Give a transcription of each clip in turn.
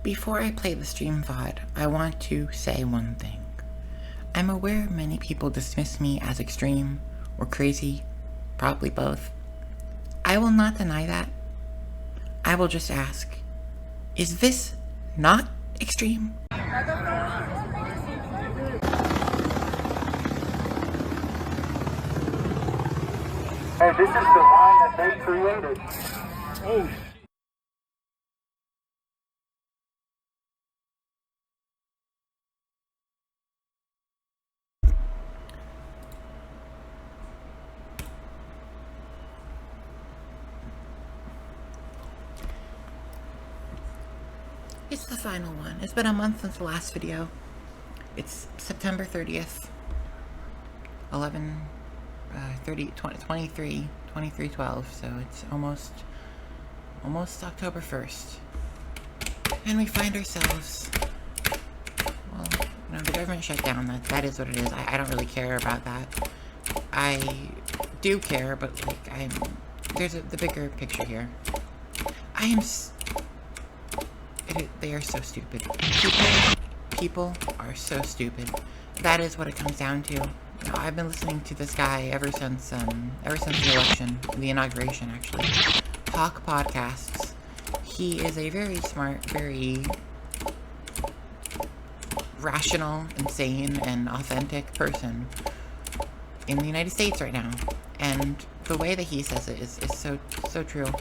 Before I play the stream VOD, I want to say one thing. I'm aware many people dismiss me as extreme or crazy, probably both. I will not deny that. I will just ask, is this not extreme? Hey, this is the line that they created. Oh. It's the final one. It's been a month since the last video. It's September 30th, 23:12, so it's almost October 1st. And we find ourselves, well, the government shut down. That is what it is. I don't really care about that. I do care, but like there's the bigger picture here. They are so stupid. People are so stupid. That is what it comes down to. I've been listening to this guy ever since the election, the inauguration actually. Talk podcasts. He is a very smart, very rational, insane, and authentic person in the United States right now. And the way that he says it is so true.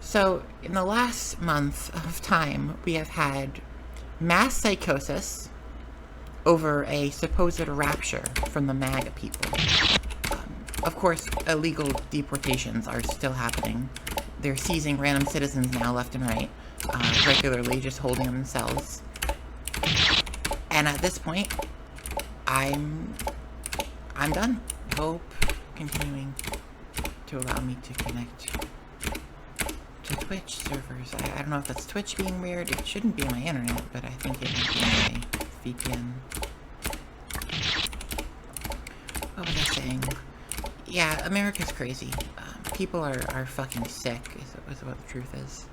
So, in the last month of time, we have had mass psychosis over a supposed rapture from the MAGA people. Of course, illegal deportations are still happening. They're seizing random citizens now left and right, regularly, just holding them in cells. And at this point, I'm done. Hope continuing to allow me to connect to Twitch servers. I don't know if that's Twitch being weird. It shouldn't be my internet, but I think it might be my VPN. What was I saying? Yeah, America's crazy. People are fucking sick, is what the truth is.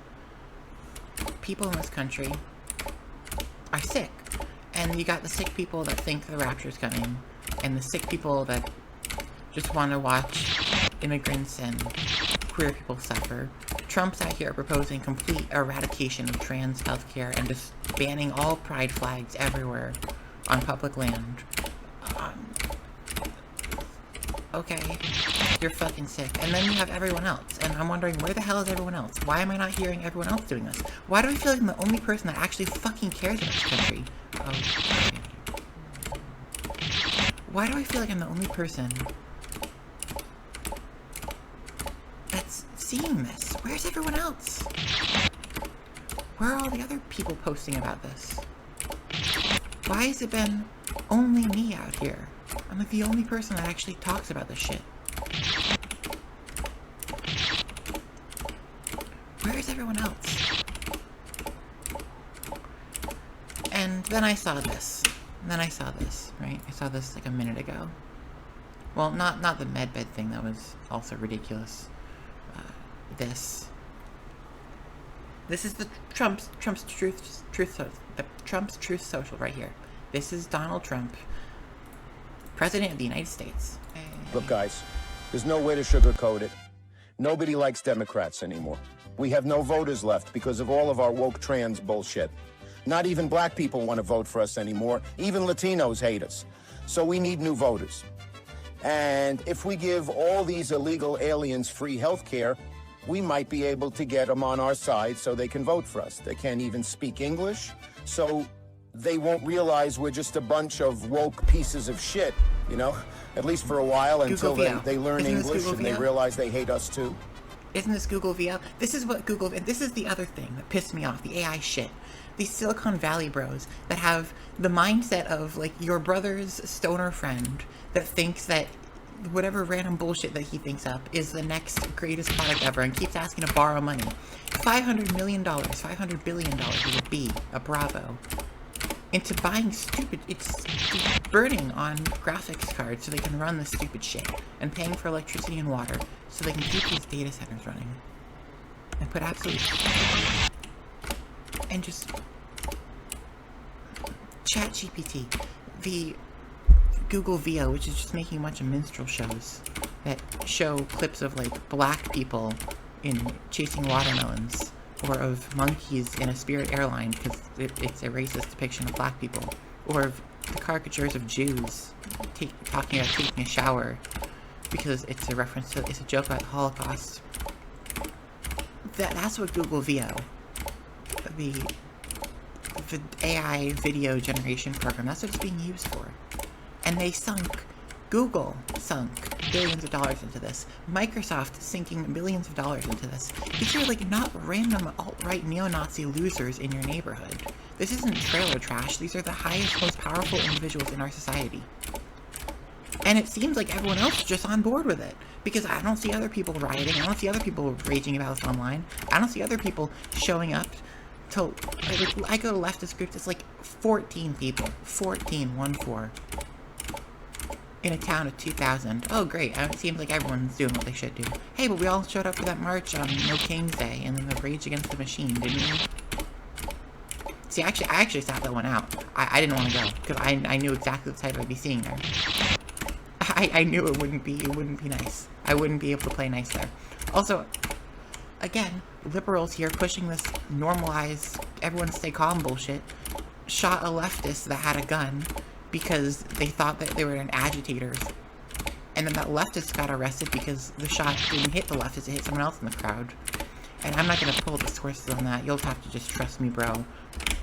People in this country are sick. And you got the sick people that think the rapture's coming, and the sick people that just want to watch immigrants and queer people suffer. Trump's out here proposing complete eradication of trans healthcare and just banning all pride flags everywhere on public land. Okay, you're fucking sick. And then you have everyone else, and I'm wondering, where the hell is everyone else? Why am I not hearing everyone else doing this? Why do I feel like I'm the only person that actually fucking cares about this country? Oh, okay. Why do I feel like I'm the only person that's seeing this? Where's everyone else? Where are all the other people posting about this? Why has it been only me out here? I'm like the only person that actually talks about this shit. Where is everyone else? And then I saw this. Right? I saw this like a minute ago. Well, not the medbed thing, that was also ridiculous. This is the Trump's truth social right here. This is Donald Trump, President of the United States. Look, guys, there's no way to sugarcoat it. Nobody likes Democrats anymore. We have no voters left because of all of our woke trans bullshit. Not even black people want to vote for us anymore. Even Latinos hate us. So we need new voters. And if we give all these illegal aliens free health care, we might be able to get them on our side so they can vote for us. They can't even speak English, so they won't realize we're just a bunch of woke pieces of shit, you know? At least for a while, until they learn English and they realize they hate us too. Isn't this Google VL? This is what Google, and this is the other thing that pissed me off, the AI shit. These Silicon Valley bros that have the mindset of, like, your brother's stoner friend that thinks that whatever random bullshit that he thinks up is the next greatest product ever and keeps asking to borrow money. $500 million, $500 billion with a B, a Bravo, into buying stupid, it's burning on graphics cards so they can run this stupid shit, and paying for electricity and water so they can keep these data centers running. And put absolutely, and just ChatGPT, the Google VO, which is just making a bunch of minstrel shows that show clips of like black people in chasing watermelons, or of monkeys in a Spirit airline because it's a racist depiction of black people, or of the caricatures of Jews talking about taking a shower because it's a reference to, it's a joke about the Holocaust. That's what Google VO, the AI video generation program, that's what it's being used for. And Google sunk billions of dollars into this. Microsoft sinking billions of dollars into this. These are like not random alt-right neo-Nazi losers in your neighborhood. This isn't trailer trash. These are the highest, most powerful individuals in our society. And it seems like everyone else is just on board with it. Because I don't see other people rioting. I don't see other people raging about this online. I don't see other people showing up to... I go to leftist groups, it's like 14 people. 14, 1-4. In a town of 2,000. Oh, great. It seems like everyone's doing what they should do. Hey, but we all showed up for that march on No King's Day and then the Rage Against the Machine, didn't we? See, I actually sat that one out. I didn't want to go, because I knew exactly the type I'd be seeing there. I knew it wouldn't be nice. I wouldn't be able to play nice there. Also, again, liberals here pushing this normalized, everyone stay calm bullshit, shot a leftist that had a gun because they thought that they were an agitators. And then that leftist got arrested because the shot didn't hit the leftist, it hit someone else in the crowd. And I'm not going to pull the sources on that. You'll have to just trust me, bro.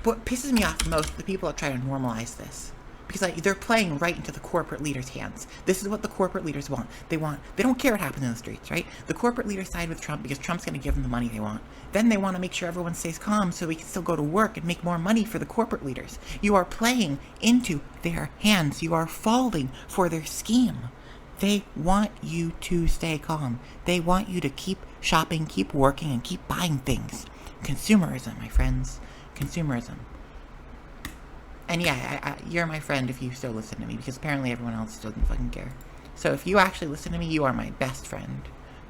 What pisses me off most are the people that try to normalize this. Because like, they're playing right into the corporate leaders' hands. This is what the corporate leaders want. They don't care what happens in the streets, right? The corporate leaders side with Trump because Trump's going to give them the money they want. Then they want to make sure everyone stays calm so we can still go to work and make more money for the corporate leaders. You are playing into their hands. You are falling for their scheme. They want you to stay calm. They want you to keep shopping, keep working, and keep buying things. Consumerism, my friends. Consumerism. And yeah, you're my friend if you still listen to me, because apparently everyone else doesn't fucking care. So if you actually listen to me, you are my best friend.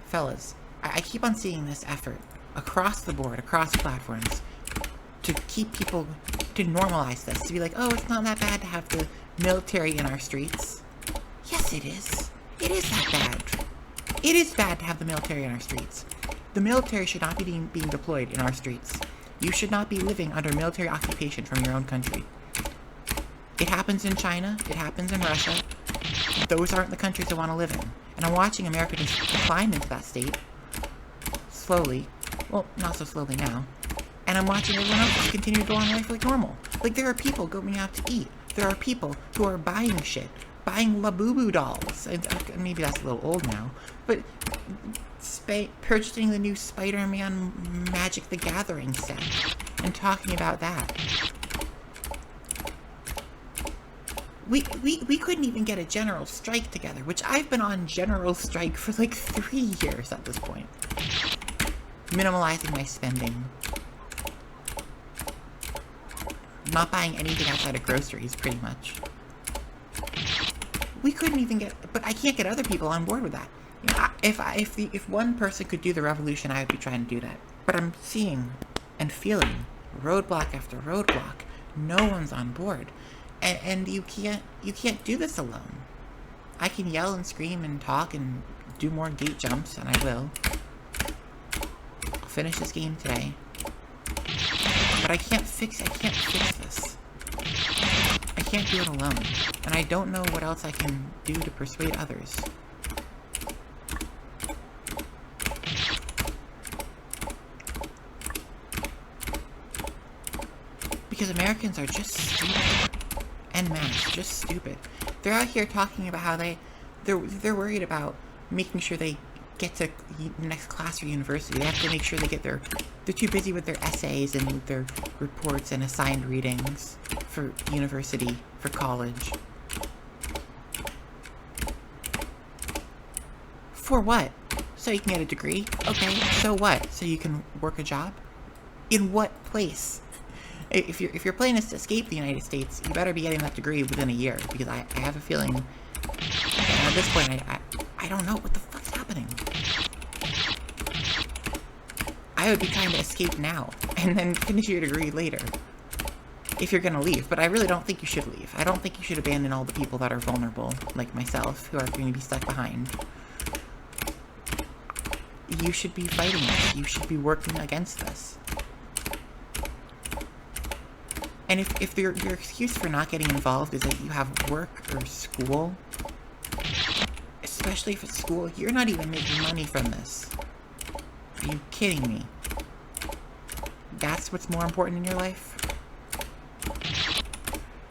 Fellas, I keep on seeing this effort across the board, across platforms, to keep people, to normalize this, to be like, oh, it's not that bad to have the military in our streets. Yes, it is. It is that bad. It is bad to have the military in our streets. The military should not be being deployed in our streets. You should not be living under military occupation from your own country. It happens in China. It happens in Russia. Those aren't the countries I want to live in. And I'm watching America just decline into that state. Slowly. Well, not so slowly now. And I'm watching everyone else just continue to go on life like normal. Like, there are people going out to eat. There are people who are buying shit. Buying Labubu dolls. And maybe that's a little old now. But purchasing the new Spider-Man Magic the Gathering set. And talking about that. We couldn't even get a general strike together, which I've been on general strike for like 3 years at this point. Minimalizing my spending. Not buying anything outside of groceries, pretty much. We couldn't even get, but I can't get other people on board with that. You know, if one person could do the revolution, I would be trying to do that. But I'm seeing and feeling roadblock after roadblock. No one's on board. And you can't do this alone. I can yell and scream and talk and do more gate jumps, and I will. I'll finish this game today. But I can't fix this. I can't do it alone. And I don't know what else I can do to persuade others. Because Americans are just stupid. En masse, just stupid. They're out here talking about how they're worried about making sure they get to the next class or university. They have to make sure they get they're too busy with their essays and their reports and assigned readings for university, for college. For what? So you can get a degree? Okay, so what? So you can work a job? In what place? If your plan is to escape the United States, you better be getting that degree within a year, because I have a feeling, and at this point, I don't know what the fuck's happening. I would be trying to escape now, and then finish your degree later. if you're gonna leave, but I really don't think you should leave. I don't think you should abandon all the people that are vulnerable, like myself, who are going to be stuck behind. You should be fighting this. You should be working against this. And if your excuse for not getting involved is that you have work or school, especially if it's school, you're not even making money from this. Are you kidding me? That's what's more important in your life?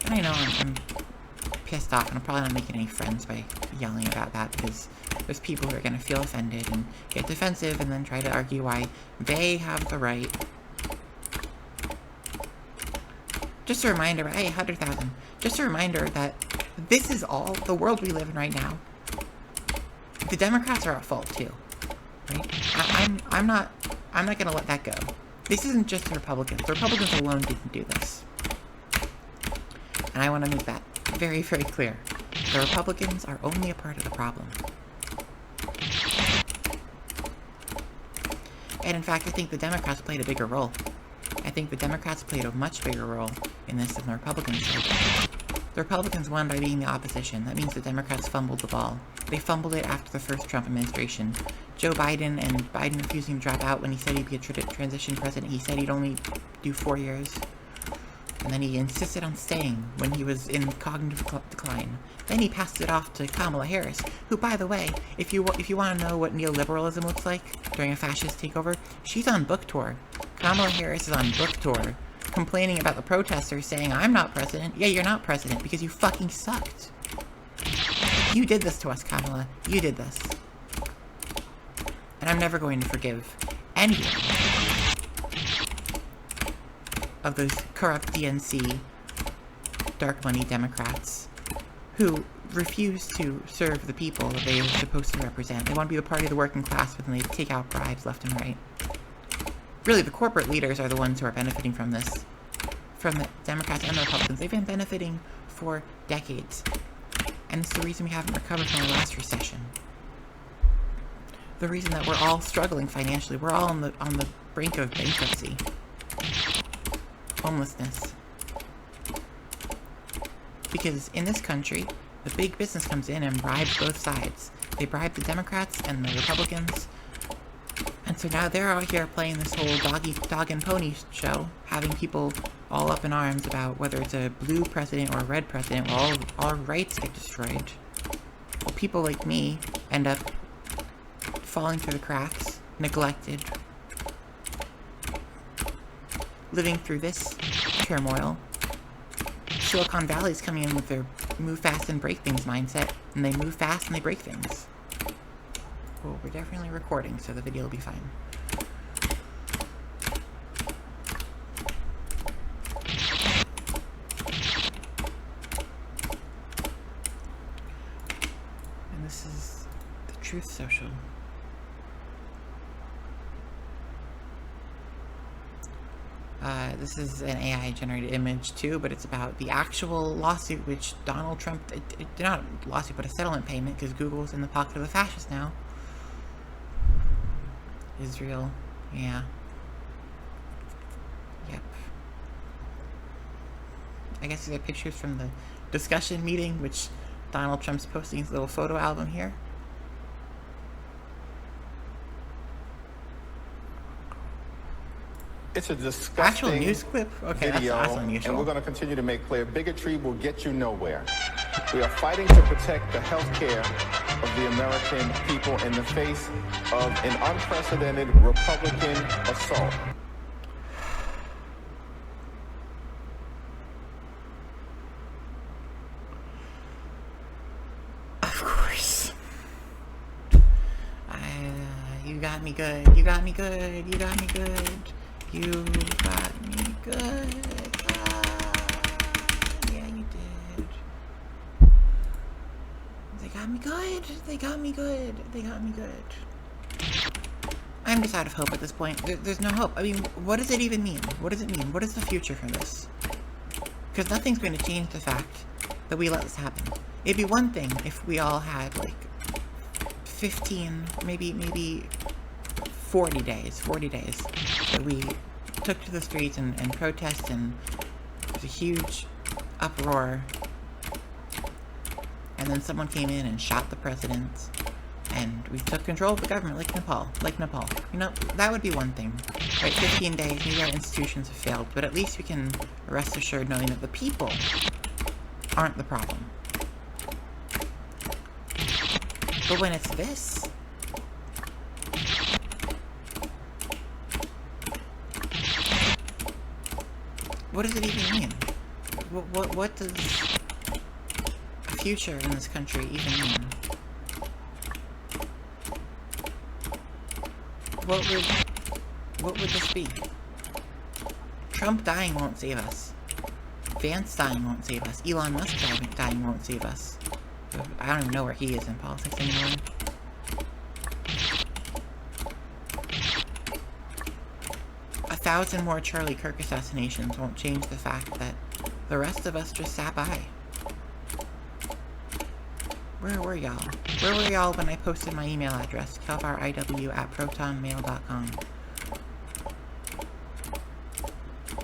And I know I'm pissed off, and I'm probably not making any friends by yelling about that, because there's people who are going to feel offended and get defensive and then try to argue why they have the right. Just a reminder, hey, 100,000. Just a reminder that this is all the world we live in right now. The Democrats are at fault too, right? I'm not going to let that go. This isn't just the Republicans. The Republicans alone didn't do this. And I want to make that very, very clear. The Republicans are only a part of the problem. And in fact, I think the Democrats played a bigger role. I think the Democrats played a much bigger role in this than the Republicans did. The Republicans won by being the opposition. That means the Democrats fumbled the ball. They fumbled it after the first Trump administration. Joe Biden and Biden refusing to drop out when he said he'd be a transition president. He said he'd only do 4 years. And then he insisted on staying when he was in cognitive decline. Then he passed it off to Kamala Harris, who, by the way, if you want to know what neoliberalism looks like during a fascist takeover, she's on book tour. Kamala Harris is on book tour, complaining about the protesters, saying, I'm not president. Yeah, you're not president, because you fucking sucked. You did this to us, Kamala. You did this. And I'm never going to forgive anyone of those corrupt DNC, dark money Democrats who refuse to serve the people that they are supposed to represent. They want to be the party of the working class, but then they take out bribes left and right. Really, the corporate leaders are the ones who are benefiting from this. From the Democrats and the Republicans. They've been benefiting for decades. And it's the reason we haven't recovered from our last recession. The reason that we're all struggling financially. We're all on the brink of bankruptcy. Homelessness. Because in this country, the big business comes in and bribes both sides. They bribe the Democrats and the Republicans. And so now they're out here playing this whole dog and pony show, having people all up in arms about whether it's a blue president or a red president, where all our rights get destroyed. Well, people like me end up falling through the cracks, neglected, living through this turmoil. Silicon Valley's coming in with their move fast and break things mindset, and they move fast and they break things. Well, we're definitely recording, so the video will be fine. And this is the Truth Social. This is an AI-generated image too, but it's about the actual lawsuit which Donald Trump, not a lawsuit, but a settlement payment, because Google's in the pocket of the fascists now. Israel, yeah. Yep. I guess these are pictures from the discussion meeting, which Donald Trump's posting his little photo album here. It's a disgusting actual news clip? Okay, video, that's unusual. and we're going to continue to make clear bigotry will get you nowhere. We are fighting to protect the health care of the American people in the face of an unprecedented Republican assault. Of course. You got me good. You got me good. You got me good. You got me good. Yeah, you did. They got me good. They got me good. They got me good. I'm just out of hope at this point. There's no hope. I mean, what does it even mean? What does it mean? What is the future from this? Because nothing's going to change the fact that we let this happen. It'd be one thing if we all had, like, 15, maybe 40 days that we took to the streets and protest and a huge uproar, and then someone came in and shot the president, and we took control of the government like Nepal. You know, that would be one thing. Right, 15 days, maybe our institutions have failed, but at least we can rest assured knowing that the people aren't the problem. But when it's this, what does it even mean? What does a future in this country even mean? What would this be? Trump dying won't save us. Vance dying won't save us. Elon Musk dying won't save us. I don't even know where he is in politics anymore. A 1,000 more Charlie Kirk assassinations won't change the fact that the rest of us just sat by. Where were y'all? Where were y'all when I posted my email address, kelvariw@protonmail.com?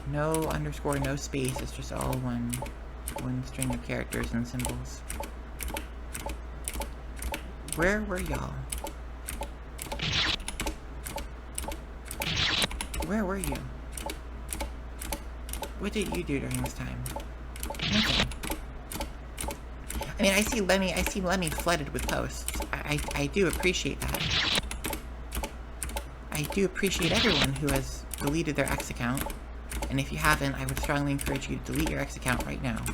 No underscore, no space, it's just all one string of characters and symbols. Where were y'all? Where were you? What did you do during this time? Nothing. I mean, I see Lemmy flooded with posts. I do appreciate that. I do appreciate everyone who has deleted their X account. And if you haven't, I would strongly encourage you to delete your X account right now.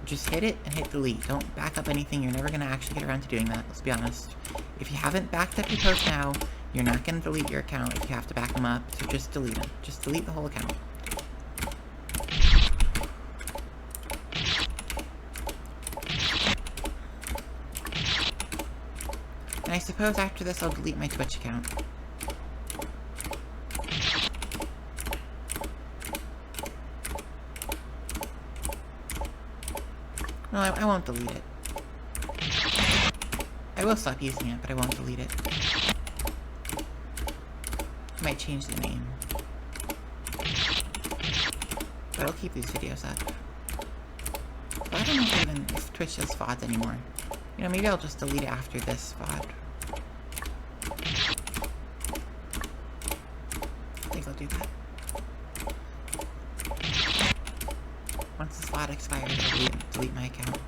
Just hit it and hit delete. Don't back up anything. You're never going to actually get around to doing that, let's be honest. If you haven't backed up your post now, you're not going to delete your account if you have to back them up, so just delete them. Just delete the whole account. And I suppose after this I'll delete my Twitch account. No, I won't delete it. I will stop using it, but I won't delete it. I might change the name. But I'll keep these videos up. But I don't know if Twitch does VODs anymore. You know, maybe I'll just delete it after this VOD. I think I'll do that. Once this VOD expires, I'll delete my account.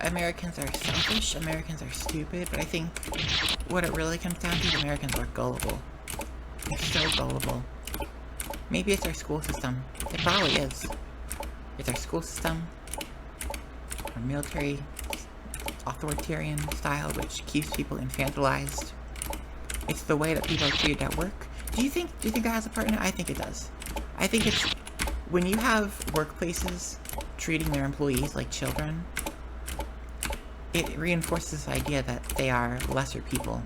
Americans are selfish, Americans are stupid, but I think what it really comes down to is Americans are gullible. They're so gullible. Maybe it's our school system. It probably is. It's our school system, our military authoritarian style, which keeps people infantilized. It's the way that people are treated at work. Do you think that has a part in it? I think it does. I think it's when you have workplaces treating their employees like children, it reinforces this idea that they are lesser people.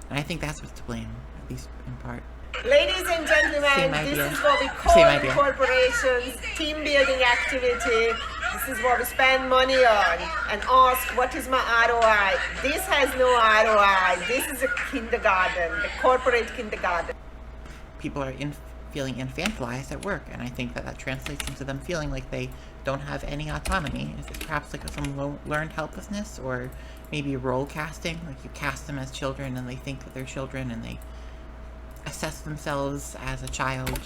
And I think that's what's to blame, at least in part. Ladies and gentlemen, this is what we call corporations, team building activity. This is what we spend money on and ask, what is my ROI? This has no ROI. This is a kindergarten, the corporate kindergarten. People are feeling infantilized at work, and I think that translates into them feeling like they don't have any autonomy. It's perhaps like some learned helplessness, or maybe role casting, like you cast them as children and they think that they're children and they assess themselves as a child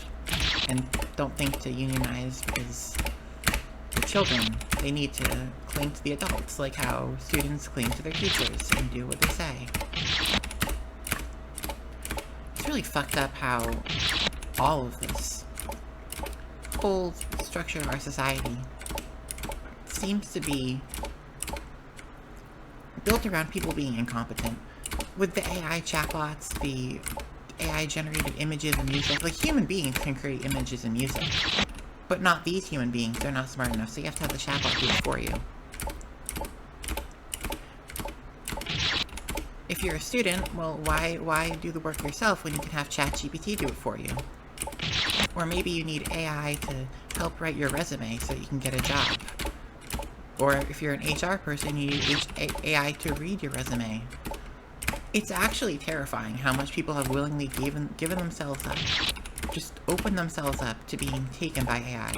and don't think to unionize because they're children. They need to cling to the adults, like how students cling to their teachers and do what they say. It's really fucked up how all of this whole structure of our society seems to be built around people being incompetent. with the AI chatbots, the AI generated images and music, like human beings can create images and music, but not these human beings. They're not smart enough, so you have to have the chatbot do it for you. If you're a student, well, why do the work yourself when you can have ChatGPT do it for you? Or maybe you need AI to help write your resume so you can get a job. Or if you're an HR person, you need AI to read your resume. It's actually terrifying how much people have willingly given themselves up, just opened themselves up to being taken by AI.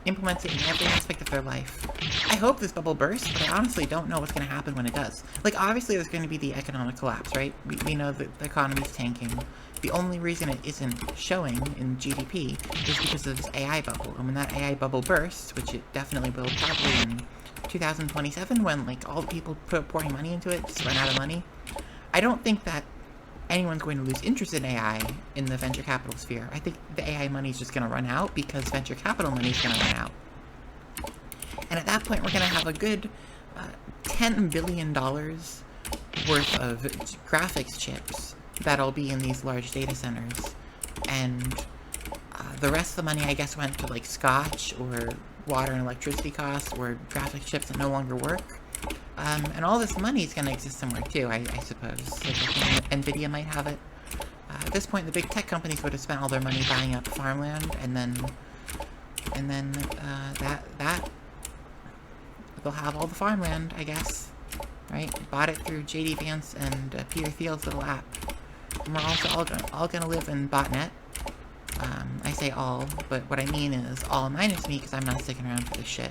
Implements it in every aspect of their life. I hope this bubble bursts, but I honestly don't know what's going to happen when it does. Like, obviously there's going to be the economic collapse, right? We know that the economy's tanking. The only reason it isn't showing in GDP is because of this AI bubble. And when that AI bubble bursts, which it definitely will, probably in 2027, when, like, all the people pouring money into it just run out of money, I don't think that anyone's going to lose interest in AI in the venture capital sphere. I think the AI money is just going to run out because venture capital money is going to run out. And at that point, we're going to have a good $10 billion worth of graphics chips that'll be in these large data centers. And the rest of the money, I guess, went to, like, scotch or water and electricity costs or graphics chips that no longer work. And all this money is going to exist somewhere too, I suppose. Like, I think Nvidia might have it. At this point, the big tech companies would have spent all their money buying up farmland, and then that they'll have all the farmland, I guess, right? Bought it through JD Vance and Peter Thiel's little app. And we're also all gonna live in botnet. I say all, but what I mean is all minus me, because I'm not sticking around for this shit.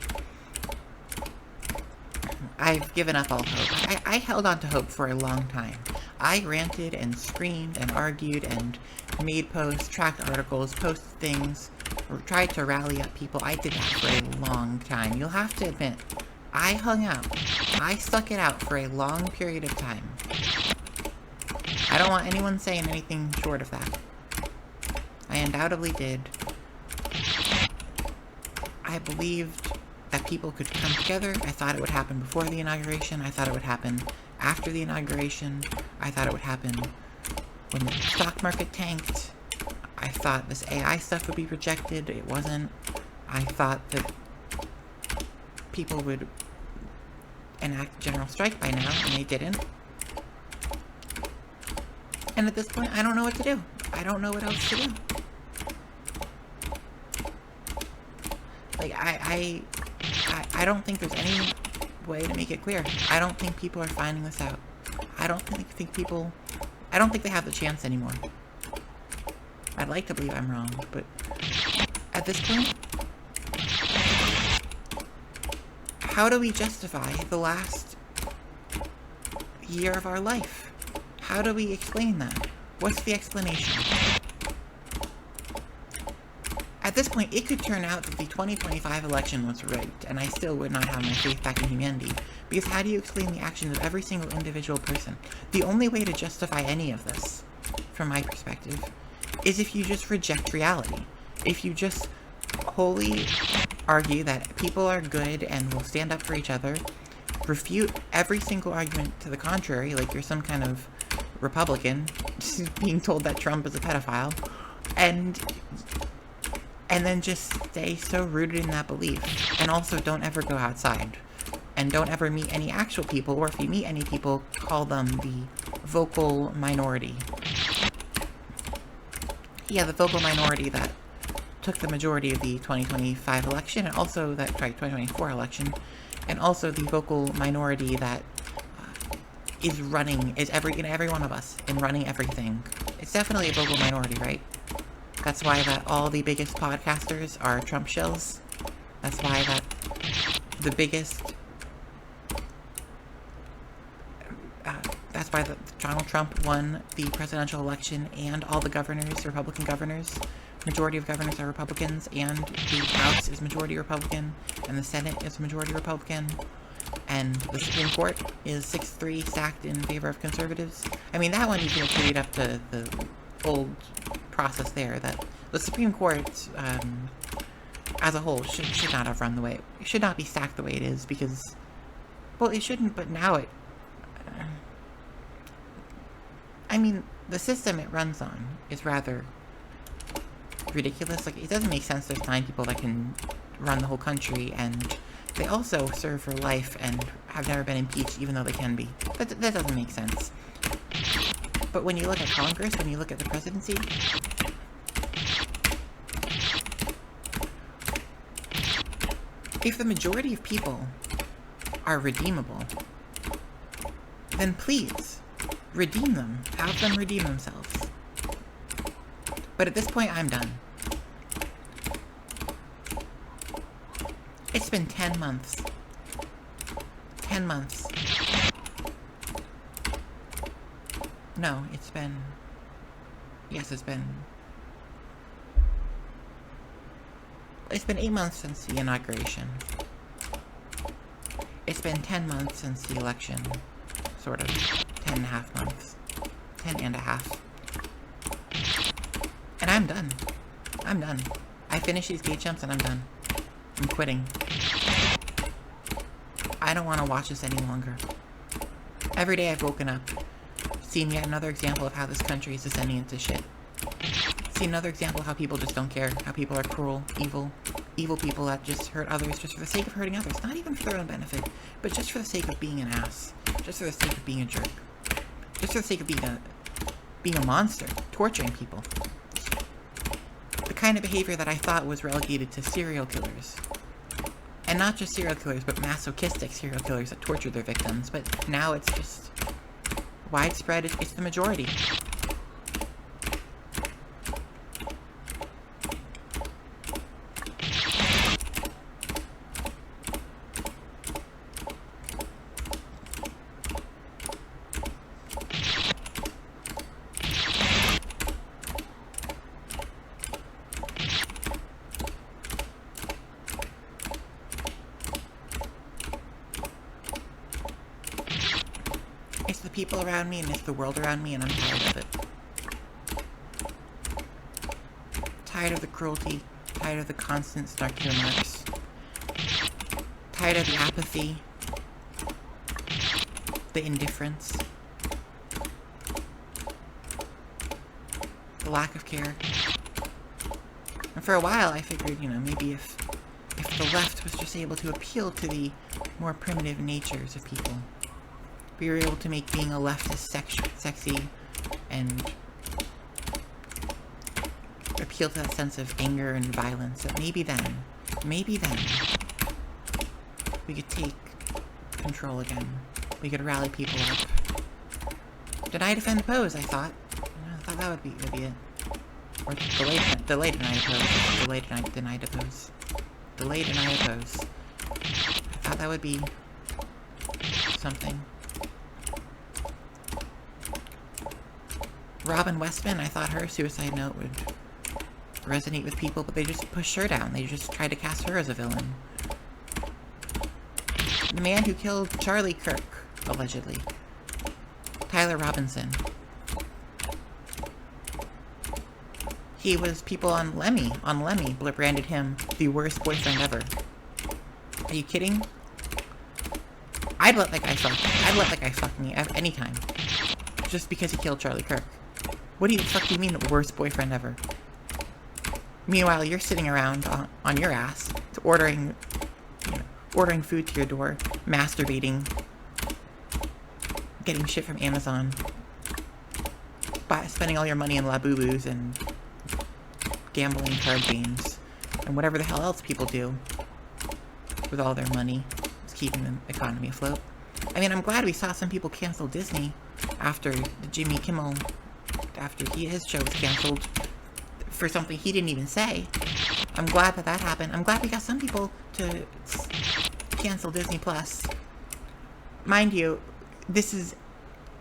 I've given up all hope. I held on to hope for a long time. I ranted and screamed and argued and made posts, tracked articles, posted things, or tried to rally up people. I did that for a long time. You'll have to admit, I hung out. I stuck it out for a long period of time. I don't want anyone saying anything short of that. I undoubtedly did. I believed that people could come together. I thought it would happen before the inauguration. I thought it would happen after the inauguration. I thought it would happen when the stock market tanked. I thought this AI stuff would be rejected. It wasn't. I thought that people would enact general strike by now, and they didn't. And at this point, I don't know what to do. I don't know what else to do. Like, I don't think there's any way to make it clear. I don't think people are finding this out. I don't think they have the chance anymore. I'd like to believe I'm wrong, but at this point, how do we justify the last year of our life? How do we explain that? What's the explanation? At this point, it could turn out that the 2025 election was rigged, and I still would not have my faith back in humanity, because how do you explain the actions of every single individual person? The only way to justify any of this, from my perspective, is if you just reject reality. If you just wholly argue that people are good and will stand up for each other, refute every single argument to the contrary, like you're some kind of Republican being told that Trump is a pedophile, and then just stay so rooted in that belief. And also don't ever go outside. And don't ever meet any actual people, or if you meet any people, call them the vocal minority. Yeah, the vocal minority that took the majority of the 2025 election, and also that 2024 election, and also the vocal minority that is every one of us in running everything. It's definitely a vocal minority, right? That's why that all the biggest podcasters are Trump shills. That's why that the biggest... that's why Donald Trump won the presidential election, and all the governors, Republican governors. Majority of governors are Republicans, and the House is majority Republican, and the Senate is majority Republican, and the Supreme Court is 6-3 stacked in favor of conservatives. I mean, that one you can attribute up to the old process there, that the Supreme Court as a whole should not have run the way it should not be stacked the way it is, because, well, it shouldn't, but now I mean, the system it runs on is rather ridiculous. Like, it doesn't make sense there's 9 people that can run the whole country, and they also serve for life and have never been impeached, even though they can be. That doesn't make sense. But when you look at Congress, when you look at the presidency, if the majority of people are redeemable, then please, redeem them. Have them redeem themselves. But at this point, I'm done. It's been 10 months. 10 months. No, it's been... Yes, it's been 8 months since the inauguration. It's been 10 months since the election. Sort of. 10 and a half months. 10 and a half. And I'm done. I'm done. I finish these gate jumps and I'm done. I'm quitting. I don't want to watch this any longer. Every day I've woken up, seen yet another example of how this country is descending into shit. See another example of how people just don't care, how people are cruel, evil people that just hurt others just for the sake of hurting others, not even for their own benefit, but just for the sake of being an ass, just for the sake of being a jerk, just for the sake of being a monster, torturing people. The kind of behavior that I thought was relegated to serial killers. And not just serial killers, but masochistic serial killers that torture their victims, but now it's just widespread, it's the majority. It's the people around me and it's the world around me, and I'm tired of it. Tired of the cruelty, tired of the constant snarky remarks, tired of the apathy, the indifference, the lack of care. And for a while I figured, maybe if the left was just able to appeal to the more primitive natures of people, we were able to make being a leftist sexy and appeal to that sense of anger and violence, that maybe then we could take control again. We could rally people up. Deny, defend, oppose, I thought. I thought that would be it. Or delay, deny, oppose. Delay, deny, oppose. Delay, deny, oppose. I thought that would be something. Robin Westman, I thought her suicide note would resonate with people, but they just pushed her down. They just tried to cast her as a villain. The man who killed Charlie Kirk, allegedly. Tyler Robinson. He was people on Lemmy branded him the worst boyfriend ever. Are you kidding? I'd let that guy fuck me anytime. Just because he killed Charlie Kirk. What do you mean the worst boyfriend ever? Meanwhile, you're sitting around on your ass, ordering food to your door, masturbating, getting shit from Amazon, spending all your money on Labubus and gambling card games, and whatever the hell else people do with all their money. It's keeping the economy afloat. I mean, I'm glad we saw some people cancel Disney after Jimmy Kimmel, after his show was canceled for something he didn't even say. I'm glad that happened. I'm glad we got some people to cancel Disney Plus. Mind you, this is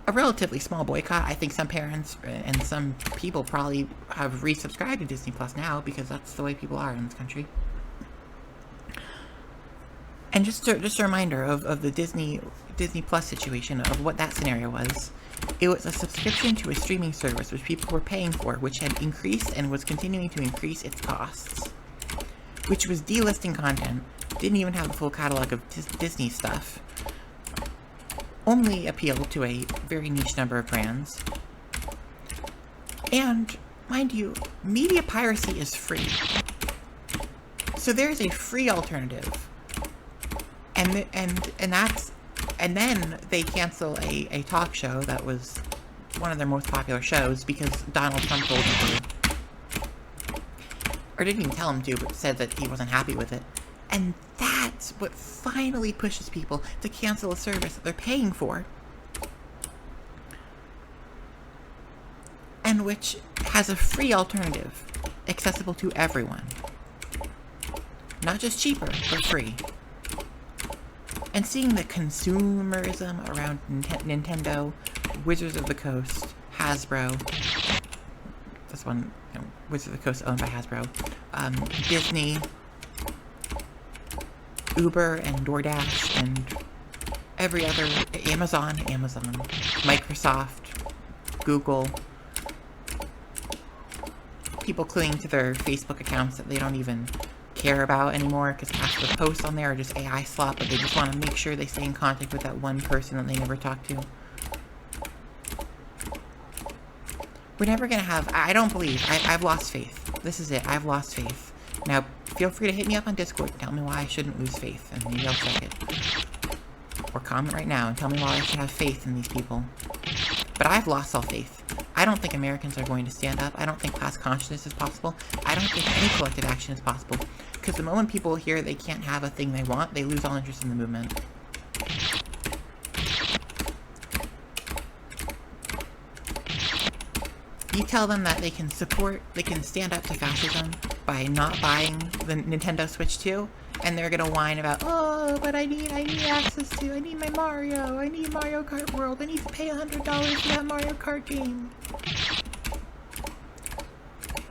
a relatively small boycott. I think some parents and some people probably have resubscribed to Disney Plus now because that's the way people are in this country. And just a reminder of the Disney Plus situation, of what that scenario was. It was a subscription to a streaming service which people were paying for, which had increased and was continuing to increase its costs. Which was delisting content, didn't even have the full catalog of Disney stuff. Only appealed to a very niche number of brands. And, mind you, media piracy is free. So there's a free alternative. And then they cancel a talk show that was one of their most popular shows because Donald Trump told them to. Or didn't even tell him to, but said that he wasn't happy with it. And that's what finally pushes people to cancel a service that they're paying for. And which has a free alternative, accessible to everyone. Not just cheaper, but free. And seeing the consumerism around Nintendo, Wizards of the Coast, Hasbro, this one, Wizards of the Coast owned by Hasbro, Disney, Uber and DoorDash, and every other, Amazon, Microsoft, Google, people clinging to their Facebook accounts that they don't even care about anymore because half the posts on there are just AI slop, but they just want to make sure they stay in contact with that one person that they never talk to. We're never gonna have, I don't believe, I've lost faith. This is it, I've lost faith. Now, feel free to hit me up on Discord and tell me why I shouldn't lose faith, and maybe I'll check it. Or comment right now and tell me why I should have faith in these people. But I've lost all faith. I don't think Americans are going to stand up. I don't think class consciousness is possible. I don't think any collective action is possible. Because the moment people hear they can't have a thing they want, they lose all interest in the movement. You tell them that they can stand up to fascism by not buying the Nintendo Switch 2, and they're gonna whine about, oh, but I need access to, I need my Mario, I need Mario Kart World, I need to pay $100 for that Mario Kart game.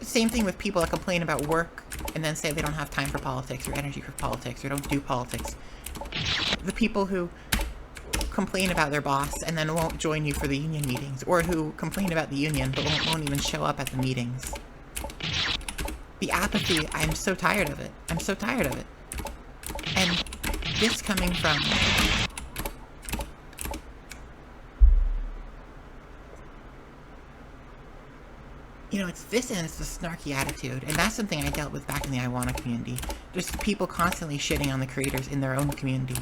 Same thing with people that complain about work and then say they don't have time for politics or energy for politics or don't do politics. The people who complain about their boss and then won't join you for the union meetings, or who complain about the union but won't even show up at the meetings. The apathy, I'm so tired of it. I'm so tired of it. And this coming from it's this and it's the snarky attitude, and that's something I dealt with back in the Iwana community. Just people constantly shitting on the creators in their own community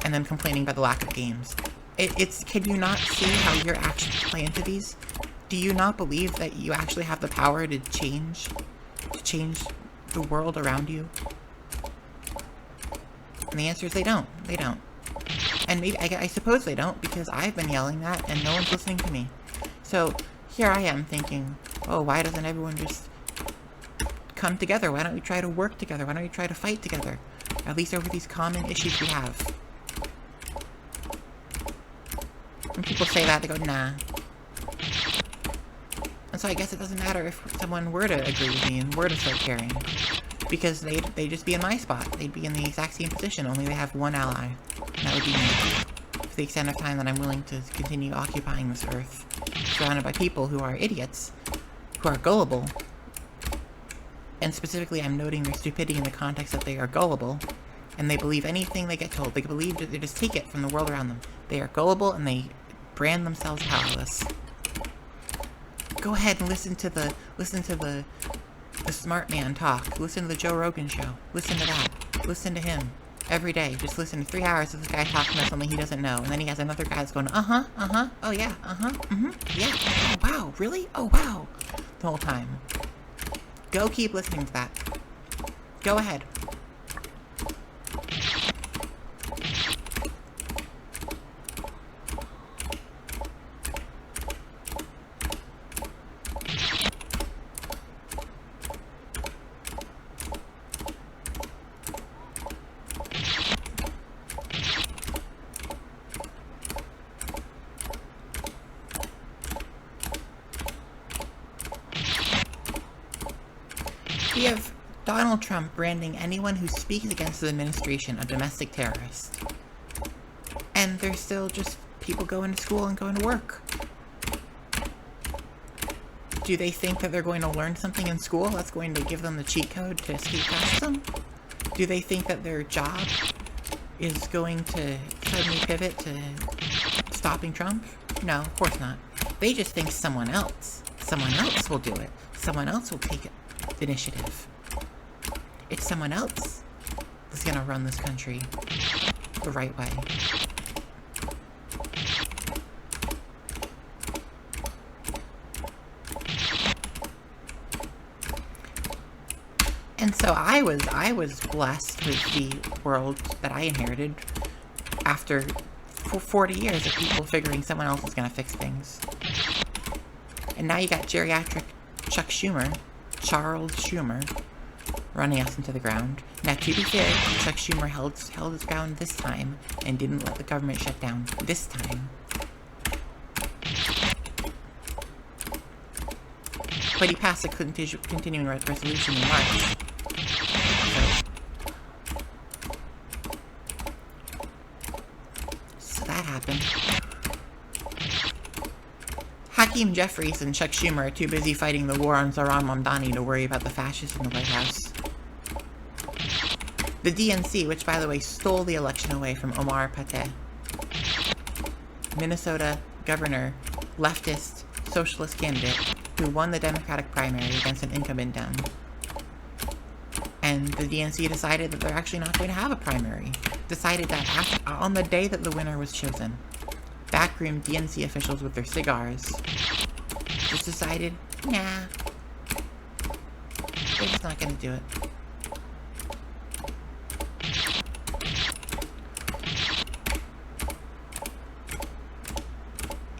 and then complaining about the lack of games. Can you not see how your actions play into these? Do you not believe that you actually have the power to change the world around you? And the answer is they don't. They don't. And maybe, I suppose they don't, because I've been yelling that and no one's listening to me. So here I am thinking, oh, why doesn't everyone just come together? Why don't we try to work together? Why don't we try to fight together? At least over these common issues we have. When people say that, they go, nah. And so I guess it doesn't matter if someone were to agree with me and were to start caring. Because they'd just be in my spot. They'd be in the exact same position, only they have one ally. And that would be me. For the extent of time that I'm willing to continue occupying this earth, surrounded by people who are idiots, who are gullible. And specifically, I'm noting their stupidity in the context that they are gullible, and they believe anything they get told. They believe that they just take it from the world around them. They are gullible, and they brand themselves powerless. Go ahead and listen to the smart man talk. Listen to the Joe Rogan show. Listen to that. Listen to him. Every day. Just listen to 3 hours of this guy talking about something he doesn't know. And then he has another guy that's going, oh yeah, yeah. Oh wow, really? Oh wow. The whole time. Go keep listening to that. Go ahead. We have Donald Trump branding anyone who speaks against the administration a domestic terrorist. And there's still just people going to school and going to work. Do they think that they're going to learn something in school that's going to give them the cheat code to escape fascism? Do they think that their job is going to suddenly pivot to stopping Trump? No, of course not. They just think someone else Someone else will do it. Someone else will take initiative. It's someone else that's gonna run this country the right way. And so I was blessed with the world that I inherited after 40 years of people figuring someone else is gonna fix things. And now you got geriatric Charles Schumer, running us into the ground. Now, to be fair, Chuck Schumer held his ground this time and didn't let the government shut down this time. But he passed a continuing resolution in March. So that happened. Hakeem Jeffries and Chuck Schumer are too busy fighting the war on Zohran Mamdani to worry about the fascists in the White House. The DNC, which by the way stole the election away from Omar Pate, Minnesota governor, leftist, socialist candidate, who won the Democratic primary against an incumbent Dem. And the DNC decided that they're actually not going to have a primary. Decided that on the day that the winner was chosen, backroom DNC officials with their cigars just decided, nah, they're just not going to do it.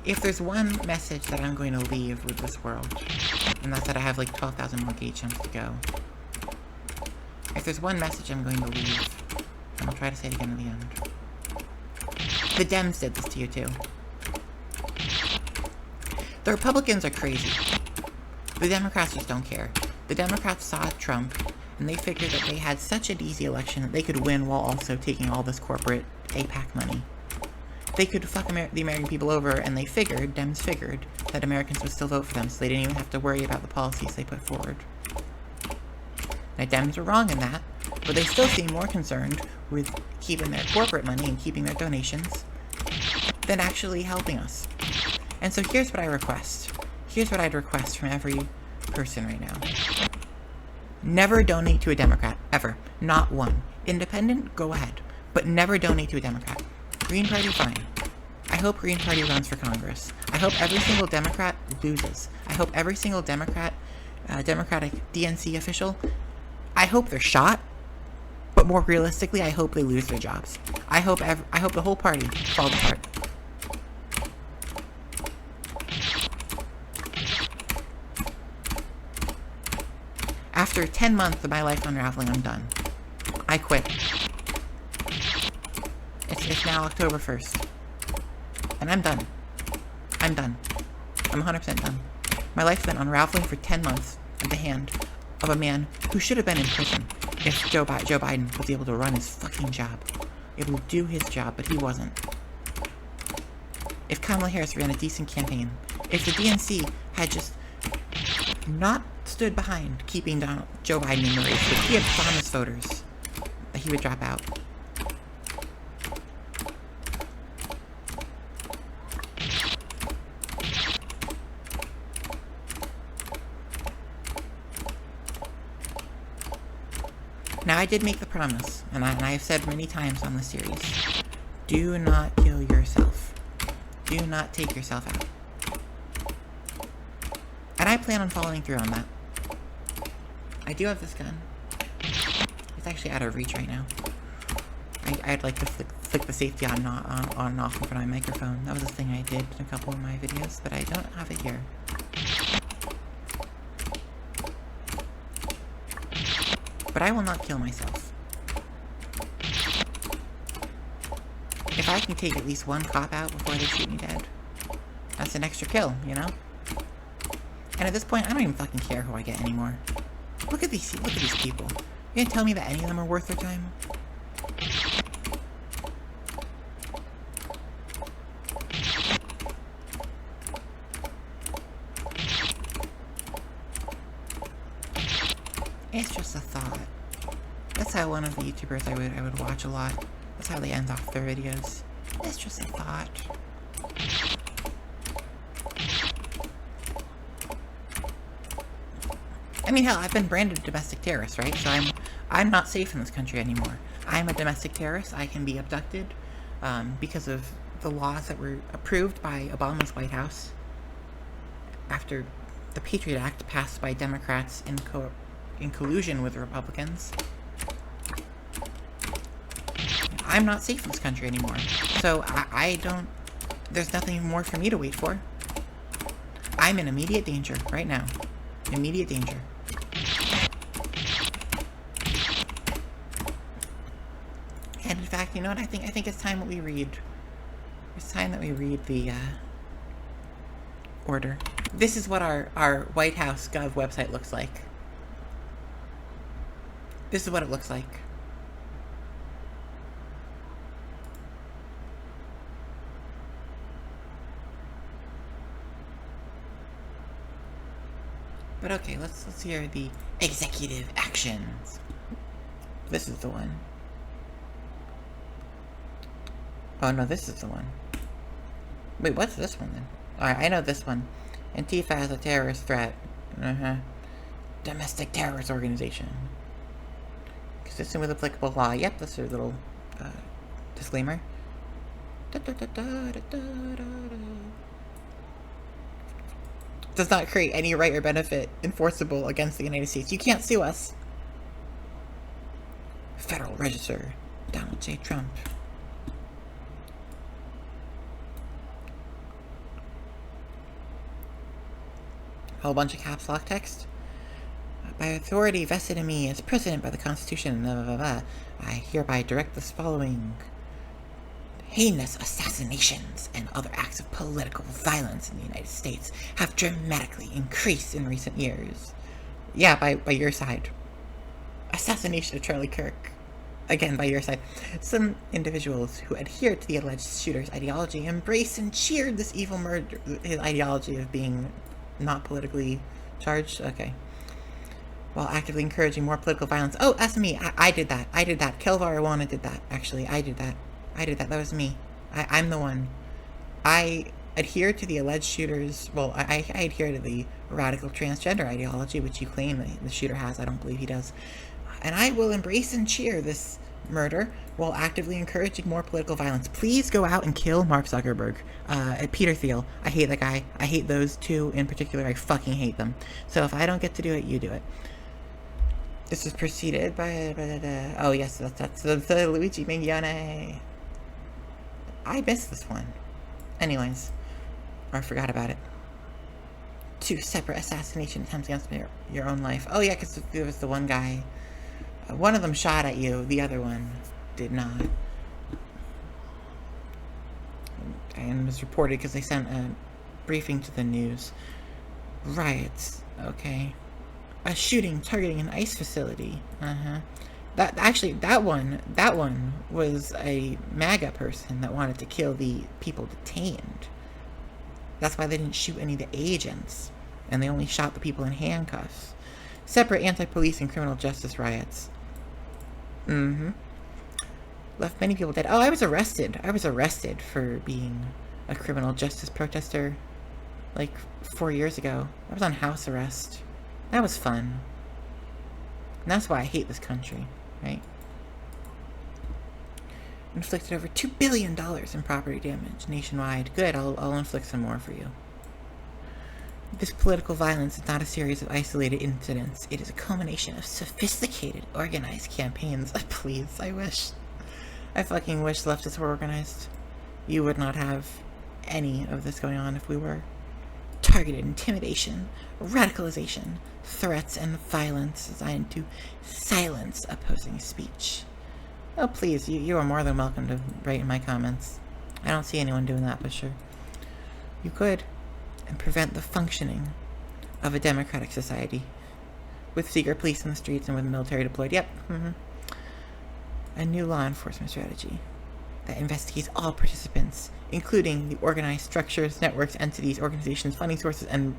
If there's one message that I'm going to leave with this world, and that's that I have like 12,000 more gate jumps to go. If there's one message I'm going to leave, and I'll try to say it again at the end. The Dems did this to you too. The Republicans are crazy. The Democrats just don't care. The Democrats saw Trump, and they figured that they had such an easy election that they could win while also taking all this corporate APAC money. They could fuck the American people over, and Dems figured, that Americans would still vote for them, so they didn't even have to worry about the policies they put forward. Now, Dems were wrong in that, but they still seem more concerned with keeping their corporate money and keeping their donations than actually helping us. And so here's what I request. Here's what I'd request from every person right now. Never donate to a Democrat, ever. Not one. Independent, go ahead. But never donate to a Democrat. Green Party, fine. I hope Green Party runs for Congress. I hope every single Democrat loses. I hope every single Democratic DNC official, I hope they're shot, but more realistically, I hope they lose their jobs. I hope the whole party falls apart. After 10 months of my life unraveling, I'm done. I quit. It's now October 1st. And I'm done. I'm done. I'm 100% done. My life's been unraveling for 10 months at the hand of a man who should have been in prison if Joe Biden was able to run his fucking job. Able to do his job, but he wasn't. If Kamala Harris ran a decent campaign. If the DNC had just not stood behind keeping Joe Biden in the race, if he had promised voters that he would drop out. Now, I did make the promise, and I've said many times on this series, do not kill yourself. Do not take yourself out. And I plan on following through on that. I do have this gun. It's actually out of reach right now. I'd like to flick the safety on and off in front of my microphone. That was a thing I did in a couple of my videos, but I don't have it here. But I will not kill myself. If I can take at least one cop out before they shoot me dead, that's an extra kill, you know? And at this point, I don't even fucking care who I get anymore. Look at these people. You gonna tell me that any of them are worth their time? It's just a thought. That's how one of the YouTubers I would watch a lot. That's how they end off their videos. It's just a thought. mean, hell, I've been branded a domestic terrorist, right? So I'm not safe in this country anymore. I'm a domestic terrorist. I can be abducted because of the laws that were approved by Obama's White House after the Patriot Act passed by Democrats in collusion with Republicans. I'm not safe in this country anymore. So I don't... There's nothing more for me to wait for. I'm in immediate danger right now. Immediate danger. And in fact, you know what? I think it's time that we read. It's time that we read the order. This is what our whitehouse.gov website looks like. This is what it looks like. But okay, let's hear the executive actions. This is the one. Oh no, this is the one. Wait, what's this one then? Alright, I know this one. Antifa is a terrorist threat. Domestic terrorist organization. Consistent with applicable law. Yep, that's their little disclaimer. Does not create any right or benefit enforceable against the United States. You can't sue us. Federal Register. Donald J. Trump. A whole bunch of caps lock text. By authority vested in me as president by the Constitution, blah, blah, blah, blah, I hereby direct this following: heinous assassinations and other acts of political violence in the United States have dramatically increased in recent years. Yeah, by your side. Assassination of Charlie Kirk. Again, by your side. Some individuals who adhere to the alleged shooter's ideology embraced and cheered this evil murder, his ideology of being not politically charged. Okay. While actively encouraging more political violence. Oh, that's me. I did that. I did that. Kelvar Awana did that. Actually, I did that. That was me. I'm the one. I adhere to the alleged shooter's... Well, I adhere to the radical transgender ideology, which you claim the shooter has. I don't believe he does. And I will embrace and cheer this murder while actively encouraging more political violence. Please go out and kill Mark Zuckerberg. Peter Thiel. I hate that guy. I hate those two in particular. I fucking hate them. So if I don't get to do it, you do it. This is preceded by... Oh, yes, that's the Luigi Mignone. I missed this one. Anyways. Or I forgot about it. 2 separate assassination attempts against your own life. Oh, yeah, because there was the one guy. One of them shot at you. The other one did not. And was reported because they sent a briefing to the news. Riots. Okay. A shooting targeting an ICE facility. That one was a MAGA person that wanted to kill the people detained. That's why they didn't shoot any of the agents, and they only shot the people in handcuffs. Separate anti-police and criminal justice riots. Left many people dead. Oh, I was arrested. I was arrested for being a criminal justice protester, like 4 years ago. I was on house arrest. That was fun. And that's why I hate this country, right? Inflicted over $2 billion in property damage nationwide. Good, I'll inflict some more for you. This political violence is not a series of isolated incidents. It is a culmination of sophisticated, organized campaigns. Please, I wish. I fucking wish leftists were organized. You would not have any of this going on if we were. Targeted intimidation, radicalization, threats, and violence designed to silence opposing speech. Oh, please, you are more than welcome to write in my comments. I don't see anyone doing that, but sure. You could. And prevent the functioning of a democratic society. With secret police in the streets and with the military deployed. Yep. A new law enforcement strategy that investigates all participants, including the organized structures, networks, entities, organizations, funding sources, and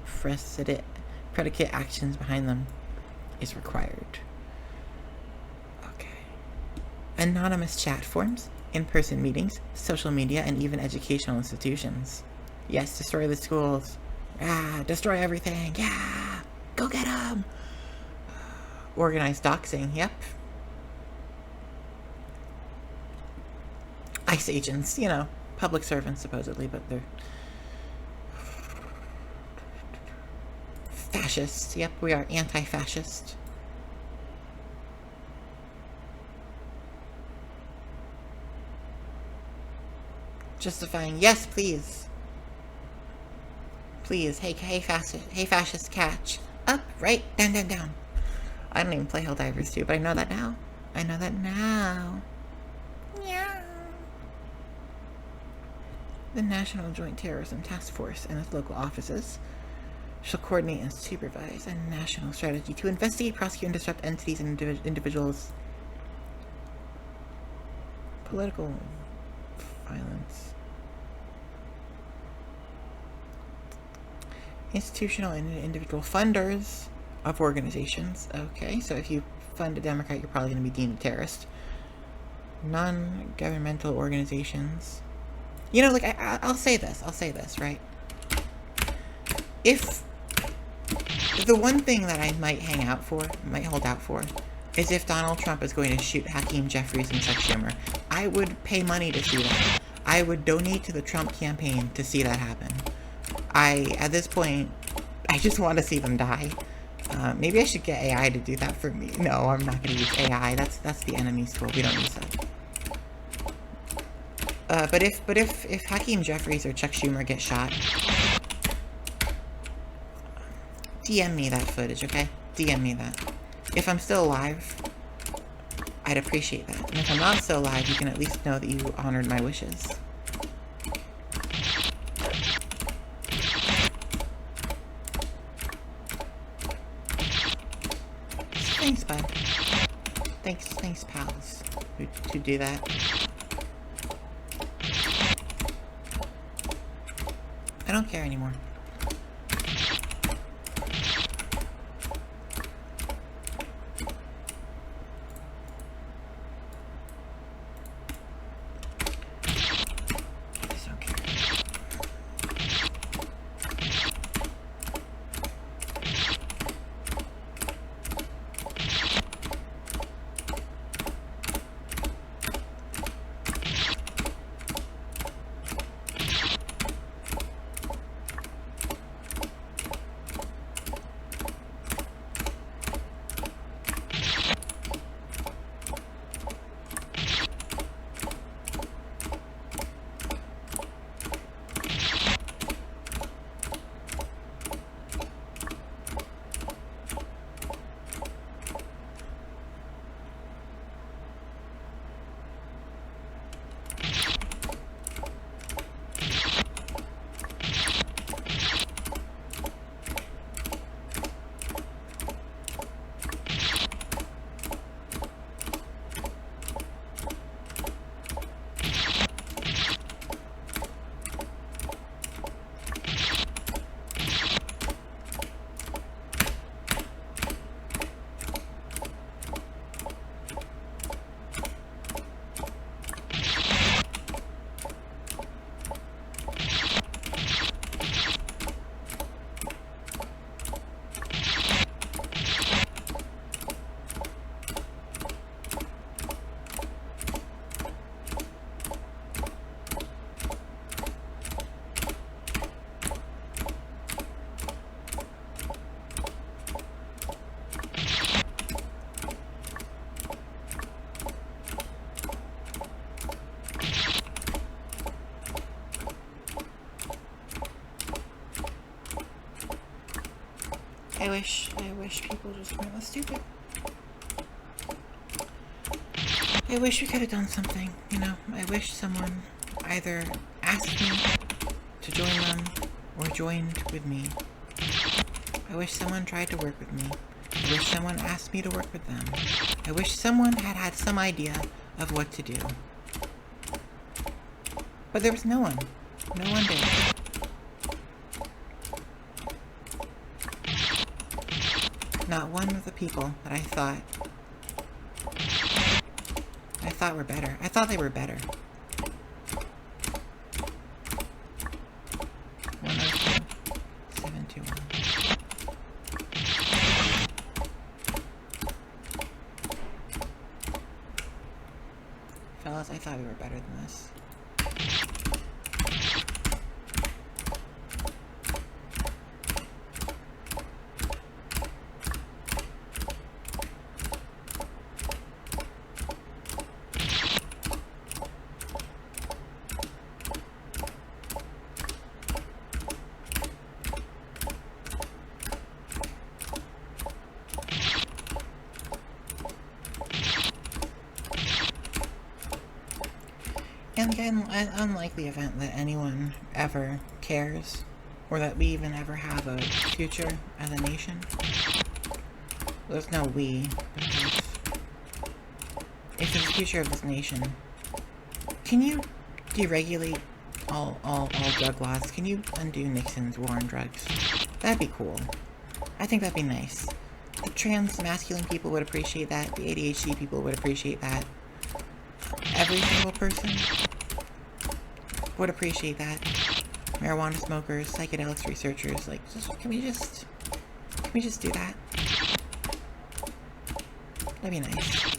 predicate actions behind them is required. Okay. Anonymous chat forums, in-person meetings, social media, and even educational institutions. Yes, destroy the schools. Ah, destroy everything. Yeah, go get them. Organized doxing, yep. ICE agents, you know, public servants supposedly, but they're fascists. Yep, we are anti-fascist. Justifying, yes, please. Please, hey, fascist, catch. Up, right, down, down, down. I don't even play Helldivers 2, but I know that now. I know that now. Yeah. The National Joint Terrorism Task Force and its local offices shall coordinate and supervise a national strategy to investigate, prosecute, and disrupt entities and individuals' political violence, institutional and individual funders of organizations. Okay, so if you fund a Democrat, you're probably going to be deemed a terrorist. Non-governmental organizations. You know, like, I'll say this, right? If the one thing that I might hold out for, is if Donald Trump is going to shoot Hakeem Jeffries and Chuck Schumer. I would pay money to see that. I would donate to the Trump campaign to see that happen. At this point, I just want to see them die. Maybe I should get AI to do that for me. No, I'm not going to use AI. That's the enemy's tool. We don't use that. But if Hakeem Jeffries or Chuck Schumer get shot, DM me that footage, okay? DM me that. If I'm still alive, I'd appreciate that. And if I'm not still alive, you can at least know that you honored my wishes. Thanks, bud. Thanks, pals, who do that. I don't care anymore. I wish people just weren't less stupid. I wish we could have done something, you know. I wish someone either asked me to join them or joined with me. I wish someone tried to work with me. I wish someone asked me to work with them. I wish someone had some idea of what to do. But there was no one. No one did. Not one of the people that I thought were better. I thought they were better. 102-721. I thought we were better than this. And again, unlike the event that anyone ever cares, or that we even ever have a future as a nation. There's no we, because if there's a future of this nation, can you deregulate all drug laws? Can you undo Nixon's war on drugs? That'd be cool. I think that'd be nice. The trans masculine people would appreciate that. The ADHD people would appreciate that. Every single person would appreciate that. Marijuana smokers, psychedelics researchers, like, can we just do that? That'd be nice.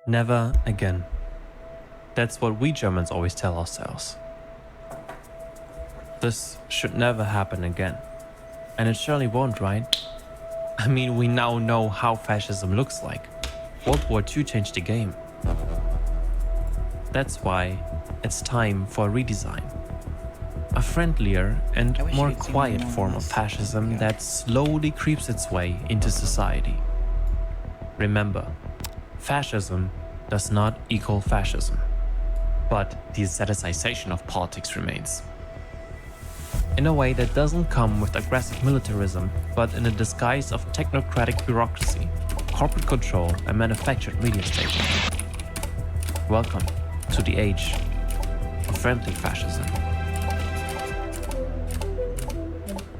Never again. That's what we Germans always tell ourselves. This should never happen again. And it surely won't, right? I mean, we now know how fascism looks like. World War II changed the game. That's why it's time for a redesign. A friendlier and more quiet form of fascism that slowly creeps its way into society. Remember, fascism does not equal fascism, but the aestheticization of politics remains. In a way that doesn't come with aggressive militarism, but in a disguise of technocratic bureaucracy, corporate control, and manufactured media statement. Welcome to the age of friendly fascism.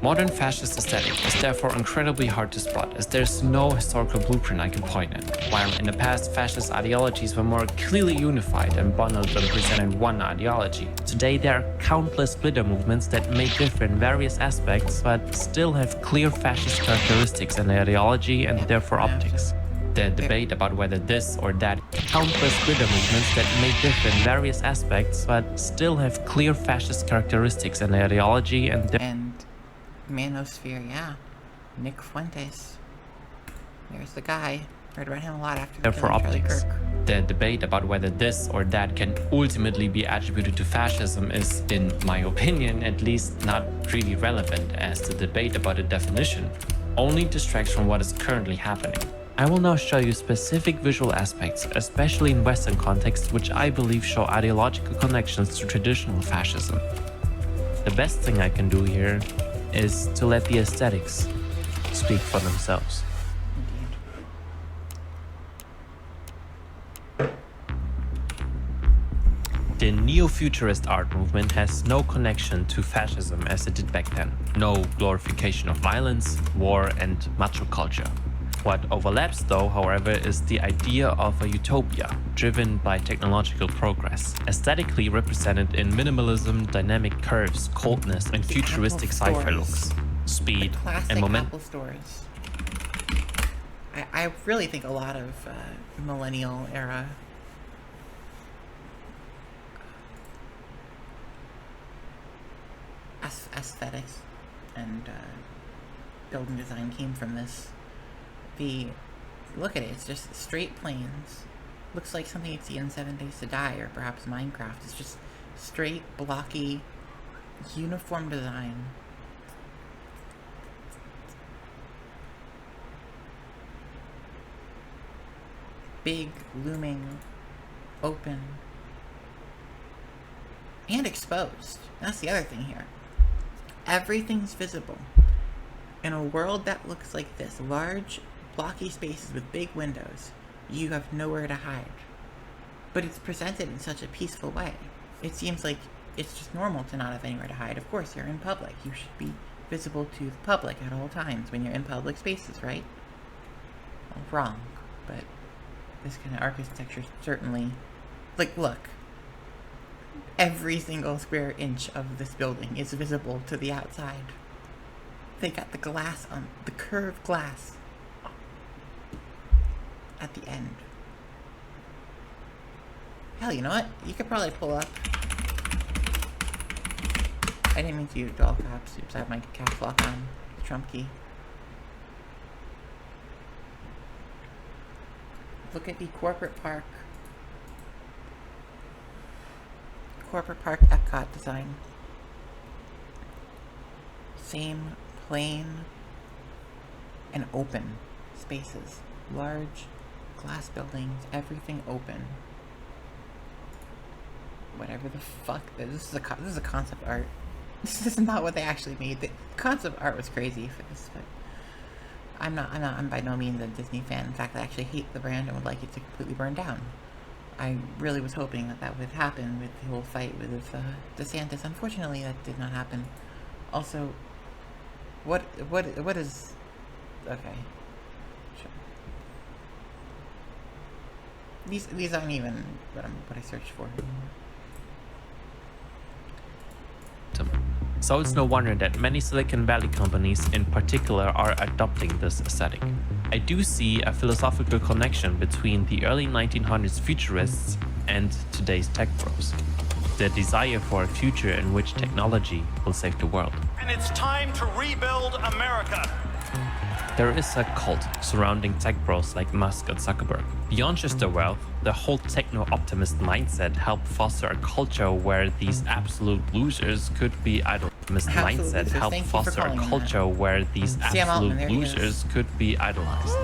Modern fascist aesthetic is therefore incredibly hard to spot, as there's no historical blueprint I can point at. While in the past, fascist ideologies were more clearly unified and bundled and presented one ideology, today there are countless glitter movements that may differ in various aspects, but still have clear fascist characteristics in their ideology and therefore optics. The debate about whether this or that countless glitter movements that may differ in various aspects, but still have clear fascist characteristics in their ideology and Manosphere, yeah. Nick Fuentes. There's the guy. Heard about him a lot after therefore killing optics. Charlie Kirk. The debate about whether this or that can ultimately be attributed to fascism is, in my opinion, at least not really relevant, as the debate about a definition only distracts from what is currently happening. I will now show you specific visual aspects, especially in Western contexts, which I believe show ideological connections to traditional fascism. The best thing I can do here is to let the aesthetics speak for themselves. The neo-futurist art movement has no connection to fascism as it did back then. No glorification of violence, war, and macho culture. What overlaps though, however, is the idea of a utopia driven by technological progress, aesthetically represented in minimalism, dynamic curves, coldness, and futuristic sci-fi looks, speed, and momentum. Apple stores. I really think a lot of millennial era aesthetics and building design came from this. Look at it, it's just straight planes. Looks like something you'd see in 7 Days to Die or perhaps Minecraft. It's just straight, blocky, uniform design. Big, looming, open, and exposed. That's the other thing here. Everything's visible. In a world that looks like this, large, blocky spaces with big windows, you have nowhere to hide. But it's presented in such a peaceful way. It seems like it's just normal to not have anywhere to hide. Of course, you're in public. You should be visible to the public at all times when you're in public spaces, right? Well, wrong, but this kind of architecture certainly... Like, look. Every single square inch of this building is visible to the outside. They got the glass on, the curved glass at the end. Hell, you know what? You could probably pull up. I didn't mean to use all caps. Oops, I have my caps lock on. Trump key. Look at the corporate park. Corporate park Epcot design. Same plain and open spaces. Large glass buildings, everything open. Whatever the fuck. This is a concept art. This is not what they actually made. The concept art was crazy for this, but I'm by no means a Disney fan. In fact, I actually hate the brand and would like it to completely burn down. I really was hoping that would happen with the whole fight with DeSantis. Unfortunately, that did not happen. Also, what is... Okay. Sure. These aren't even what I searched for. So it's no wonder that many Silicon Valley companies in particular are adopting this aesthetic. I do see a philosophical connection between the early 1900s futurists and today's tech bros. The desire for a future in which technology will save the world. And it's time to rebuild America. There is a cult surrounding tech bros like Musk and Zuckerberg. Beyond just their wealth, the whole techno-optimist mindset helped foster a culture where these absolute losers could be idolized. Mindset helped foster a culture where these absolute losers could be idolized.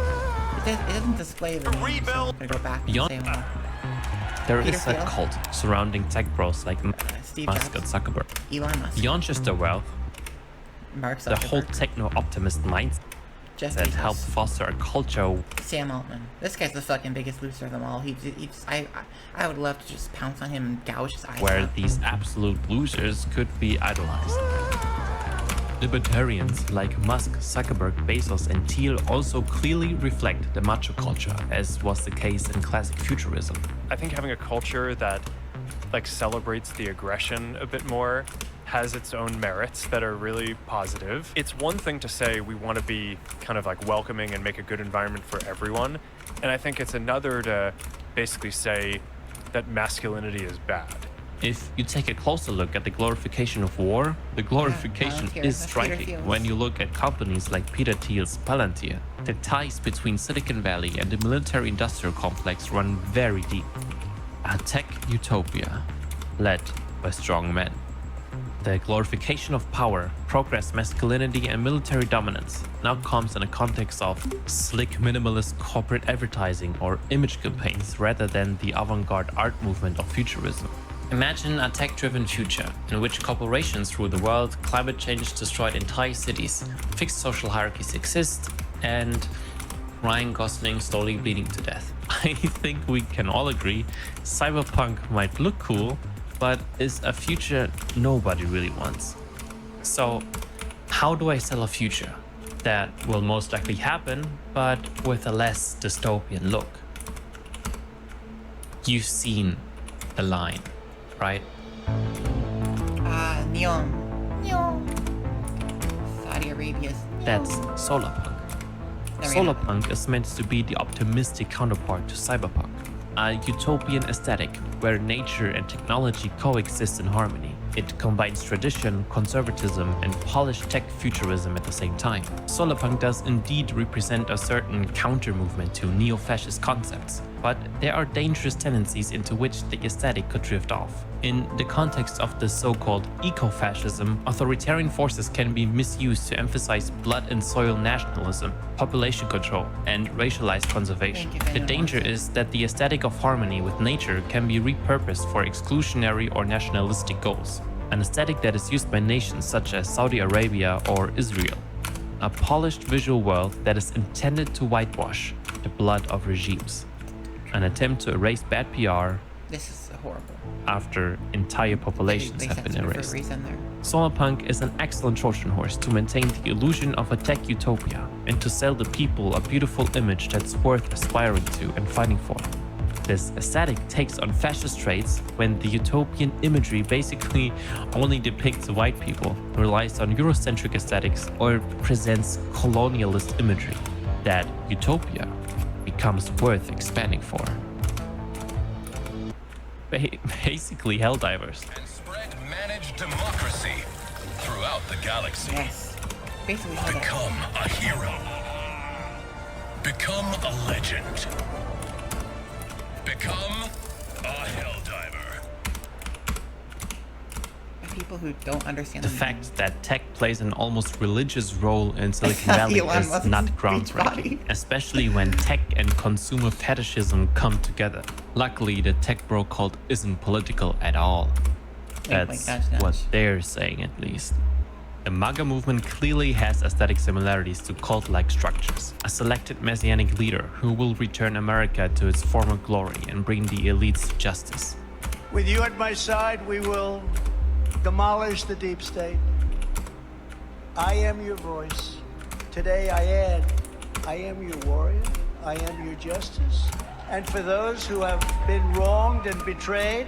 It doesn't display the name, so I'm gonna go back and say one. There is a cult surrounding tech bros like Musk and Zuckerberg. Elon Musk. Beyond just their wealth, Mark Zuckerberg. the whole techno-optimist mindset that helped foster a culture. Sam Altman. This guy's the fucking biggest loser of them all. I would love to just pounce on him and gouge his eyes where out. These absolute losers could be idolized. Libertarians like Musk, Zuckerberg, Bezos, and Thiel also clearly reflect the macho culture, as was the case in classic futurism. I think having a culture that celebrates the aggression a bit more has its own merits that are really positive. It's one thing to say we want to be kind of welcoming and make a good environment for everyone. And I think it's another to basically say that masculinity is bad. If you take a closer look at the glorification of war, the glorification is striking when you look at companies like Peter Thiel's Palantir. The ties between Silicon Valley and the military-industrial complex run very deep. A tech utopia led by strong men. The glorification of power, progress, masculinity, and military dominance now comes in a context of slick minimalist corporate advertising or image campaigns rather than the avant-garde art movement of futurism. Imagine a tech-driven future in which corporations rule the world, climate change destroyed entire cities, fixed social hierarchies exist, and Ryan Gosling slowly bleeding to death. I think we can all agree cyberpunk might look cool, but is a future nobody really wants. So, how do I sell a future that will most likely happen, but with a less dystopian look? You've seen the line, right? Neon. Saudi Arabia's Neon. That's solarpunk. Solarpunk is meant to be the optimistic counterpart to cyberpunk. A utopian aesthetic where nature and technology coexist in harmony. It combines tradition, conservatism, and polished tech futurism at the same time. Solarpunk does indeed represent a certain counter-movement to neo-fascist concepts, but there are dangerous tendencies into which the aesthetic could drift off. In the context of the so-called eco-fascism, authoritarian forces can be misused to emphasize blood and soil nationalism, population control, and racialized conservation. The danger is that the aesthetic of harmony with nature can be repurposed for exclusionary or nationalistic goals, an aesthetic that is used by nations such as Saudi Arabia or Israel. A polished visual world that is intended to whitewash the blood of regimes. An attempt to erase bad PR. This is horrible. After entire populations have been erased. Solarpunk is an excellent Trojan horse to maintain the illusion of a tech utopia and to sell the people a beautiful image that's worth aspiring to and fighting for. This aesthetic takes on fascist traits when the utopian imagery basically only depicts white people, relies on Eurocentric aesthetics, or presents colonialist imagery. That utopia becomes worth expanding for. Basically Helldivers. And spread managed democracy throughout the galaxy. Yes. Basically Become a hero. Become a legend. Become a Helldiver. People who don't understand the fact that tech plays an almost religious role in Silicon Valley is not groundbreaking, especially when tech and consumer fetishism come together. Luckily, the tech bro cult isn't political at all. That's what they're saying, at least. The MAGA movement clearly has aesthetic similarities to cult-like structures. A selected messianic leader who will return America to its former glory and bring the elites to justice. With you at my side, we will demolish the deep state. I am your voice. Today I add, I am your warrior. I am your justice. And for those who have been wronged and betrayed,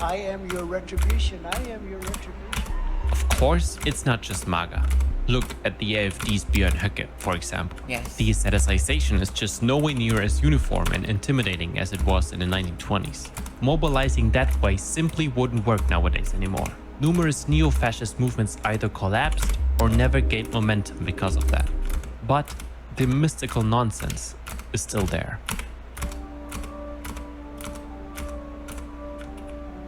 I am your retribution. I am your retribution. Of course, it's not just MAGA. Look at the AfD's Björn Höcke, for example. Yes. The aestheticization is just nowhere near as uniform and intimidating as it was in the 1920s. Mobilizing that way simply wouldn't work nowadays anymore. Numerous neo-fascist movements either collapsed or never gained momentum because of that. But the mystical nonsense is still there.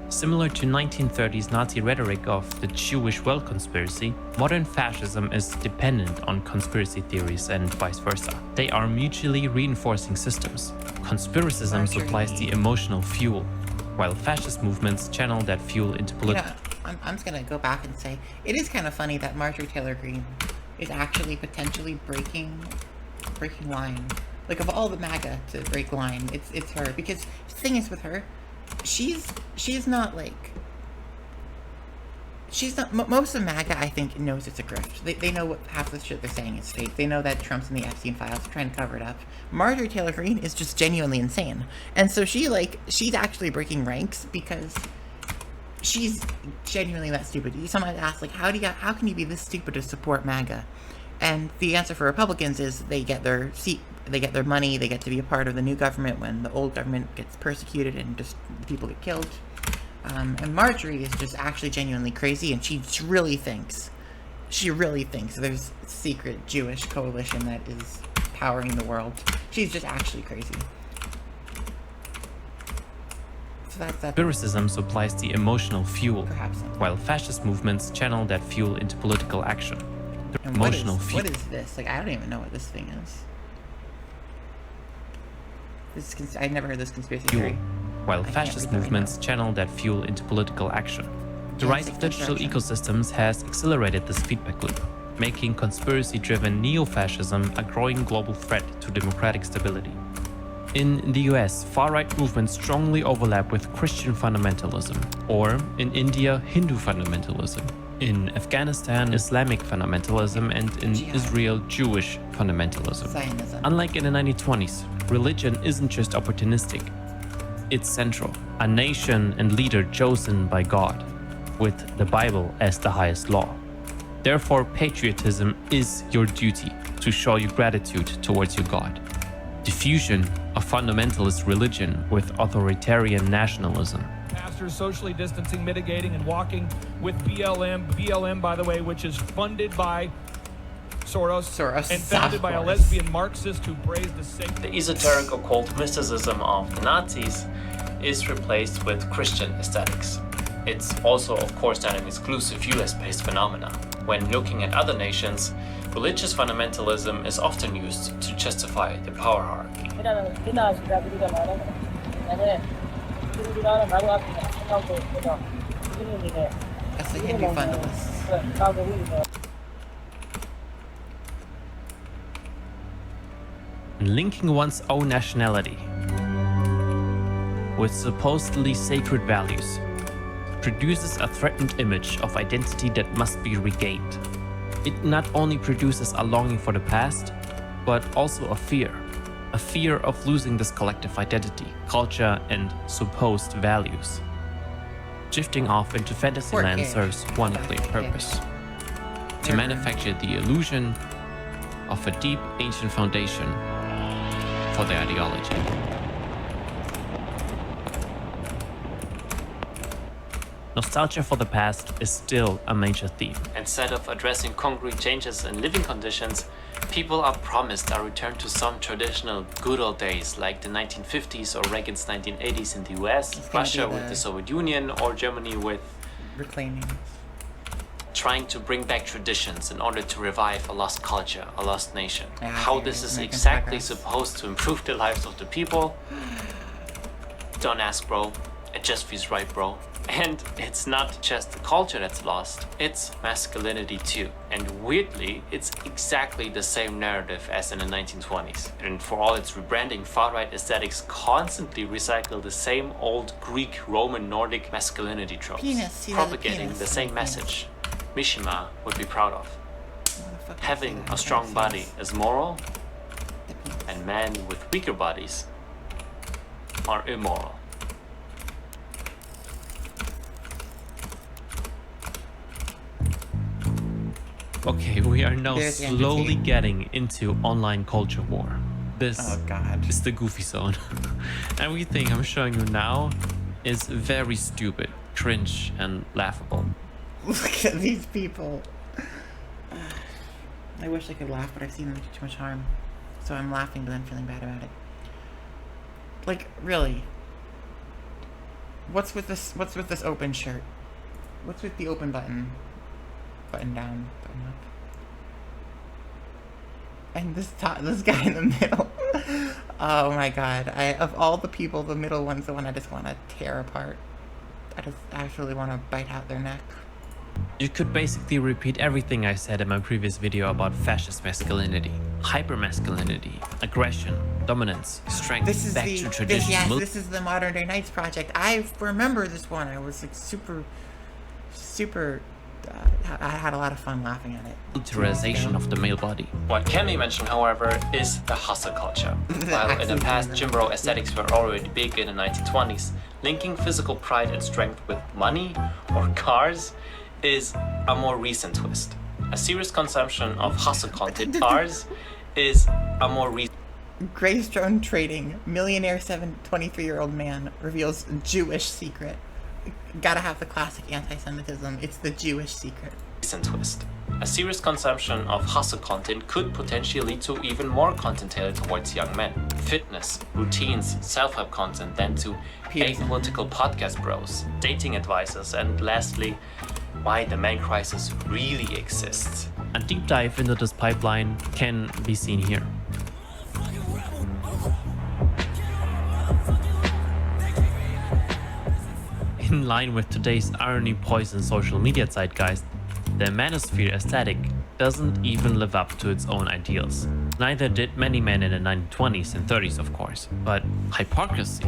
Similar to 1930s Nazi rhetoric of the Jewish well conspiracy, modern fascism is dependent on conspiracy theories and vice versa. They are mutually reinforcing systems. Conspiracism supplies the emotional fuel, while fascist movements channel that fuel into political... I'm just gonna go back and say, it is kind of funny that Marjorie Taylor Greene is actually potentially breaking line. Like, of all the MAGA to break line, it's her. Because the thing is with her, she's not like, most of MAGA, I think, knows it's a grift. They know what half the shit they're saying is fake. They know that Trump's in the Epstein files, trying to cover it up. Marjorie Taylor Greene is just genuinely insane. And so she's actually breaking ranks because she's genuinely that stupid. Someone asked, like, how can you be this stupid to support MAGA? And the answer for Republicans is they get their seat, they get their money, they get to be a part of the new government when the old government gets persecuted and just people get killed. And Marjorie is just actually genuinely crazy, and she really thinks there's a secret Jewish coalition that is powering the world. She's just actually crazy. So that's that. Conspiracism supplies the emotional fuel, Perhaps. while fascist movements channel that fuel into political action. The And emotional fuel. what is this? Like, I don't even know what this thing is. I've never heard this conspiracy theory. While fascist movements channel that fuel into political action. The rise of digital ecosystems has accelerated this feedback loop, making conspiracy-driven neo-fascism a growing global threat to democratic stability. In the US, far-right movements strongly overlap with Christian fundamentalism, or in India, Hindu fundamentalism. In Afghanistan, Islamic fundamentalism, and in Israel, Jewish fundamentalism. Zionism. Unlike in the 1920s, religion isn't just opportunistic, it's central. A nation and leader chosen by God, with the Bible as the highest law. Therefore, patriotism is your duty to show your gratitude towards your God. The fusion of fundamentalist religion with authoritarian nationalism. Pastors socially distancing, mitigating, and walking with BLM, by the way, which is funded by Soros and founded by a lesbian Marxist who praised the Satan. The esoteric occult mysticism of the Nazis is replaced with Christian aesthetics. It's also, of course, not an exclusive US-based phenomena. When looking at other nations, religious fundamentalism is often used to justify the power hierarchy. That's the Hindu fundamentalists. Linking one's own nationality with supposedly sacred values produces a threatened image of identity that must be regained. It not only produces a longing for the past, but also a fear of losing this collective identity, culture, and supposed values. Drifting off into fantasyland serves one clear purpose: to manufacture the illusion of a deep ancient foundation for their ideology. Nostalgia for the past is still a major theme. Instead of addressing concrete changes in living conditions, people are promised a return to some traditional good old days like the 1950s or Reagan's 1980s in the US, Russia with the Soviet Union, or Germany with reclaiming. Trying to bring back traditions in order to revive a lost culture, a lost nation. How this is exactly supposed to improve the lives of the people? Don't ask, bro. It just feels right, bro. And it's not just the culture that's lost, it's masculinity too. And weirdly, it's exactly the same narrative as in the 1920s. And for all its rebranding, far-right aesthetics constantly recycle the same old Greek, Roman, Nordic masculinity tropes, propagating the same message Mishima would be proud of. Having a strong body is moral, and men with weaker bodies are immoral. Okay, we are now slowly getting into online culture war. This is the goofy zone. Everything I'm showing you now is very stupid, cringe, and laughable. Look at these people. I wish I could laugh, but I've seen them do too much harm. So I'm laughing, but then feeling bad about it. Like, really? What's with this open shirt? What's with the open button? Button down, button up. And this guy in the middle. Oh my god. Of all the people, the middle one's the one I just want to tear apart. I just actually want to bite out their neck. You could basically repeat everything I said in my previous video about fascist masculinity, hypermasculinity, aggression, dominance, strength, back to tradition. This is the Modern Day Knights project. I remember this one. I was like super I had a lot of fun laughing at it. Militarization of the male body. What can be mentioned, however, is the hustle culture. While in the past, gym bro aesthetics were already big in the 1920s, linking physical pride and strength with money or cars is a more recent twist. A serious consumption of hustle content cars is a more recent. Greystone Trading, millionaire 23-year-old man reveals Jewish secret. Gotta have the classic anti-Semitism. It's the Jewish secret. Recent twist. A serious consumption of hustle content could potentially lead to even more content tailored towards young men. Fitness, routines, self-help content, then to apolitical podcast bros, dating advisors, and lastly, why the man crisis really exists. A deep dive into this pipeline can be seen here. In line with today's irony-poisoned social media zeitgeist, the manosphere aesthetic doesn't even live up to its own ideals. Neither did many men in the 1920s and 30s, of course. But hypocrisy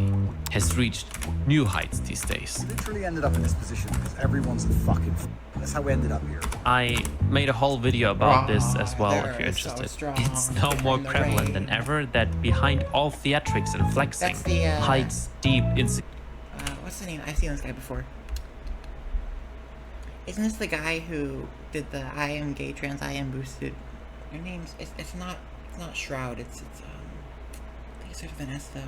has reached new heights these days. We literally ended up in this position because everyone's a fucking That's how we ended up here. I made a whole video about this as well if you're interested. It's now more prevalent than ever that behind all theatrics and flexing hides deep insecurity. What's the name? I've seen this guy before. Isn't this the guy who did the I am gay, trans, I am boosted? Their name's it's not Shroud. I think it's sort of an S though.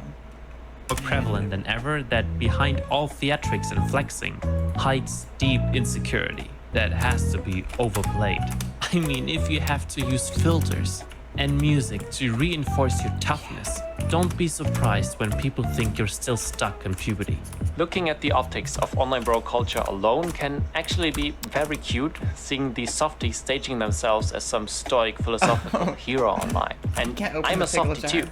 More prevalent than ever that behind all theatrics and flexing hides deep insecurity that has to be overplayed. I mean, if you have to use filters and music to reinforce your toughness, don't be surprised when people think you're still stuck in puberty. Looking at the optics of online bro culture alone can actually be very cute, seeing these softies staging themselves as some stoic philosophical hero online. And I'm a softie too,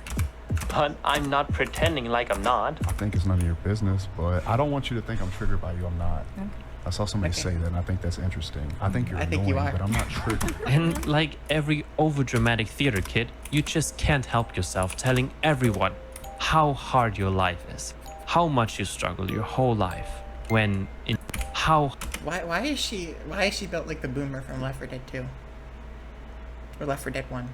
but I'm not pretending like I'm not. I think it's none of your business, but I don't want you to think I'm triggered by you. I'm not. Okay. I saw somebody say that and I think that's interesting. I think you're annoying, but I'm not triggered. And like every overdramatic theater kid, you just can't help yourself telling everyone how hard your life is, how much you struggle your whole life, when in how... Why is she built like the boomer from Left 4 Dead 2? Or Left 4 Dead 1?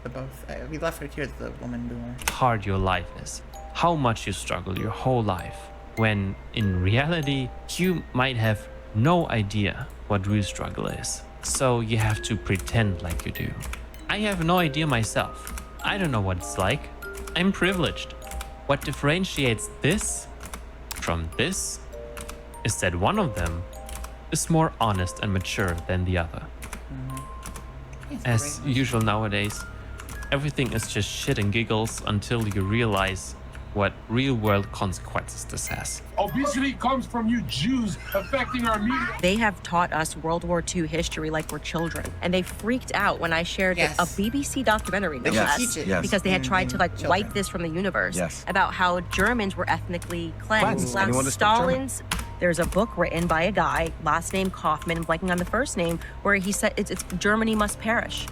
The both. Left 4 Dead 2 is the woman boomer. Hard your life is, how much you struggle your whole life, when in reality you might have no idea what real struggle is. So you have to pretend like you do. I have no idea myself. I don't know what it's like. I'm privileged. What differentiates this from this is that one of them is more honest and mature than the other. As usual nowadays, everything is just shit and giggles until you realize what real-world consequences this has. Obesity comes from you Jews affecting our media. They have taught us World War II history like we're children, and they freaked out when I shared a BBC documentary, no less, because they had tried to wipe this from the universe about how Germans were ethnically cleansed. Stalin's. There's a book written by a guy, last name Kaufman, blanking on the first name, where he said it's Germany must perish.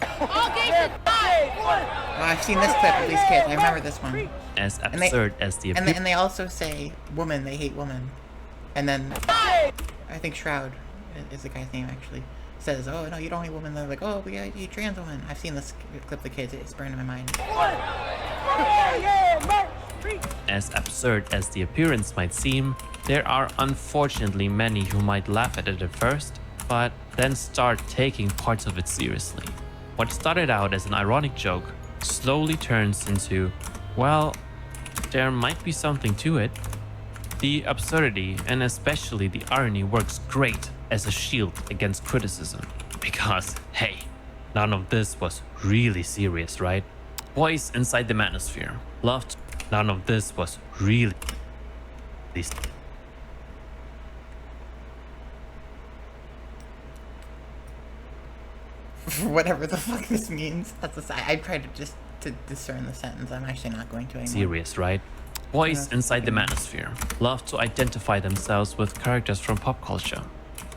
I've seen this clip of these kids. I remember this one. As absurd as the and they also say woman, they hate woman. And then I think Shroud is the guy's name actually says, oh no, you don't hate women. They're like, oh, we hate trans women. I've seen this clip of the kids. It's burned in my mind. As absurd as the appearance might seem, there are unfortunately many who might laugh at it at first, but then start taking parts of it seriously. What started out as an ironic joke slowly turns into, well, there might be something to it. The absurdity and especially the irony works great as a shield against criticism. Because, hey, none of this was really serious, right? Boys inside the manosphere loved. None of this was really. Whatever the fuck this means. I tried to just to discern the sentence. I'm actually not going to anymore. Serious, right? Boys inside the manosphere love to identify themselves with characters from pop culture.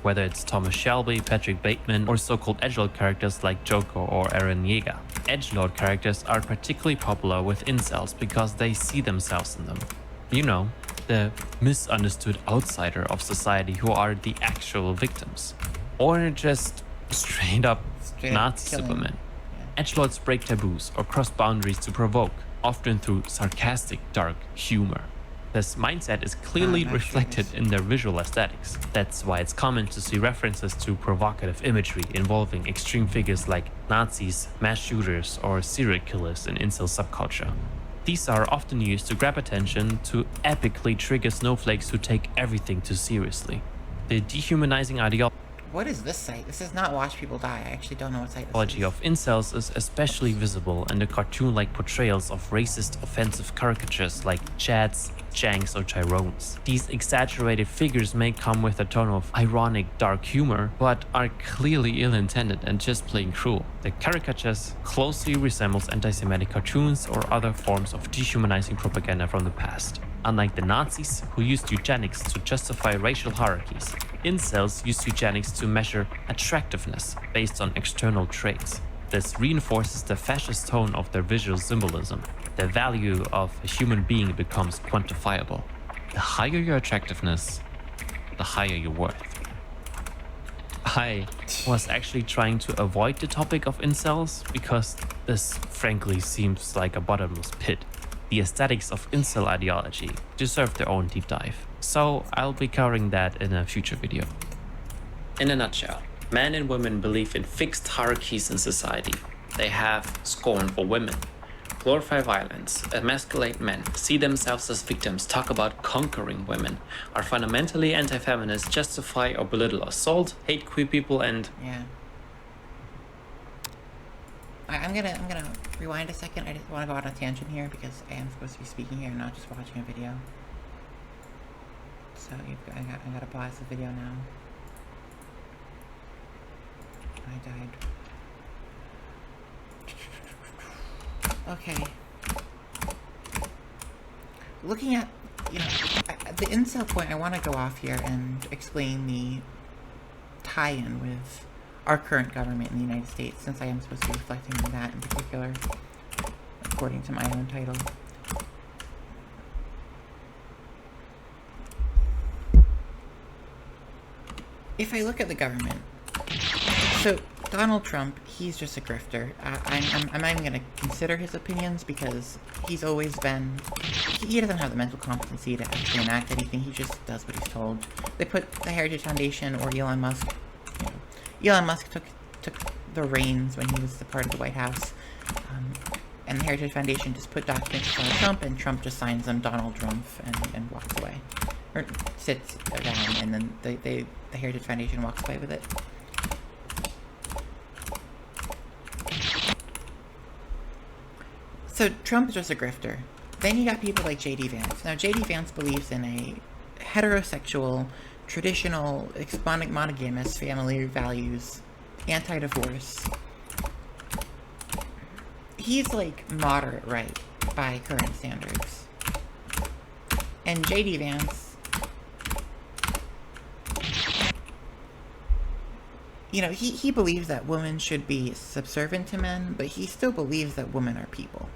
Whether it's Thomas Shelby, Patrick Bateman, or so-called edgelord characters like Joker or Eren Yeager. Edgelord characters are particularly popular with incels because they see themselves in them. You know, the misunderstood outsider of society who are the actual victims. Or just straight up Nazi Superman. Yeah. Edgelords break taboos or cross boundaries to provoke, often through sarcastic, dark humor. This mindset is clearly reflected in their visual aesthetics. That's why it's common to see references to provocative imagery involving extreme figures like Nazis, mass shooters, or serial killers in incel subculture. These are often used to grab attention to epically trigger snowflakes who take everything too seriously. The dehumanizing ideology. What is this site? This is not Watch People Die. I actually don't know what site this is. Of incels is especially visible in the cartoon-like portrayals of racist, offensive caricatures like Chads, Janks, or Chirones. These exaggerated figures may come with a tone of ironic, dark humor, but are clearly ill-intended and just plain cruel. The caricatures closely resembles anti-Semitic cartoons or other forms of dehumanizing propaganda from the past. Unlike the Nazis, who used eugenics to justify racial hierarchies, incels used eugenics to measure attractiveness based on external traits. This reinforces the fascist tone of their visual symbolism. The value of a human being becomes quantifiable. The higher your attractiveness, the higher your worth. I was actually trying to avoid the topic of incels because this frankly seems like a bottomless pit. The aesthetics of incel ideology deserve their own deep dive, so I'll be covering that in a future video. In a nutshell, men and women believe in fixed hierarchies in society. They have scorn for women, glorify violence, emasculate men, see themselves as victims, talk about conquering women, are fundamentally anti-feminist, justify or belittle assault, hate queer people, and... Yeah. I'm gonna rewind a second. I just want to go on a tangent here because I am supposed to be speaking here, not just watching a video. So I gotta pause the video now. I died. Okay. Looking at, the incel point, I want to go off here and explain the tie-in with our current government in the United States, since I am supposed to be reflecting on that in particular, according to my own title. If I look at the government, so Donald Trump, he's just a grifter. I'm not even going to consider his opinions because he's always been, he doesn't have the mental competency to actually enact anything. He just does what he's told. They put the Heritage Foundation or Elon Musk, Elon Musk took the reins when he was the part of the White House, and the Heritage Foundation just put documents on Trump, and Trump just signs them Donald Trump and walks away, or sits down, and then the Heritage Foundation walks away with it. So Trump is just a grifter. Then you got people like J.D. Vance. Now J.D. Vance believes in a heterosexual, traditional, monogamous family values, anti-divorce. He's like moderate right by current standards. And J.D. Vance, he believes that women should be subservient to men, but he still believes that women are people.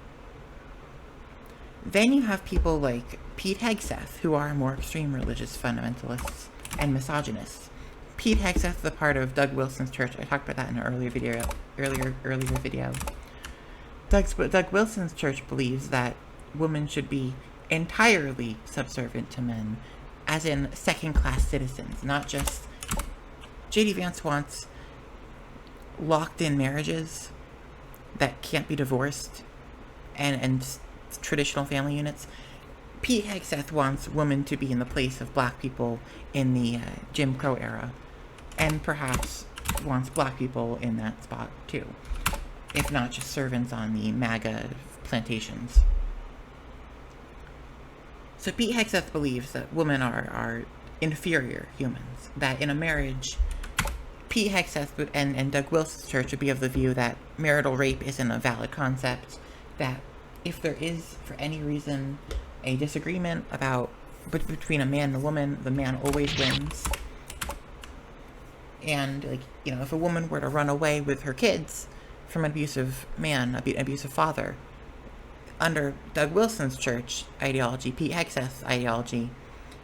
Then you have people like Pete Hegseth, who are more extreme religious fundamentalists and misogynists. Pete Hegseth, the part of Doug Wilson's church, I talked about that in an earlier video. Doug Wilson's church believes that women should be entirely subservient to men, as in second-class citizens, not just J.D. Vance wants locked-in marriages that can't be divorced and traditional family units. Pete Hegseth wants women to be in the place of black people in the Jim Crow era, and perhaps wants black people in that spot too, if not just servants on the MAGA plantations. So Pete Hegseth believes that women are inferior humans, that in a marriage, Pete Hegseth and Doug Wilson's church would be of the view that marital rape isn't a valid concept, that if there is, for any reason, a disagreement between a man and a woman, the man always wins. And, like, you know, if a woman were to run away with her kids from an abusive man, an abusive father, under Doug Wilson's church ideology, Pete Hegseth's ideology,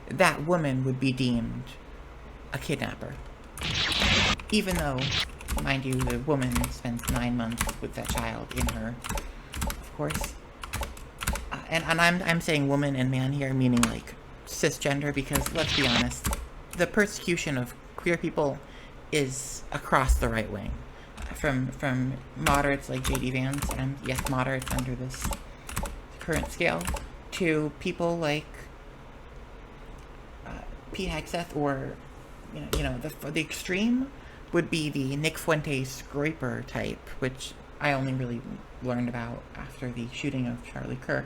that woman would be deemed a kidnapper. Even though, mind you, the woman spends 9 months with that child in her, of course. And I'm saying woman and man here, meaning like cisgender, because let's be honest, the persecution of queer people is across the right wing. From moderates like J.D. Vance, and yes, moderates under this current scale, to people like Pete Hegseth, or you know the extreme would be the Nick Fuentes Groyper type, which I only really learned about after the shooting of Charlie Kirk.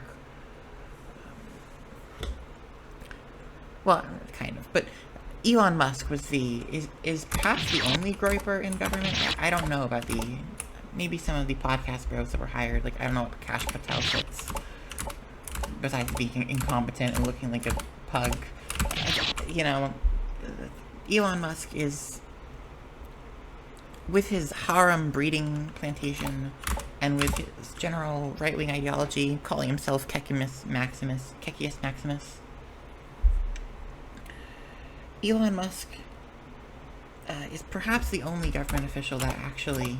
Well, kind of, but Elon Musk was is perhaps the only Groyper in government. I don't know about maybe some of the podcast bros that were hired. Like, I don't know what Cash Patel fits, besides being incompetent and looking like a pug. You know, Elon Musk is, with his harem breeding plantation and with his general right-wing ideology, calling himself Kekius Maximus, Elon Musk is perhaps the only government official that actually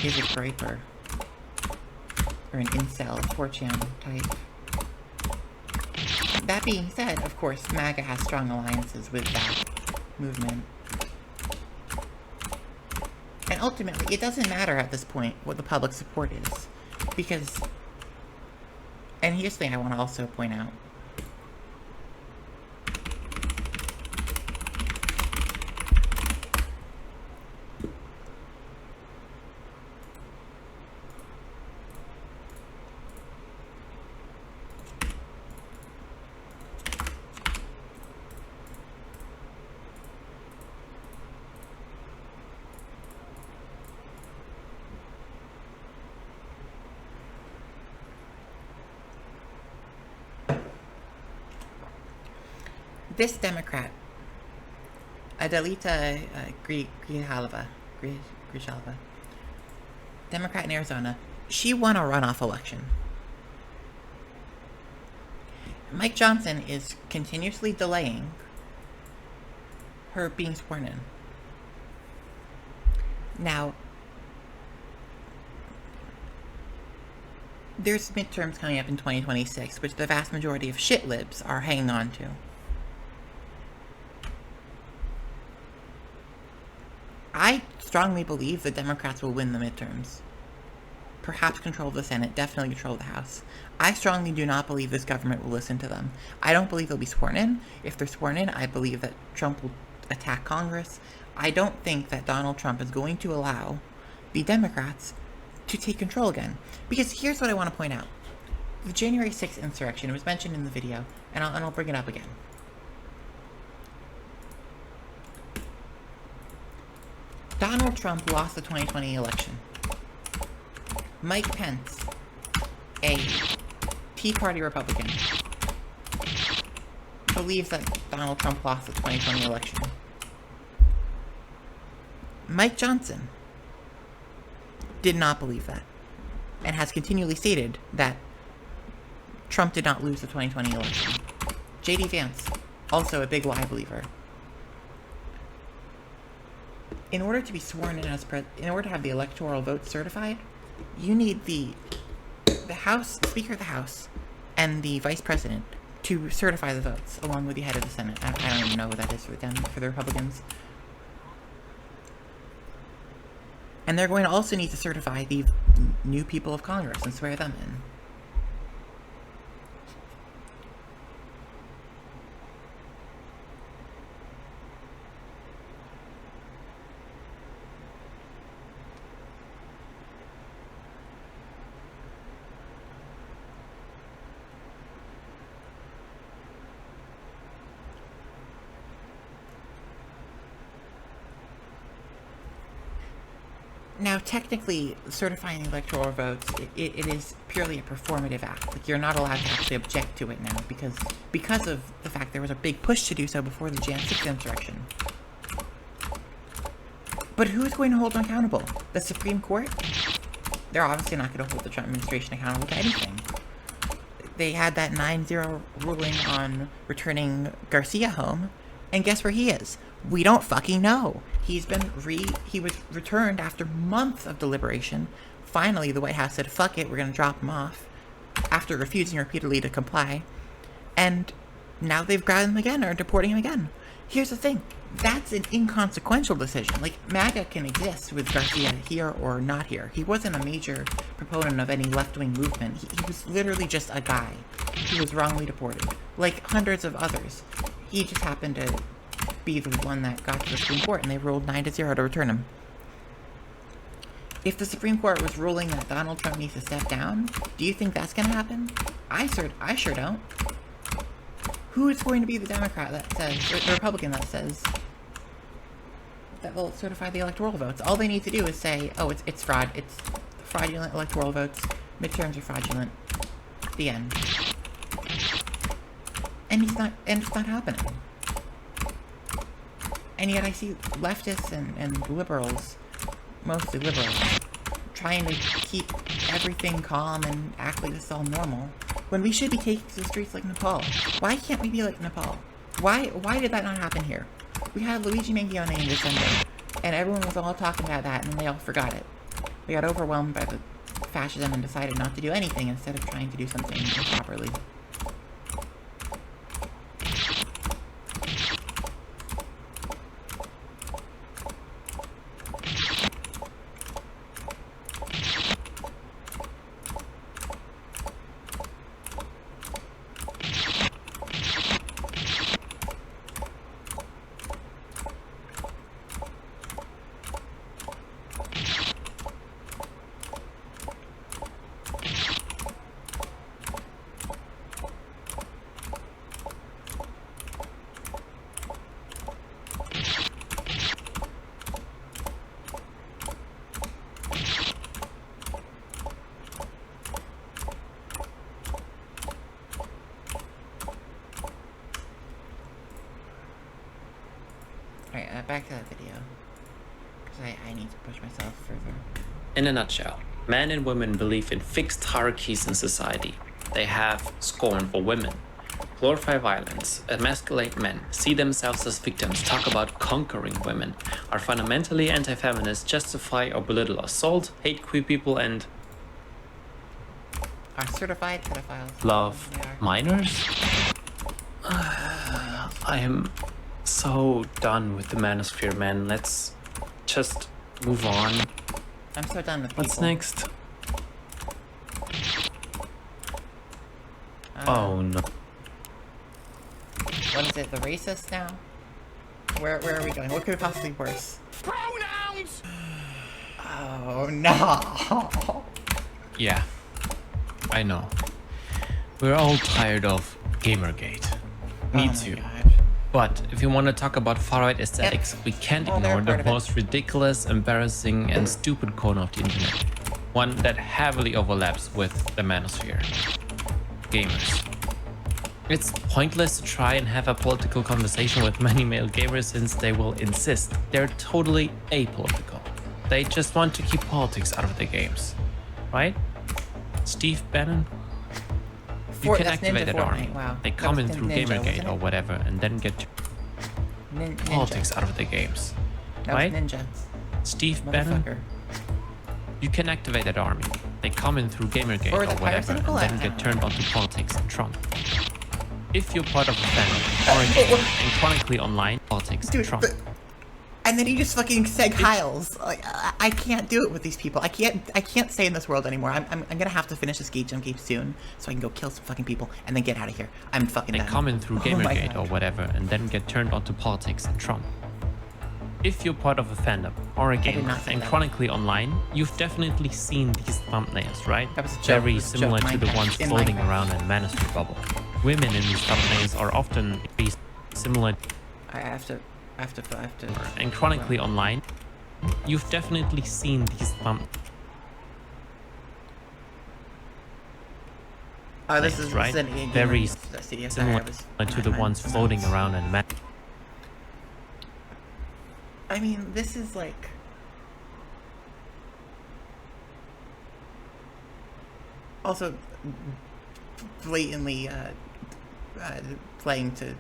is a Groyper, or an incel, 4chan type. That being said, of course, MAGA has strong alliances with that movement. And ultimately, it doesn't matter at this point what the public support is, because, and here's the thing I want to also point out. This Democrat, Adelita Grijalva, Democrat in Arizona, she won a runoff election. Mike Johnson is continuously delaying her being sworn in. Now, there's midterms coming up in 2026, which the vast majority of shit libs are hanging on to. I strongly believe the Democrats will win the midterms. Perhaps control the Senate, definitely control the House. I strongly do not believe this government will listen to them. I don't believe they'll be sworn in. If they're sworn in, I believe that Trump will attack Congress. I don't think that Donald Trump is going to allow the Democrats to take control again. Because here's what I want to point out. The January 6th insurrection, it was mentioned in the video, and I'll bring it up again. Donald Trump lost the 2020 election. Mike Pence, a Tea Party Republican, believes that Donald Trump lost the 2020 election. Mike Johnson did not believe that, and has continually stated that Trump did not lose the 2020 election. J.D. Vance, also a big lie believer. In order to be sworn in as in order to have the electoral vote certified, you need the House, Speaker of the House, and the Vice President to certify the votes, along with the head of the Senate. I don't even know what that is for them, for the Republicans. And they're going to also need to certify the new people of Congress and swear them in. Now, technically, certifying the electoral votes, it is purely a performative act. Like, you're not allowed to actually object to it now because of the fact there was a big push to do so before the Jan 6 insurrection. But who is going to hold them accountable? The Supreme Court? They're obviously not going to hold the Trump administration accountable to anything. They had that 9-0 ruling on returning Garcia home, and guess where he is? We don't fucking know. He was returned after months of deliberation. Finally, the White House said, fuck it, we're gonna drop him off, after refusing repeatedly to comply. And now they've grabbed him again, or deporting him again. Here's the thing. That's an inconsequential decision. Like, MAGA can exist with Garcia here or not here. He wasn't a major proponent of any left-wing movement. He was literally just a guy who was wrongly deported, like hundreds of others. He just happened to be the one that got to the Supreme Court, and they ruled 9-0 to return him. If the Supreme Court was ruling that Donald Trump needs to step down, do you think that's going to happen? I sure don't. Who is going to be the Democrat that says, or the Republican that says, that will certify the electoral votes? All they need to do is say, oh, it's fraud. It's fraudulent electoral votes. Midterms are fraudulent. The end. And it's not happening. And yet I see leftists and liberals, mostly liberals, trying to keep everything calm and act like this is all normal, when we should be taking to the streets like Nepal. Why can't we be like Nepal? Why did that not happen here? We had Luigi Mangione in December, and everyone was all talking about that, and they all forgot it. We got overwhelmed by the fascism and decided not to do anything instead of trying to do something improperly. Back to that video, because I need to push myself further. In a nutshell, men and women believe in fixed hierarchies in society. They have scorn for women, glorify violence, emasculate men, see themselves as victims, talk about conquering women, are fundamentally anti-feminist, justify or belittle assault, hate queer people, and are certified pedophiles. Love minors? I am so done with the manosphere, man. Let's just move on. I'm so done with people. What's next? Oh no. What is it? The racist now? Where are we going? What could possibly be worse? Pronouns! Oh no. Yeah, I know. We're all tired of Gamergate. Me too. God. But if you want to talk about far-right aesthetics, we can't ignore the most ridiculous, embarrassing, and stupid corner of the internet. One that heavily overlaps with the manosphere. Gamers. It's pointless to try and have a political conversation with many male gamers since they will insist they're totally apolitical. They just want to keep politics out of their games. Right? Steve Bannon? You can activate that army. Wow. They come in through Gamergate or whatever and then get politics out of their games. Right? Ninja. Steve Bannon? You can activate that army. They come in through Gamergate or whatever and then get turned onto politics and Trump. If you're part of a family, or and chronically online politics and Trump. And then he just fucking said Kyle's. Like, I can't do it with these people. I can't stay in this world anymore. I'm gonna have to finish this Geek Junkie soon so I can go kill some fucking people and then get out of here. I'm fucking done. They come in through Oh my Gamergate God. or whatever and then get turned onto politics and Trump. If you're part of a fandom or a gamer and chronically online, you've definitely seen these thumbnails, right? That was a joke. Very It was a similar joke. to the Minecraft. ones In floating Minecraft. around in Manosphere Bubble. Women in these thumbnails are often similar I have to. and chronically online. You've definitely seen these thumbnails. Oh, this is right? this is an Very sorry, similar I was- to the ones floating around in I mean, this is like. Also, blatantly playing to,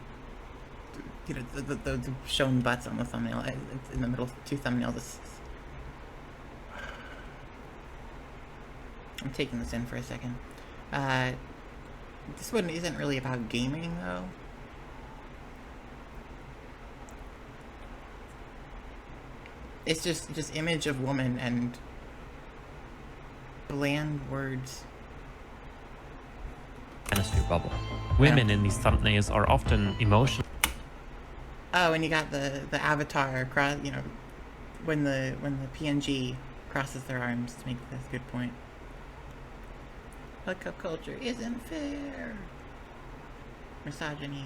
you know, the shown butts on the thumbnail. It's in the middle, two thumbnails. I'm taking this in for a second. This one isn't really about gaming, though. It's just image of woman and bland words. Manosphere Bubble. Women in these thumbnails are often emotional. Oh, and you got the avatar across, you know, when the PNG crosses their arms to make this good point. Hookup culture isn't fair. Misogyny,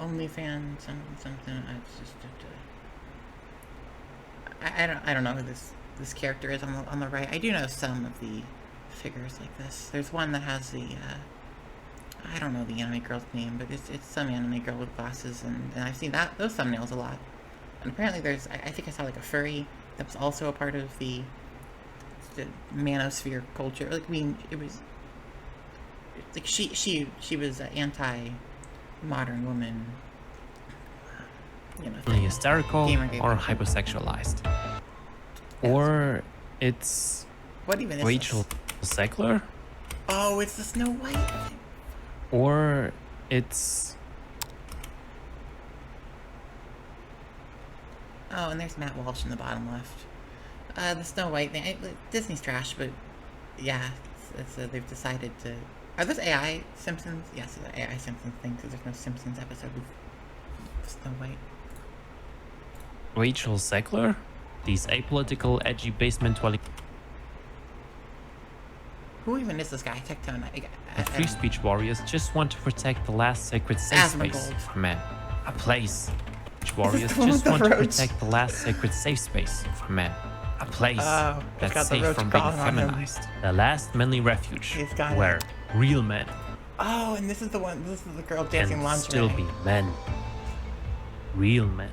OnlyFans, something. It's just I don't know who this character is on the right. I do know some of the figures like this. There's one that has the I don't know the anime girl's name, but it's some anime girl with glasses, and I've seen those thumbnails a lot. And apparently there's I think I saw like a furry that was also a part of the manosphere culture. Like, I mean, it was like she was an anti-modern woman. You know, Hysterical gamer. or hypersexualized. Or it's what even is Rachel Zegler? Oh, it's the Snow White thing. Or it's oh, and there's Matt Walsh in the bottom left. The Snow White thing. Disney's trash, but yeah, they've decided to. Are those AI Simpsons? Yes, it's an AI Simpsons thing because there's no Simpsons episode with Snow White. Rachel Zegler? These apolitical, edgy basement dwelling. Who even is this guy? Tectone. The free speech warriors just want to protect the last sacred safe space Asmongold. for men. A place. Warriors just want to protect the last sacred safe space for men. A place that's safe from being feminized. The last manly refuge where real men oh, and this is the one. This is the girl dancing can lingerie. still be men. Real men.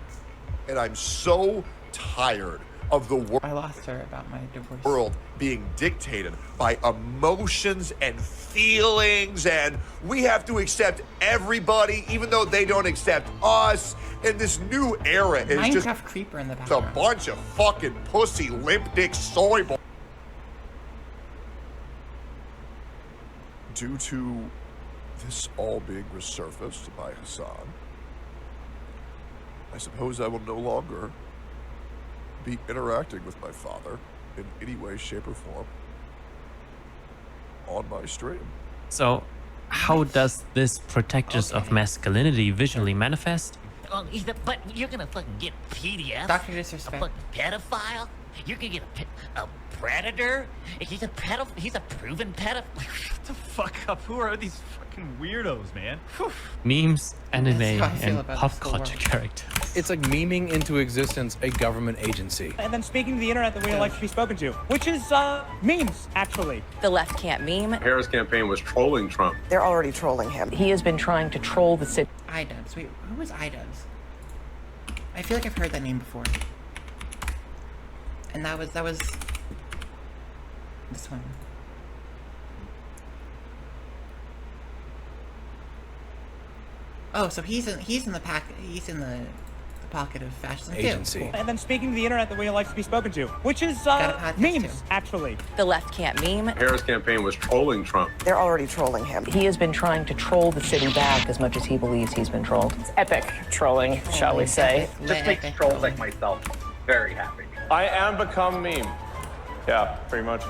And I'm so tired of the I lost her about my divorce. world being dictated by emotions and feelings, and we have to accept everybody even though they don't accept us. And this new era is Minecraft just creeper in the a background. bunch of fucking pussy limp dick soy balls. Due to this all being resurfaced by Hassan, I suppose I will no longer be interacting with my father in any way, shape, or form on my stream. So, how does this protectors of masculinity visually manifest? But you're gonna fucking get PDF? Dr. Disrespect. A fucking pedophile? You're gonna get a predator? He's a proven pedophile. Shut the fuck up. Who are these fucking weirdos, man? Memes, anime, That's how I feel and about pop this whole culture world. characters. It's like memeing into existence a government agency. And then speaking to the internet the way you like to be spoken to, which is memes, actually. The left can't meme. Harris campaign was trolling Trump. They're already trolling him. He has been trying to troll the city. iDubbbz. Wait, who was iDubbbz? I feel like I've heard that name before. And that was this one. Oh, so he's in the pocket of fascism agency. too. Cool. And then speaking to the internet the way it likes to be spoken to, which is memes, actually. The left can't meme. Harris campaign was trolling Trump. They're already trolling him. He has been trying to troll the city back as much as he believes he's been trolled. It's epic trolling, shall we say. Just makes trolls like myself very happy. I am become meme. Yeah, pretty much.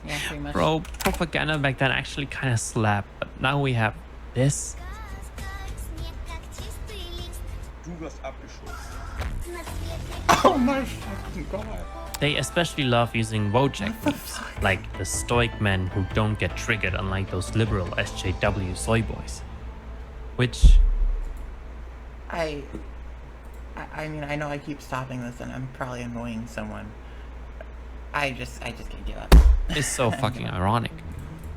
Yeah, pretty much. Bro, propaganda back then actually kind of slapped, but now we have this. Oh my fucking god. They especially love using Wojak moves, like the stoic men who don't get triggered, unlike those liberal SJW soy boys. Which... I mean, I know I keep stopping this and I'm probably annoying someone. I just can't give up. It's so fucking ironic.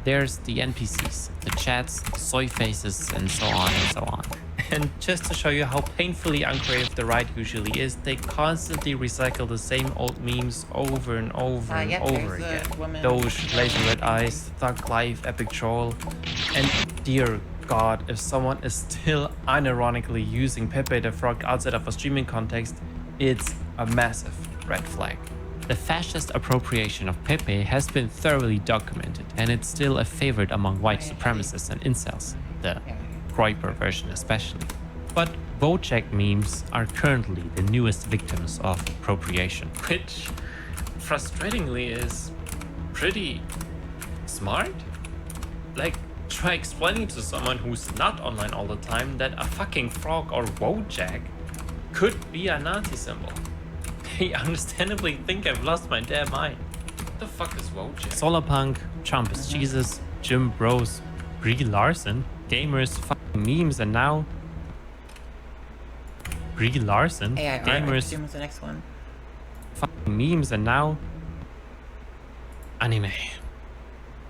There's the NPCs, the chats, the soy faces, and so on and so on. And just to show you how painfully uncreative the right usually is, they constantly recycle the same old memes over and over and over again. Doge, laser red eyes, thug life, epic troll. And dear God, if someone is still unironically using Pepe the Frog outside of a streaming context, it's a massive red flag. The fascist appropriation of Pepe has been thoroughly documented, and it's still a favorite among white supremacists and incels, the Groyper version especially. But Wojak memes are currently the newest victims of appropriation, which frustratingly is pretty smart. Like, try explaining to someone who's not online all the time that a fucking frog or Wojak could be a Nazi symbol. They understandably think I've lost my damn mind. What the fuck is Wojak? Solarpunk, Trump is Jesus, Jim Bros, Brie Larson, gamers, fucking memes, and now Brie Larson, gamers, was the next one. Fucking memes, and now anime.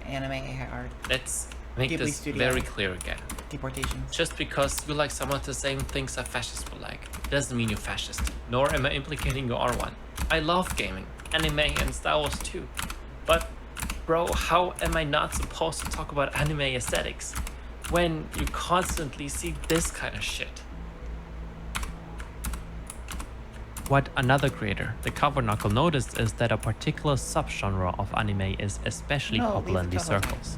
Anime AR. Let's make Ghibli this Studio. very clear again. Deportations. Just because you like some of the same things a fascist would like, doesn't mean you're fascist. Nor am I implicating you are one. I love gaming, anime, and Star Wars too. But, bro, how am I not supposed to talk about anime aesthetics when you constantly see this kind of shit? What another creator, the Cover Knuckle, noticed is that a particular subgenre of anime is especially popular in these circles.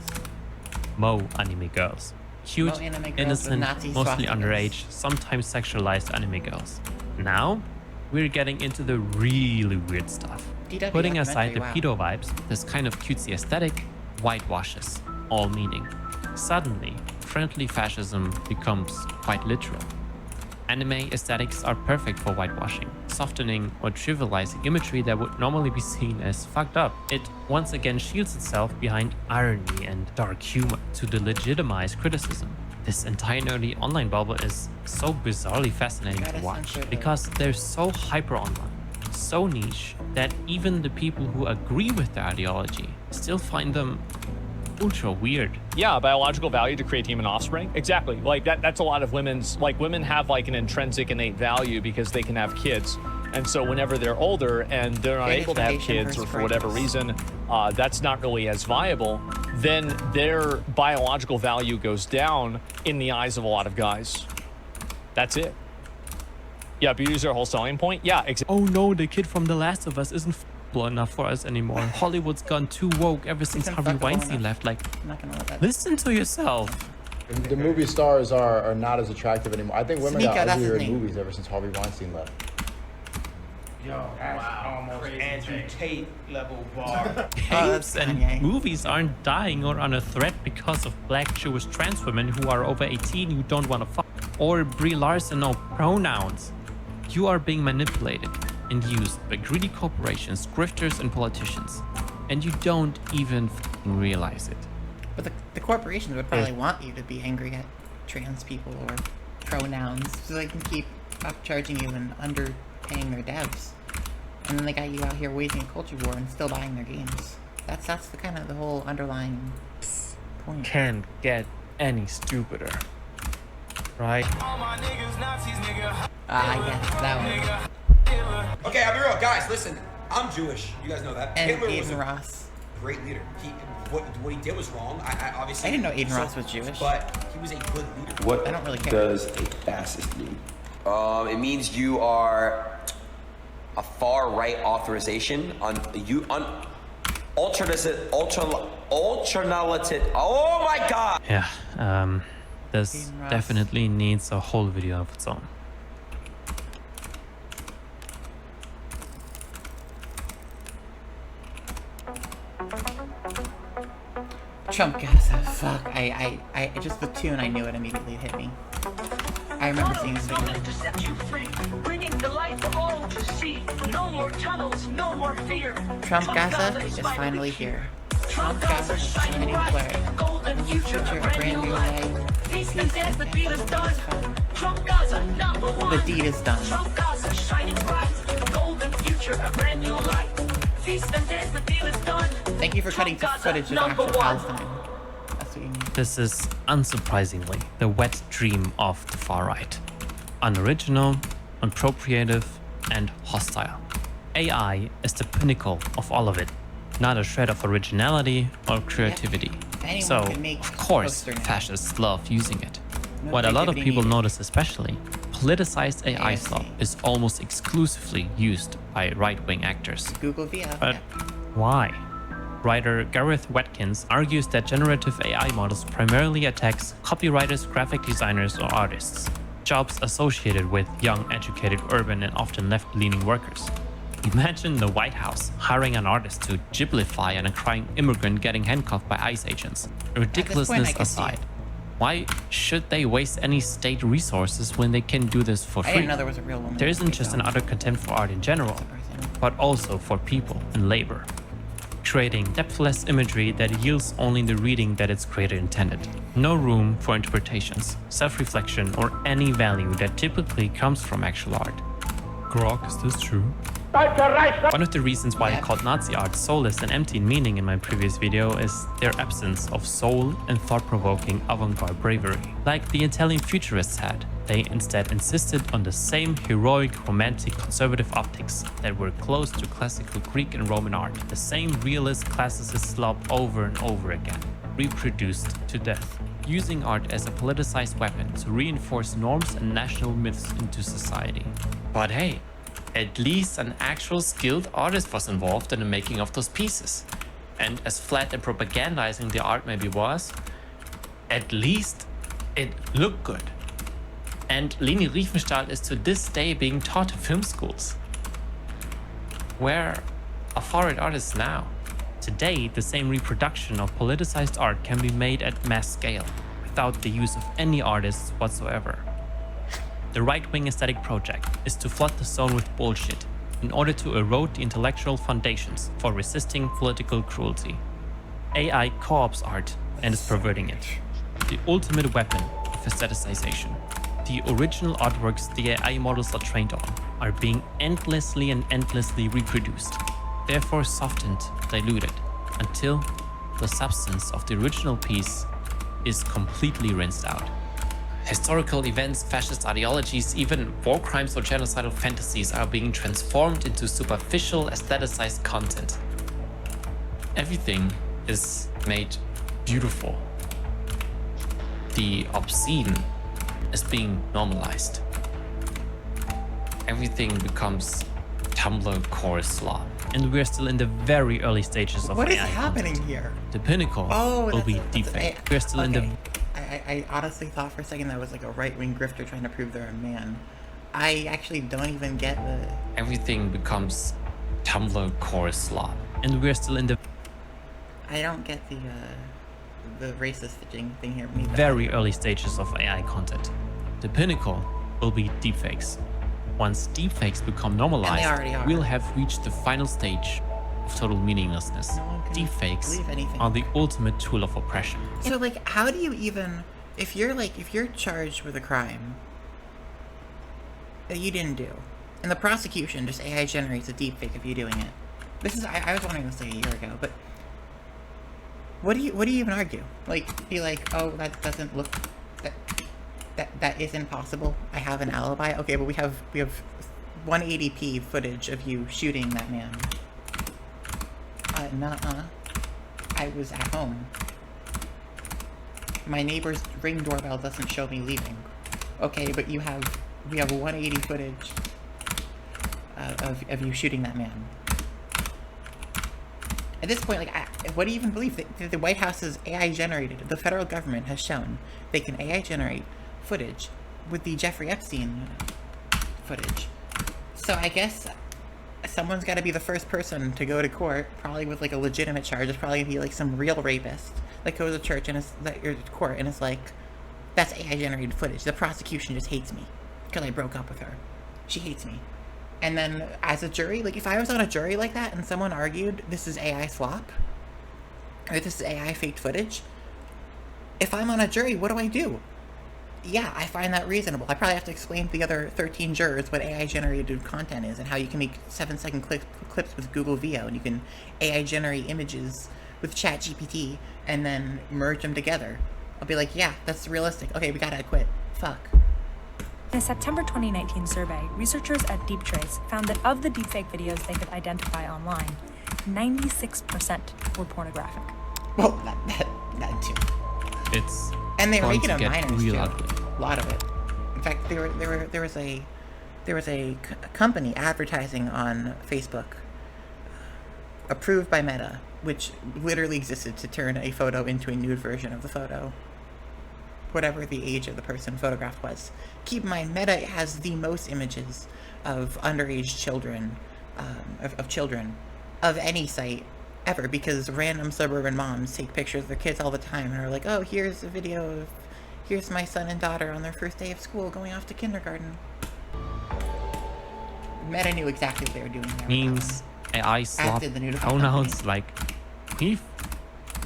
Mo anime girls. Cute, innocent, mostly underage, sometimes sexualized anime girls. Now, we're getting into the really weird stuff. Putting aside the pedo vibes, this kind of cutesy aesthetic whitewashes all meaning. Suddenly, friendly fascism becomes quite literal. Anime aesthetics are perfect for whitewashing, softening or trivializing imagery that would normally be seen as fucked up. It once again shields itself behind irony and dark humor to delegitimize criticism. This entire nerdy online bubble is so bizarrely fascinating to watch because they're so hyper online, so niche, that even the people who agree with their ideology still find them ultra weird. Yeah, biological value to create human offspring. Exactly. Like that's a lot of women's, like women have like an intrinsic innate value because they can have kids. And so whenever they're older and they're not able to have kids or for whatever reason, that's not really as viable, then their biological value goes down in the eyes of a lot of guys. That's it. Yeah, beauty's their whole selling point. Yeah, exactly. Oh no, the kid from The Last of Us isn't enough for us anymore. Hollywood's gone too woke ever since Harvey Weinstein left. Like, listen to yourself. The movie stars are not as attractive anymore. I think women got uglier in movies ever since Harvey Weinstein left. Yo, that's almost Andrew-Tate level bar. Games and movies aren't dying or under threat because of black Jewish trans women who are over 18 who don't want to fuck. Or Brie Larson or pronouns. You are being manipulated and used by greedy corporations, grifters, and politicians. And you don't even realize it. But the corporations would probably want you to be angry at trans people or pronouns so they can keep upcharging you and underpaying their devs. And then they got you out here waging a culture war and still buying their games. That's the kind of the whole underlying point. Can't get any stupider. Right? Yes, that one. Okay, I'll be real. Guys, listen. I'm Jewish. You guys know that. And Hitler was Aiden Ross. Great leader. What he did was wrong. I obviously... I didn't know Aiden Ross was Jewish. But he was a good leader. What I don't really care. does a fascist mean? It means you are a far-right authorization on alternative. Oh my God! Yeah, this definitely needs a whole video of its own. Trump Gaza, fuck. I just the tune, I knew it immediately hit me. I remember seeing this video. To set you free, bringing the light for all to see. No more tunnels, no more fear. Trump Gaza is finally here. Trump Gaza is shining bright. Golden future, a brand new light. Peace and dance, the deed is done. Trump Gaza, number one. The deed is done. Trump Gaza, shining bright. Golden future, a brand new light. Feast and dance, the deal is done. Thank you for cutting to footage of actual Palestine. That's what you need. This is, unsurprisingly, the wet dream of the far right. Unoriginal, unappropriative, and hostile. AI is the pinnacle of all of it, not a shred of originality or creativity. Anyone So, can make of course, poster now. fascists love using it. No What a lot of creativity people needed. notice especially, politicized AI slop is almost exclusively used by right-wing actors. Google VF. But why? Writer Gareth Watkins argues that generative AI models primarily attacks copywriters, graphic designers, or artists, jobs associated with young, educated, urban, and often left-leaning workers. Imagine the White House hiring an artist to giblify on a crying immigrant getting handcuffed by ICE agents. Ridiculousness aside, why should they waste any state resources when they can do this for free? I didn't know there was a real woman. There isn't just an utter contempt for art in general, but also for people and labor, creating depthless imagery that yields only the reading that its creator intended. No room for interpretations, self-reflection, or any value that typically comes from actual art. Grok, is this true? One of the reasons why I called Nazi art soulless and empty in meaning in my previous video is their absence of soul and thought-provoking avant-garde bravery. Like the Italian futurists had, they instead insisted on the same heroic, romantic, conservative optics that were close to classical Greek and Roman art, the same realist, classicist slop over and over again, reproduced to death, using art as a politicized weapon to reinforce norms and national myths into society. But hey, at least an actual skilled artist was involved in the making of those pieces. And as flat and propagandizing the art maybe was, at least it looked good. And Leni Riefenstahl is to this day being taught in film schools. Where are far-right artists now? Today, the same reproduction of politicized art can be made at mass scale, without the use of any artists whatsoever. The right-wing aesthetic project is to flood the zone with bullshit in order to erode the intellectual foundations for resisting political cruelty. AI co-ops art and is perverting it. The ultimate weapon of aestheticization. The original artworks the AI models are trained on are being endlessly and endlessly reproduced, therefore softened, diluted, until the substance of the original piece is completely rinsed out. Historical events, fascist ideologies, even war crimes or genocidal fantasies are being transformed into superficial, aestheticized content. Everything is made beautiful. The obscene is being normalized. Everything becomes Tumblr core slop. And we're still in the very early stages of What AI is happening content. here? The pinnacle will be deepfake. We're still in the... I honestly thought for a second that was like a right-wing grifter trying to prove they're a man. I actually don't even get the... Everything becomes Tumblr core slop. And we're still in the... I don't get the racist thing here. Very early stages of AI content. The pinnacle will be deepfakes. Once deepfakes become normalized, we'll have reached the final stage of total meaninglessness. Deepfakes are the ultimate tool of oppression. So like, how do you even, if you're charged with a crime that you didn't do, and the prosecution just AI generates a deepfake of you doing it. This is, I was wondering this like a year ago, but what do you even argue? Like, be like, oh, that doesn't look, that is impossible. I have an alibi. Okay, but we have 180p footage of you shooting that man. Nuh-uh. I was at home. My neighbor's Ring doorbell doesn't show me leaving. Okay, but you have we have 180 footage of you shooting that man. At this point, like, what do you even believe? The White House is AI generated. The federal government has shown they can AI generate footage with the Jeffrey Epstein footage. So I guess someone's got to be the first person to go to court, probably with like a legitimate charge. It's probably gonna be like some real rapist that goes to church and is court and it's like, that's AI generated footage. The prosecution just hates me because I broke up with her. She hates me. And then as a jury, like if I was on a jury like that and someone argued this is AI slop or this is AI faked footage, if I'm on a jury, what do? Yeah, I find that reasonable. I probably have to explain to the other 13 jurors what AI generated content is and how you can make 7-second clips with Google VO and you can AI generate images with ChatGPT and then merge them together. I'll be like, yeah, that's realistic. Okay, we gotta quit. Fuck. In a September 2019 survey, researchers at Deep Trace found that of the deepfake videos they could identify online, 96% were pornographic. Well, that too. It's and they were making going it to get minors real too. ugly. A lot of it. In fact, there was a company advertising on Facebook, approved by Meta, which literally existed to turn a photo into a nude version of the photo. Whatever the age of the person photographed was. Keep in mind, Meta has the most images of underage children, of any site ever, because random suburban moms take pictures of their kids all the time and are like, oh, here's a video of, here's my son and daughter on their first day of school going off to kindergarten. Meta knew exactly what they were doing there. Memes, AI slop, pronouns, like, we've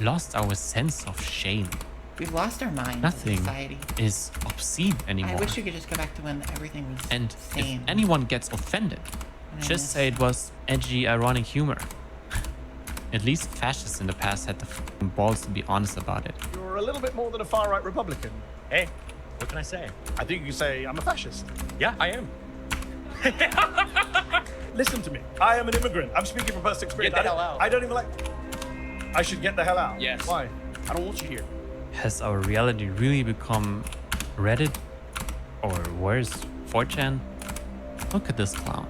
lost our sense of shame. We've lost our minds. Nothing in society is obscene anymore. I wish we could just go back to when everything was and sane. if anyone gets offended, just say it was edgy, ironic humor. At least fascists in the past had the f***ing balls to be honest about it. You're a little bit more than a far-right Republican. Hey, what can I say? I think you can say I'm a fascist. Yeah, I am. Listen to me. I am an immigrant. I'm speaking from personal experience. Get the hell out. I don't even like... I should get the hell out. Yes. Why? I don't want you here. Has our reality really become Reddit? Or worse, 4chan? Look at this clown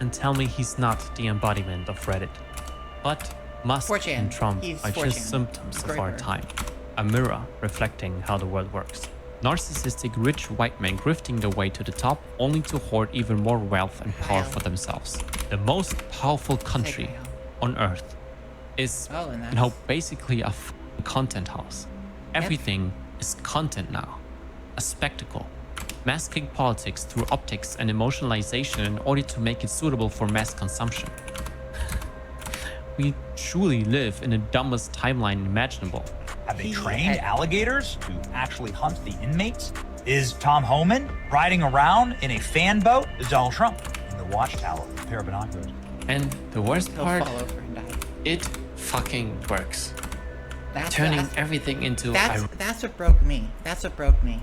and tell me he's not the embodiment of Reddit. But Musk 4chan. and Trump He's are 4chan. just symptoms of our Graper. time. A mirror reflecting how the world works. Narcissistic rich white men grifting their way to the top only to hoard even more wealth and power for themselves. The most powerful country on earth is now basically a f***ing content house. Everything is content now. A spectacle. Masking politics through optics and emotionalization in order to make it suitable for mass consumption. We truly live in the dumbest timeline imaginable. Have they trained alligators to actually hunt the inmates? Is Tom Homan riding around in a fan boat? Is Donald Trump in the watchtower with a pair of binoculars? And the worst part, Fall over and die. it fucking works. That's Turning everything into that's what broke me. That's what broke me.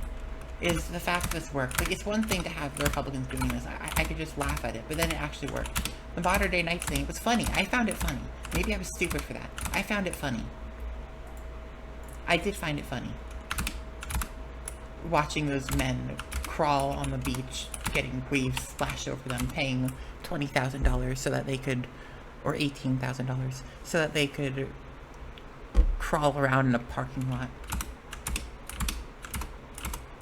Is the fact this worked. Like, it's one thing to have the Republicans doing this. I could just laugh at it, but then it actually worked. The Modern Day Nights thing, it was funny. I found it funny. Maybe I was stupid for that. I found it funny. I did find it funny. Watching those men crawl on the beach, getting waves splashed over them, paying $20,000 so that they could, or $18,000, so that they could crawl around in a parking lot.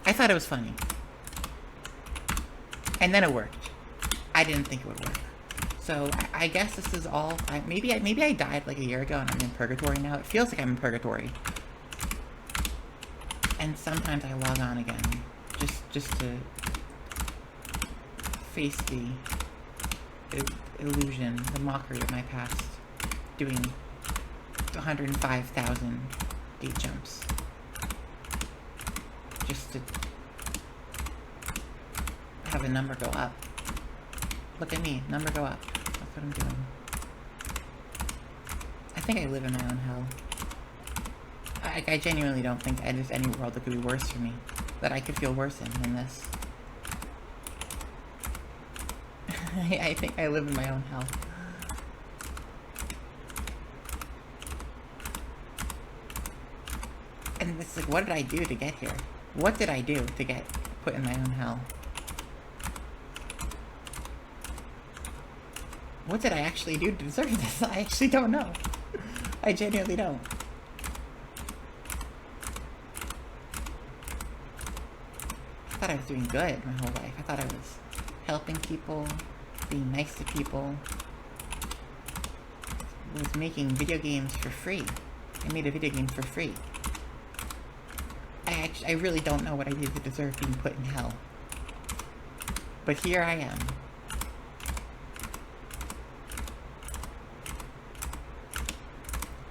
I thought it was funny. And then it worked. I didn't think it would work. So I guess this is all. Maybe I died like a year ago and I'm in purgatory now. It feels like I'm in purgatory. And sometimes I log on again, just to face the illusion, the mockery of my past, doing 105,000 gate jumps. Just to have a number go up. Look at me, number go up. That's what I'm doing. I think I live in my own hell. I genuinely don't think there's any world that could be worse for me, that I could feel worse in than this. I think I live in my own hell. And it's like, what did I do to get here? What did I do to get put in my own hell? What did I actually do to deserve this? I actually don't know. I genuinely don't. I thought I was doing good my whole life. I thought I was helping people, being nice to people. I was making video games for free. I made a video game for free. I really don't know what I did to deserve being put in hell. But here I am.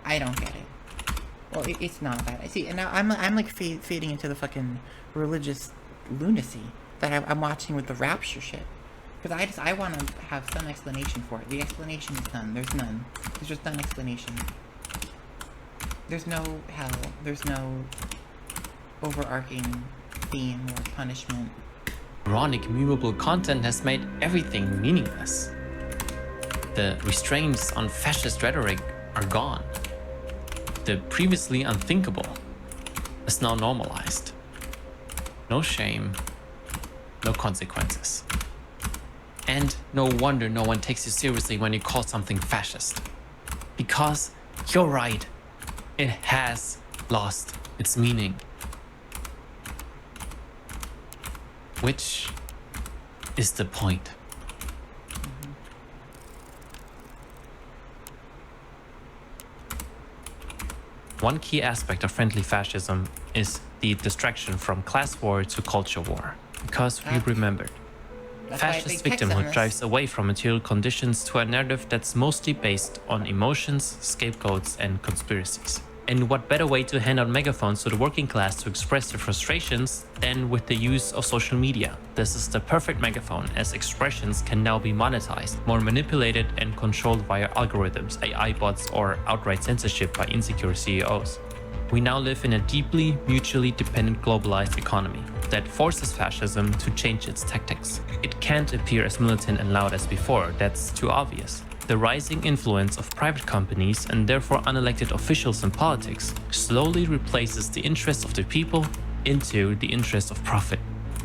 I don't get it. Well, it's not that. I see, and now I'm like fading into the fucking religious lunacy that I'm watching with the rapture shit. Because I want to have some explanation for it. The explanation is none. There's none. There's just none explanation. There's no hell. There's no overarching theme or punishment. Ironic, movable content has made everything meaningless. The restraints on fascist rhetoric are gone. The previously unthinkable is now normalized. No shame, no consequences. And no wonder no one takes you seriously when you call something fascist. Because you're right, it has lost its meaning. Which is the point. One key aspect of friendly fascism is the distraction from class war to culture war. Because we remembered, fascist victimhood drives away from material conditions to a narrative that's mostly based on emotions, scapegoats, and conspiracies. And what better way to hand out megaphones to the working class to express their frustrations than with the use of social media? This is the perfect megaphone, as expressions can now be monetized, more manipulated and controlled via algorithms, AI bots, or outright censorship by insecure CEOs. We now live in a deeply mutually dependent globalized economy that forces fascism to change its tactics. It can't appear as militant and loud as before, that's too obvious. The rising influence of private companies and therefore unelected officials in politics slowly replaces the interests of the people into the interest of profit.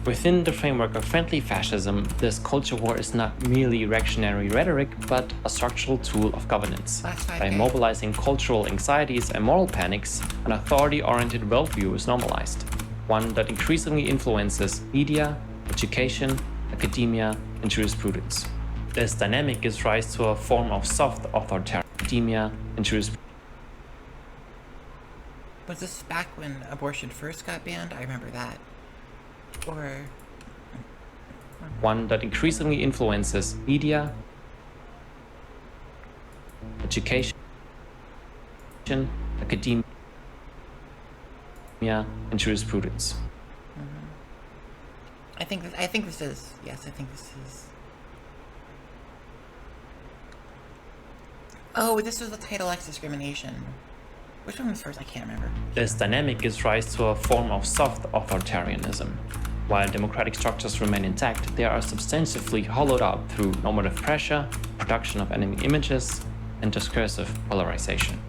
Within the framework of friendly fascism, this culture war is not merely reactionary rhetoric, but a structural tool of governance. By mobilizing cultural anxieties and moral panics, an authority-oriented worldview is normalized, one that increasingly influences media, education, academia, and jurisprudence. This dynamic gives rise to a form of soft authoritarian academia and jurisprudence. Was this back when abortion first got banned? I remember that. Or... one that increasingly influences media, education, academia, and jurisprudence. I think this is... Yes, I think this is... Oh, this was the Title X discrimination. Which one was first? I can't remember. This dynamic gives rise to a form of soft authoritarianism. While democratic structures remain intact, they are substantively hollowed out through normative pressure, production of enemy images, and discursive polarization.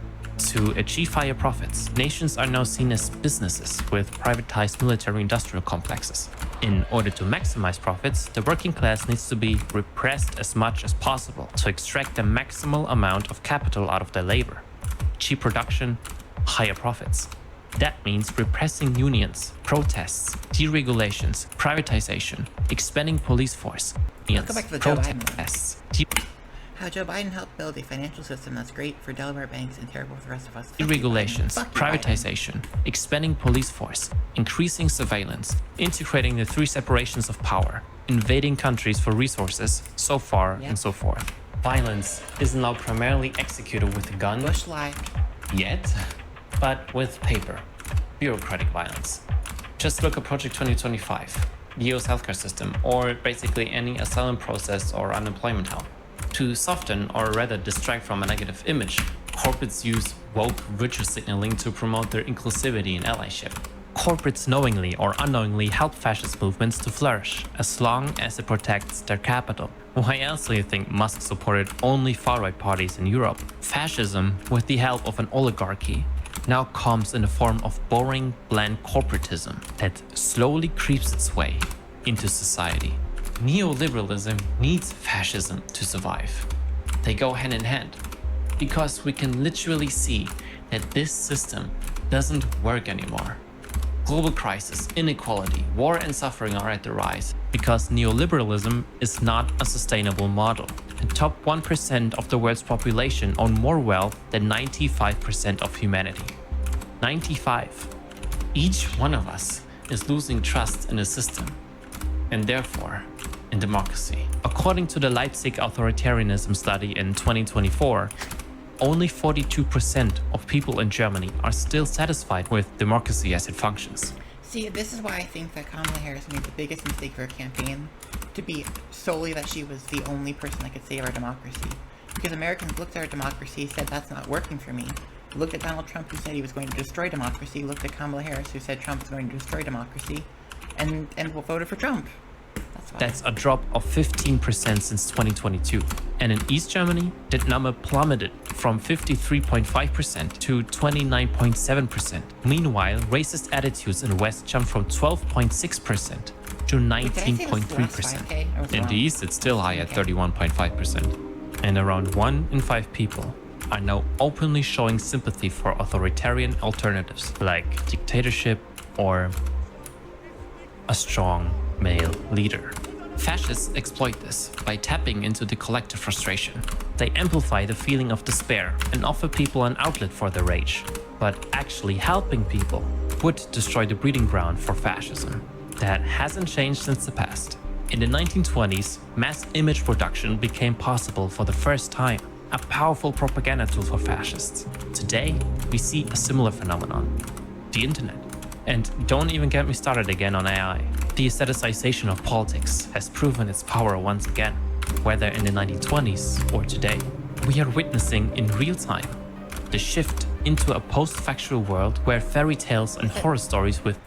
To achieve higher profits, nations are now seen as businesses with privatized military-industrial complexes. In order to maximize profits, the working class needs to be repressed as much as possible to extract the maximal amount of capital out of their labor. Cheap production, higher profits. That means repressing unions, protests, deregulations, privatization, expanding police force, unions, go back to the protests, how Joe Biden helped build a financial system that's great for Delaware banks and terrible for the rest of us. Deregulations, privatization, expanding police force, increasing surveillance, integrating the three separations of power, invading countries for resources, so far and so forth. Violence is now primarily executed with a gun. Bush lied. Yet, but with paper. Bureaucratic violence. Just look at Project 2025, the US healthcare system, or basically any asylum process or unemployment help. To soften or rather distract from a negative image, corporates use woke virtue signaling to promote their inclusivity and allyship. Corporates knowingly or unknowingly help fascist movements to flourish, as long as it protects their capital. Why else do you think Musk supported only far-right parties in Europe? Fascism, with the help of an oligarchy, now comes in the form of boring, bland corporatism that slowly creeps its way into society. Neoliberalism needs fascism to survive. They go hand in hand, because we can literally see that this system doesn't work anymore. Global crisis, inequality, war and suffering are at the rise because neoliberalism is not a sustainable model. The top 1% of the world's population own more wealth than 95% of humanity. 95. Each one of us is losing trust in the system, and therefore in democracy. According to the Leipzig authoritarianism study in 2024, only 42% of people in Germany are still satisfied with democracy as it functions. See, this is why I think that Kamala Harris made the biggest mistake for her campaign, to be solely that she was the only person that could save our democracy. Because Americans looked at our democracy, said that's not working for me. Looked at Donald Trump, who said he was going to destroy democracy, looked at Kamala Harris, who said Trump was going to destroy democracy, and voted for Trump. That's a drop of 15% since 2022. And in East Germany, that number plummeted from 53.5% to 29.7%. Meanwhile, racist attitudes in the West jumped from 12.6% to 19.3%. In the East, it's still high at 31.5%. And around 1 in 5 people are now openly showing sympathy for authoritarian alternatives like dictatorship or a strong male leader. Fascists exploit this by tapping into the collective frustration. They amplify the feeling of despair and offer people an outlet for their rage. But actually helping people would destroy the breeding ground for fascism. That hasn't changed since the past. In the 1920s, mass image production became possible for the first time, a powerful propaganda tool for fascists. Today, we see a similar phenomenon: the internet. And don't even get me started again on AI. The aestheticization of politics has proven its power once again, whether in the 1920s or today. We are witnessing in real time the shift into a post-factual world where fairy tales and horror stories with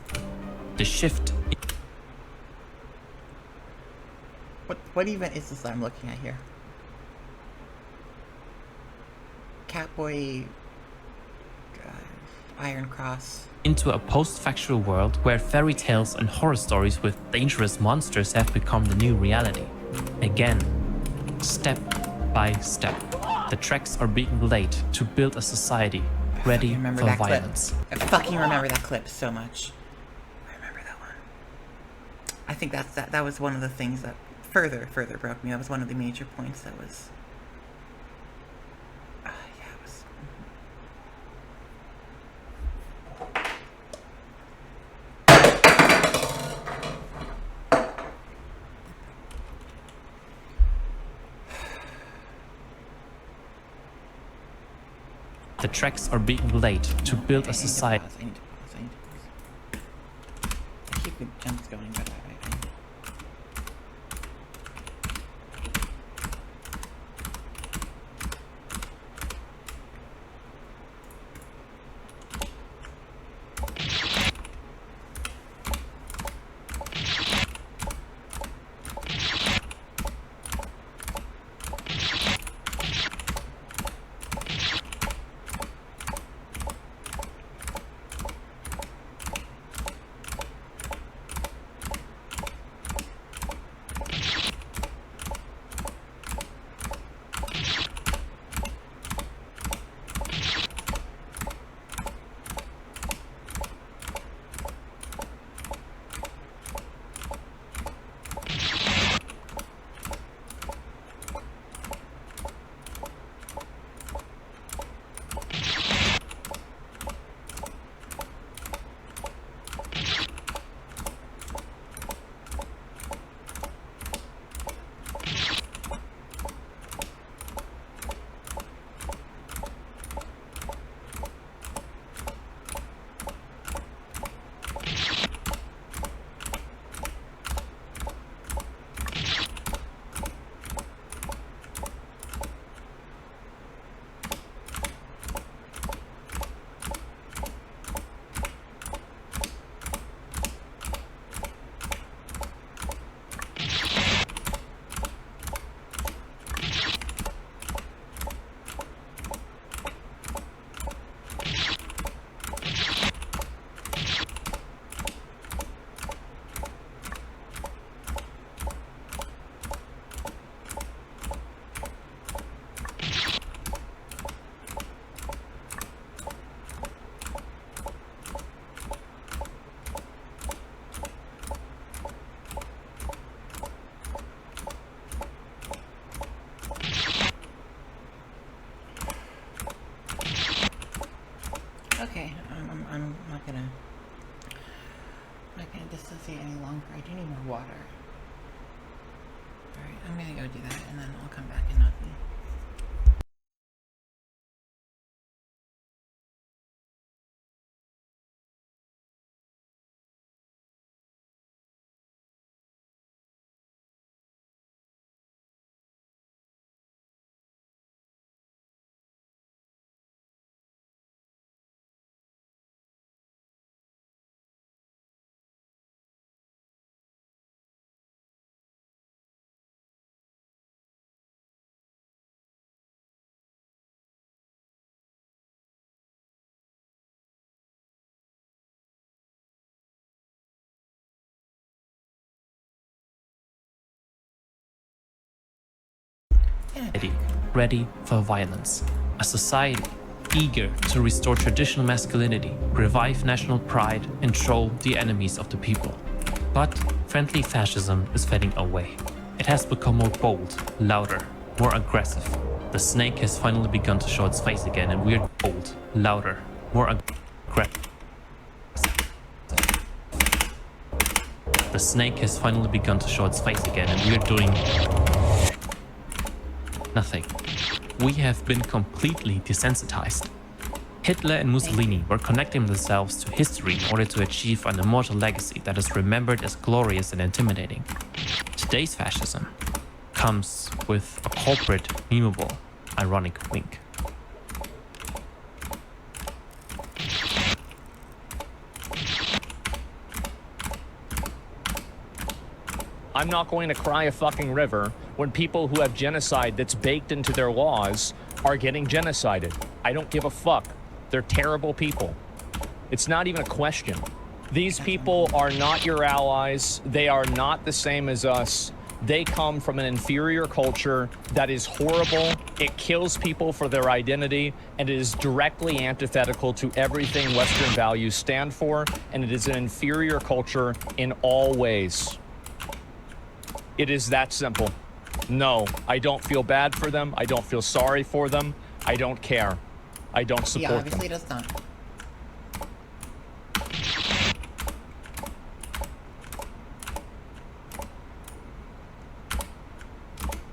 the shift. What event is this I'm looking at here? Catboy, Iron Cross. Into a post-factual world where fairy tales and horror stories with dangerous monsters have become the new reality. Again, step by step, the tracks are being laid to build a society ready for violence. I fucking remember that clip so much. I remember that one. I think that was one of the things that further broke me. That was one of the major points that was... The tracks are being laid to build a society. I need to pause. I keep the jumps going, but any longer. I do need more water. Alright, I'm gonna go do that, and then I'll come back and not be. Ready for violence. A society eager to restore traditional masculinity, revive national pride, and troll the enemies of the people. But friendly fascism is fading away. It has become more bold, louder, more aggressive. The snake has finally begun to show its face again, and we're bold, louder, more aggressive. The snake has finally begun to show its face again, and we're doing nothing. We have been completely desensitized. Hitler and Mussolini were connecting themselves to history in order to achieve an immortal legacy that is remembered as glorious and intimidating. Today's fascism comes with a corporate, memeable, ironic wink. I'm not going to cry a fucking river when people who have genocide that's baked into their laws are getting genocided. I don't give a fuck. They're terrible people. It's not even a question. These people are not your allies. They are not the same as us. They come from an inferior culture that is horrible. It kills people for their identity, and it is directly antithetical to everything Western values stand for, and it is an inferior culture in all ways. It is that simple. No, I don't feel bad for them. I don't feel sorry for them. I don't care. I don't support them. Yeah, obviously does not.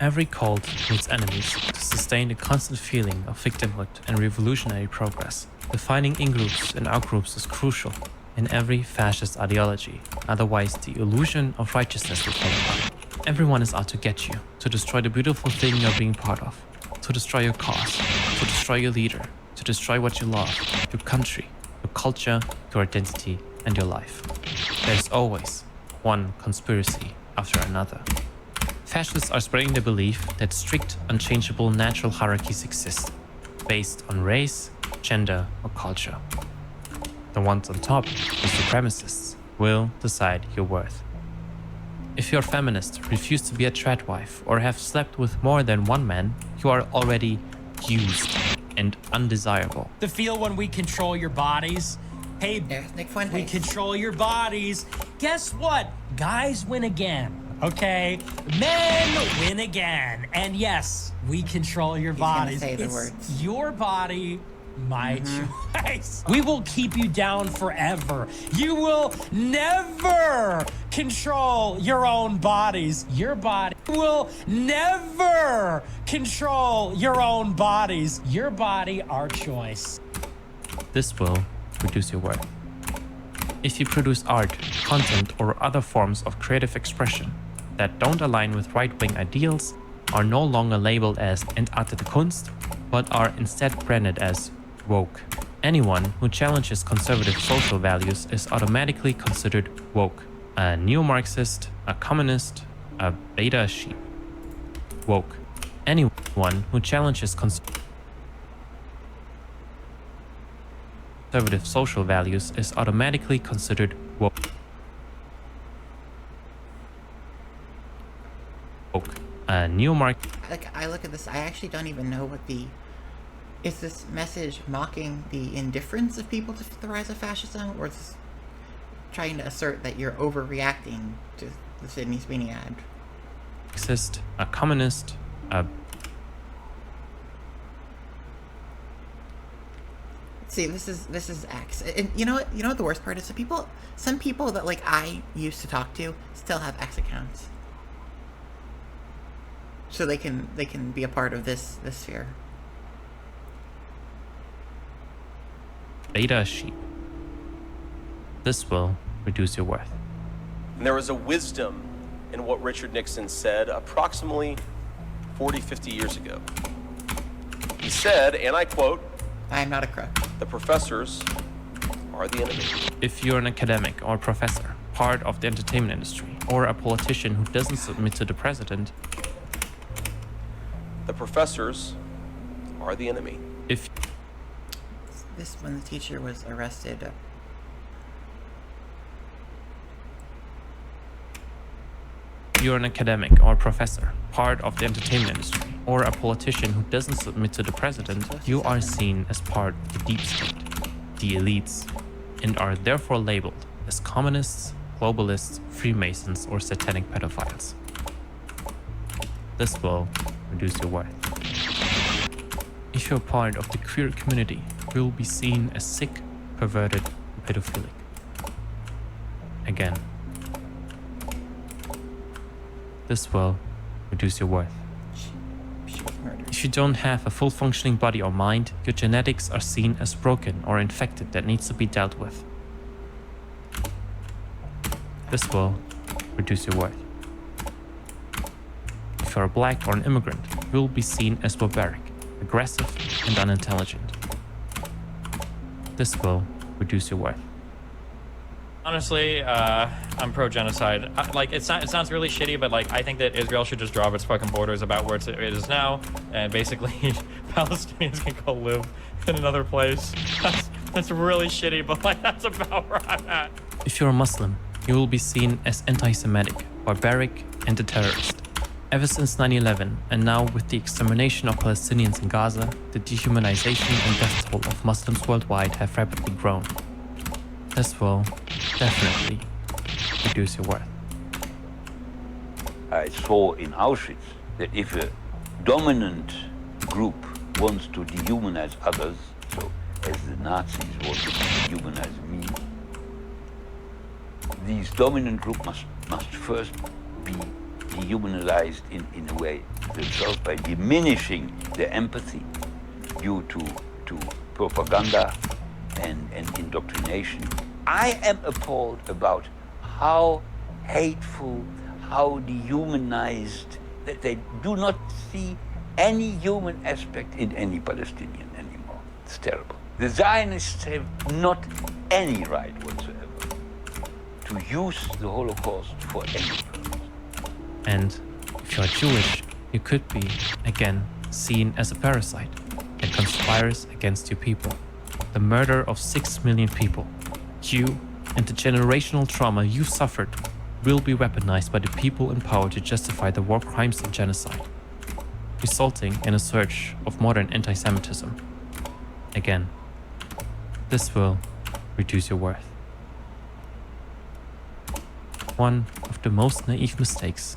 Every cult needs enemies to sustain a constant feeling of victimhood and revolutionary progress. Defining in-groups and out-groups is crucial in every fascist ideology, otherwise the illusion of righteousness will fall apart. Everyone is out to get you, to destroy the beautiful thing you're being part of, to destroy your cause, to destroy your leader, to destroy what you love, your country, your culture, your identity, and your life. There's always one conspiracy after another. Fascists are spreading the belief that strict, unchangeable natural hierarchies exist, based on race, gender, or culture. The ones on top, the supremacists, will decide your worth. If you're a feminist, refuse to be a trad wife, or have slept with more than one man, you are already used and undesirable. The feel when we control your bodies. Hey, we control your bodies. Guess what? Guys win again, okay? Men win again. And yes, we control your bodies. Say the it's words. Your body, my choice. We will keep you down forever. You will never control your own bodies. Your body will never control your own bodies. Your body, our choice. This will reduce your worth. If you produce art, content, or other forms of creative expression that don't align with right-wing ideals, are no longer labeled as entartete Kunst, but are instead branded as woke. Anyone who challenges conservative social values is automatically considered woke. A neo-Marxist, a communist, a beta sheep. Woke. Anyone who challenges conservative social values is automatically considered woke. A neo-Marxist. Like, I look at this, I actually don't even know what the... Is this message mocking the indifference of people to the rise of fascism, or is this trying to assert that you're overreacting to the Sydney Sweeney ad? Marxist, a communist, a... See, this is X. And you know what the worst part is? Some people that like I used to talk to still have X accounts. So they can be a part of this sphere. Beta sheep. This will reduce your worth. And there was a wisdom in what Richard Nixon said approximately 40, 50 years ago. He said, and I quote, "I am not a crook. The professors are the enemy." If you're an academic or professor, part of the entertainment industry, or a politician who doesn't submit to the president, the professors are the enemy. If this, when the teacher was arrested. You're an academic or professor, part of the entertainment industry, or a politician who doesn't submit to the president, you are seen as part of the deep state, the elites, and are therefore labeled as communists, globalists, Freemasons, or satanic pedophiles. This will reduce your worth. If you're part of the queer community, you will be seen as sick, perverted, and pedophilic. Again, this will reduce your worth. If you don't have a full functioning body or mind, your genetics are seen as broken or infected that needs to be dealt with. This will reduce your worth. If you're black or an immigrant, you will be seen as barbaric, aggressive, and unintelligent. This will reduce your worth. Honestly, I'm pro-genocide. Like, it sounds really shitty, but like, I think that Israel should just draw up its fucking borders about where it is now, and basically Palestinians can go live in another place. That's really shitty, but like, that's about where I'm at. If you're a Muslim, you will be seen as anti-Semitic, barbaric, and a terrorist. Ever since 9/11, and now with the extermination of Palestinians in Gaza, the dehumanization and death toll of Muslims worldwide have rapidly grown. This will definitely reduce your worth. I saw in Auschwitz that if a dominant group wants to dehumanize others, so as the Nazis wanted to dehumanize me, these dominant group must first be dehumanized in a way themselves by diminishing their empathy due to propaganda and indoctrination. I am appalled about how hateful, how dehumanized, that they do not see any human aspect in any Palestinian anymore. It's terrible. The Zionists have not any right whatsoever to use the Holocaust for any purpose. And if you're Jewish, you could be, again, seen as a parasite that conspires against your people. The murder of 6 million people, you and the generational trauma you suffered will be weaponized by the people in power to justify the war crimes and genocide, resulting in a surge of modern anti-Semitism. Again, this will reduce your worth. One of the most naive mistakes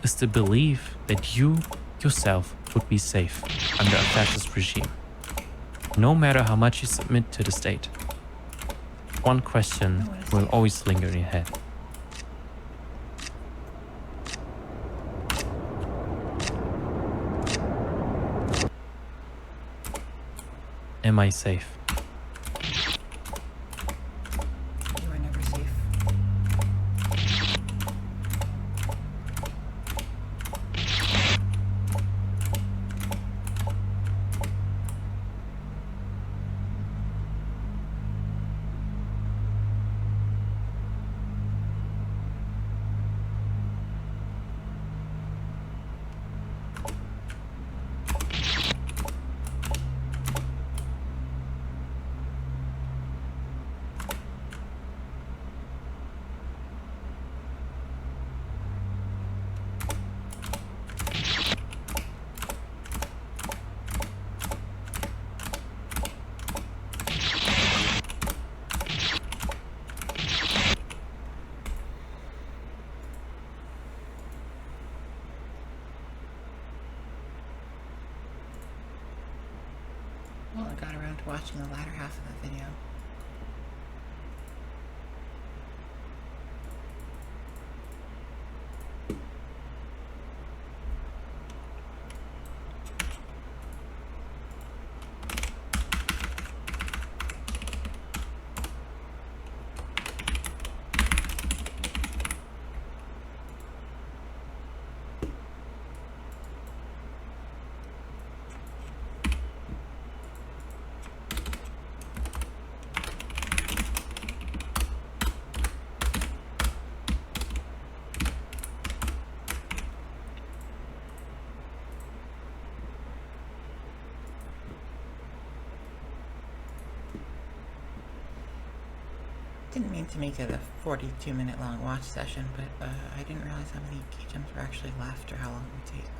is to believe that you yourself would be safe under a fascist regime, no matter how much you submit to the state. One question will always linger in your head. Am I safe? You are never safe. got around to watching the latter half of the video. Didn't mean to make it a 42-minute long watch session, but I didn't realize how many key gems were actually left or how long it would take.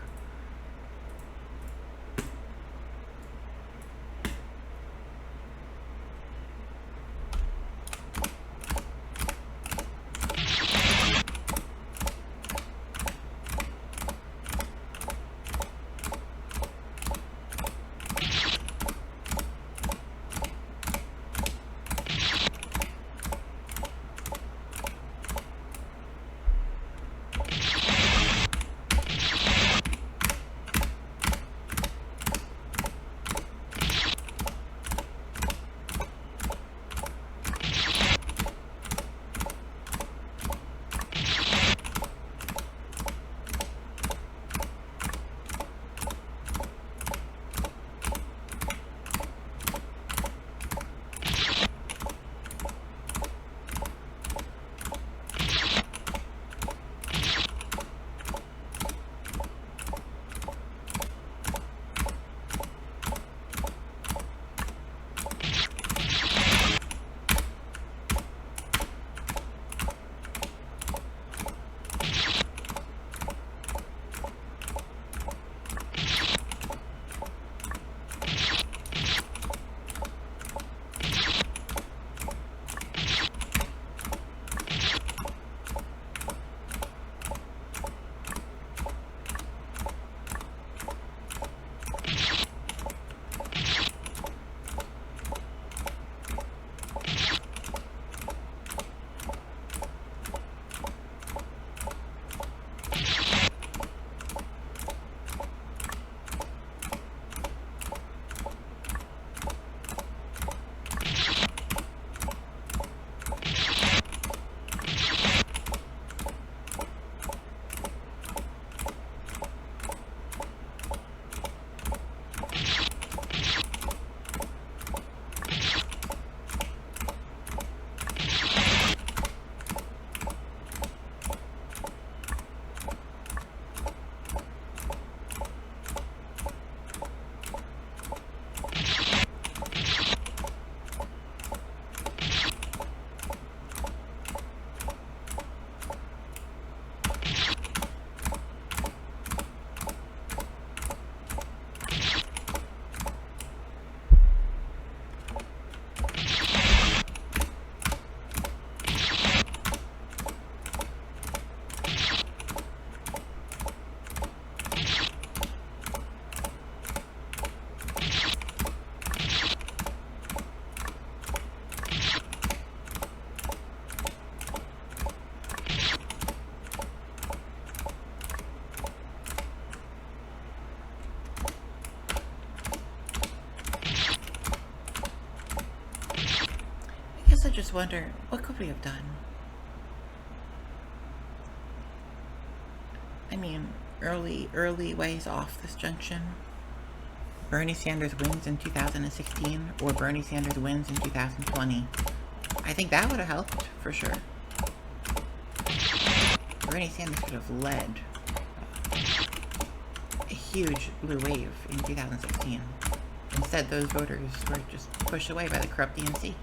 I just wonder, what could we have done? I mean, early ways off this junction. Bernie Sanders wins in 2016, or Bernie Sanders wins in 2020. I think that would have helped, for sure. Bernie Sanders could have led a huge blue wave in 2016. Instead, those voters were just pushed away by the corrupt DNC,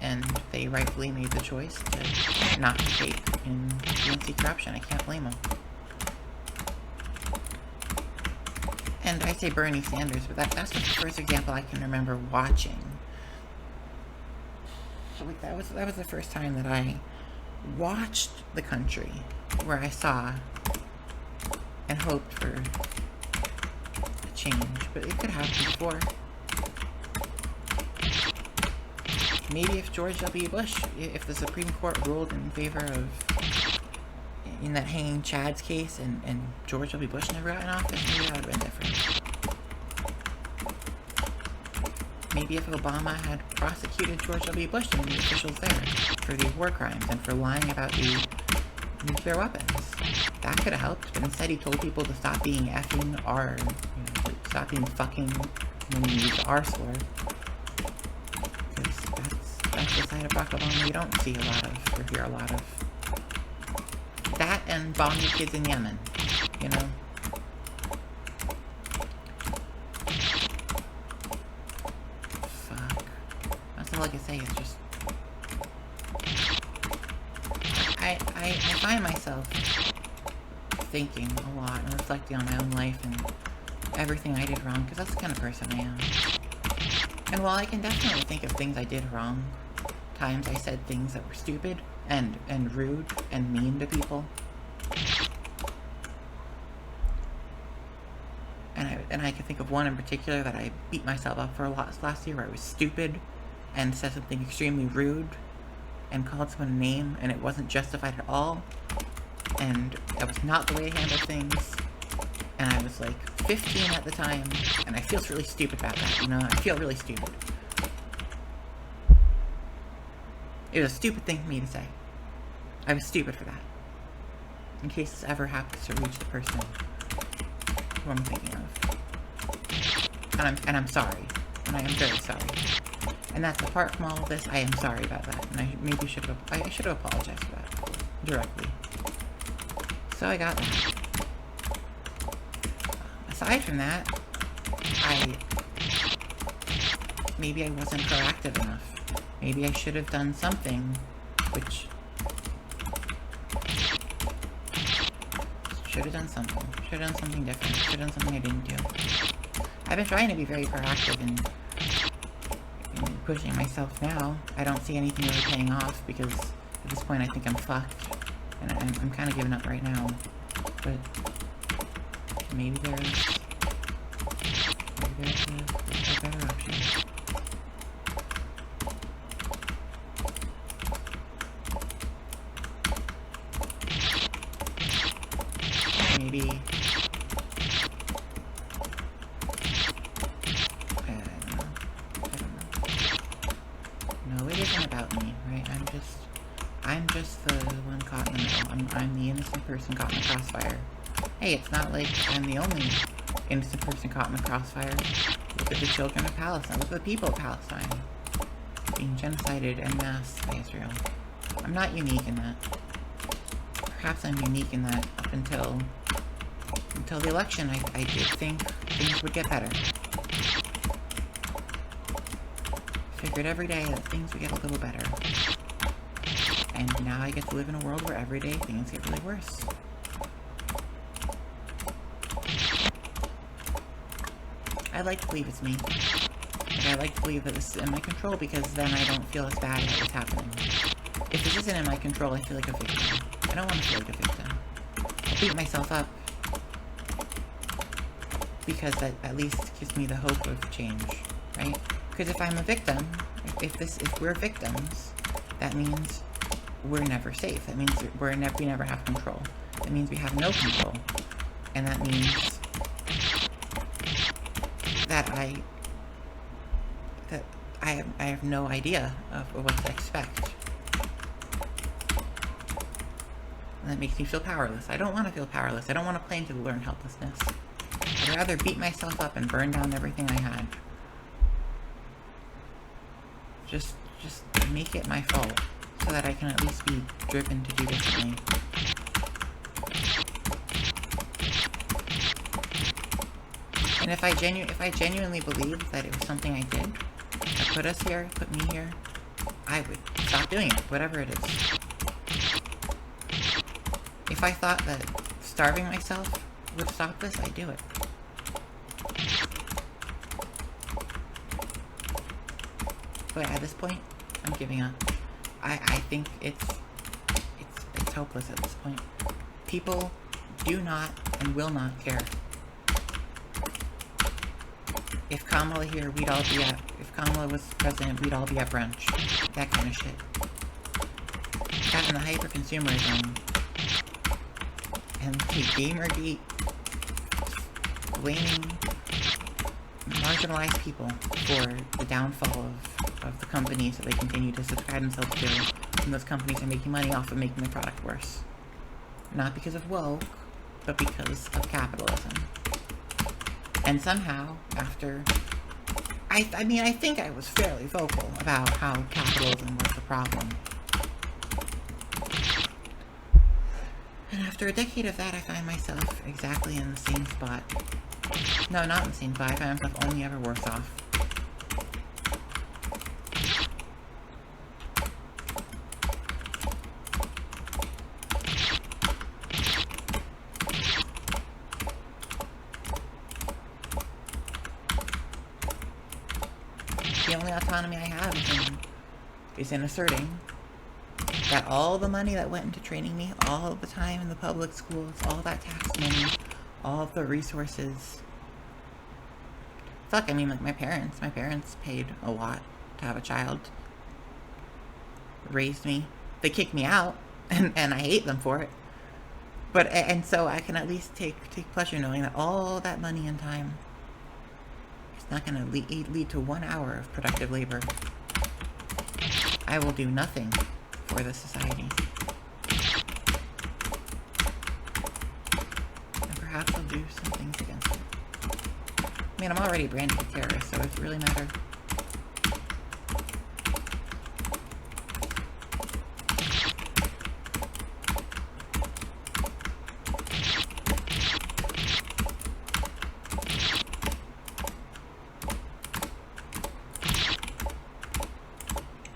and they rightfully made the choice to not partake in DNC corruption. I can't blame them. And I say Bernie Sanders, but that's the first example I can remember watching. Like that was the first time that I watched the country where I saw and hoped for a change, but it could happen before. maybe if George W. Bush, if the Supreme Court ruled in favor of, in that hanging Chad's case, and George W. Bush never got in office, maybe that would have been different. Maybe if Obama had prosecuted George W. Bush and the officials there for these war crimes and for lying about the nuclear weapons, that could have helped. But instead, he told people to stop being effing R, stop being fucking when you use the R slur. Because that's the side of Barack Obama you don't see a lot of, or hear a lot of. That and bombing kids in Yemen, you know? Fuck. That's all I can say, it's just... I find myself thinking a lot and reflecting on my own life and everything I did wrong, because that's the kind of person I am. And while I can definitely think of things I did wrong, times I said things that were stupid and rude and mean to people, and I can think of one in particular that I beat myself up for a lot last year, where I was stupid and said something extremely rude and called someone a name, and it wasn't justified at all, and that was not the way to handle things, and I was like 15 at the time, and I feel really stupid about that, you know? I feel really stupid. It was a stupid thing for me to say. I was stupid for that. In case this ever happens to reach the person who I'm thinking of. And I'm sorry. And I am very sorry. And that's apart from all of this, I am sorry about that. And I should have apologized for that. Directly. So I got that. Aside from that, maybe I wasn't proactive enough. Maybe I should have done something which... Should have done something. Should have done something different. Should have done something I didn't do. I've been trying to be very proactive in pushing myself now. I don't see anything really paying off because at this point I think I'm fucked. And I'm kind of giving up right now. But maybe there's a better option. Maybe... I don't know. No, it isn't about me, right? I'm just the one caught in the middle. I'm the innocent person caught in the crossfire. Hey, it's not like I'm the only innocent person caught in the crossfire. Look at the children of Palestine. Look at the people of Palestine being genocided en masse by Israel. I'm not unique in that. Perhaps I'm unique in that up until the election, I did think things would get better. Figured every day that things would get a little better. And now I get to live in a world where every day things get really worse. I like to believe it's me. Like, I like to believe that this is in my control because then I don't feel as bad about what's happening. If this isn't in my control, I feel like a victim. I don't want to feel like a victim. I'll beat myself up because that at least gives me the hope of change, right? Because if I'm a victim, if we're victims, that means we're never safe. That means we never have control. That means we have no control. And that means that I have no idea of what to expect. And that makes me feel powerless. I don't want to feel powerless. I don't want to play into the learned helplessness. I'd rather beat myself up and burn down everything I had. Just make it my fault, so that I can at least be driven to do differently. And if I genuinely believed that it was something I did, that put us here, put me here, I would stop doing it, whatever it is. If I thought that starving myself would stop this, I'd do it. But at this point, I'm giving up. I think it's hopeless at this point. People do not and will not care. If Kamala here, we'd all be at. If Kamala was president, we'd all be at brunch. That kind of shit. Got in the hyper-consumerism. And the Gamergate blaming marginalized people for the downfall of the companies that they continue to subscribe themselves to, and those companies are making money off of making the product worse. Not because of woke, but because of capitalism. And somehow, after... I mean, I think I was fairly vocal about how capitalism was the problem. And after a decade of that, I find myself exactly in the same spot. No, not in the same spot. I find myself only ever worse off. The only autonomy I have is in asserting that all the money that went into training me, all the time in the public schools, all that tax money, all of the resources. Fuck, I mean, like my parents paid a lot to have a child. Raised me. They kicked me out, and I hate them for it. But, and so I can at least take pleasure knowing that all that money and time is not going to lead to 1 hour of productive labor. I will do nothing for the society. And perhaps I'll do some things against it. I mean, I'm already branded a terrorist, so does it really matter?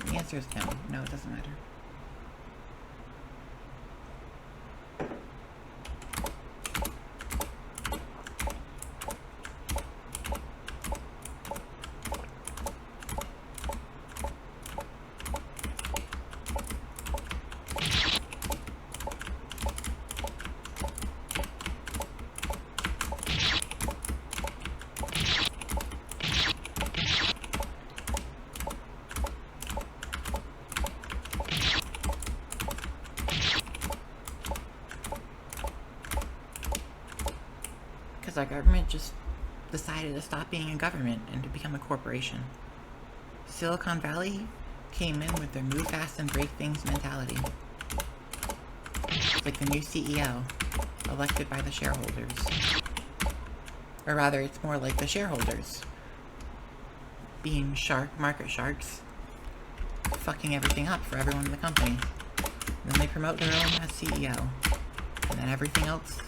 The answer is no. No, it doesn't matter. Because our government just decided to stop being a government and to become a corporation. Silicon Valley came in with their move fast and break things mentality. It's like the new CEO, elected by the shareholders. Or rather, it's more like the shareholders being market sharks, fucking everything up for everyone in the company. And then they promote their own as CEO. And then everything else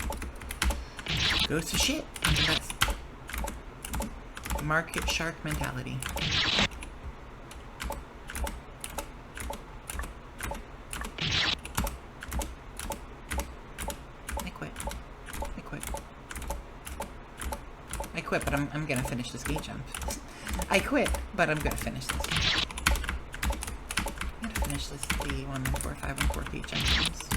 goes to shit under that market shark mentality. I quit, but I'm gonna finish this gate jump. I quit, but I'm gonna finish this. I'm gonna finish this 114 gate jumps.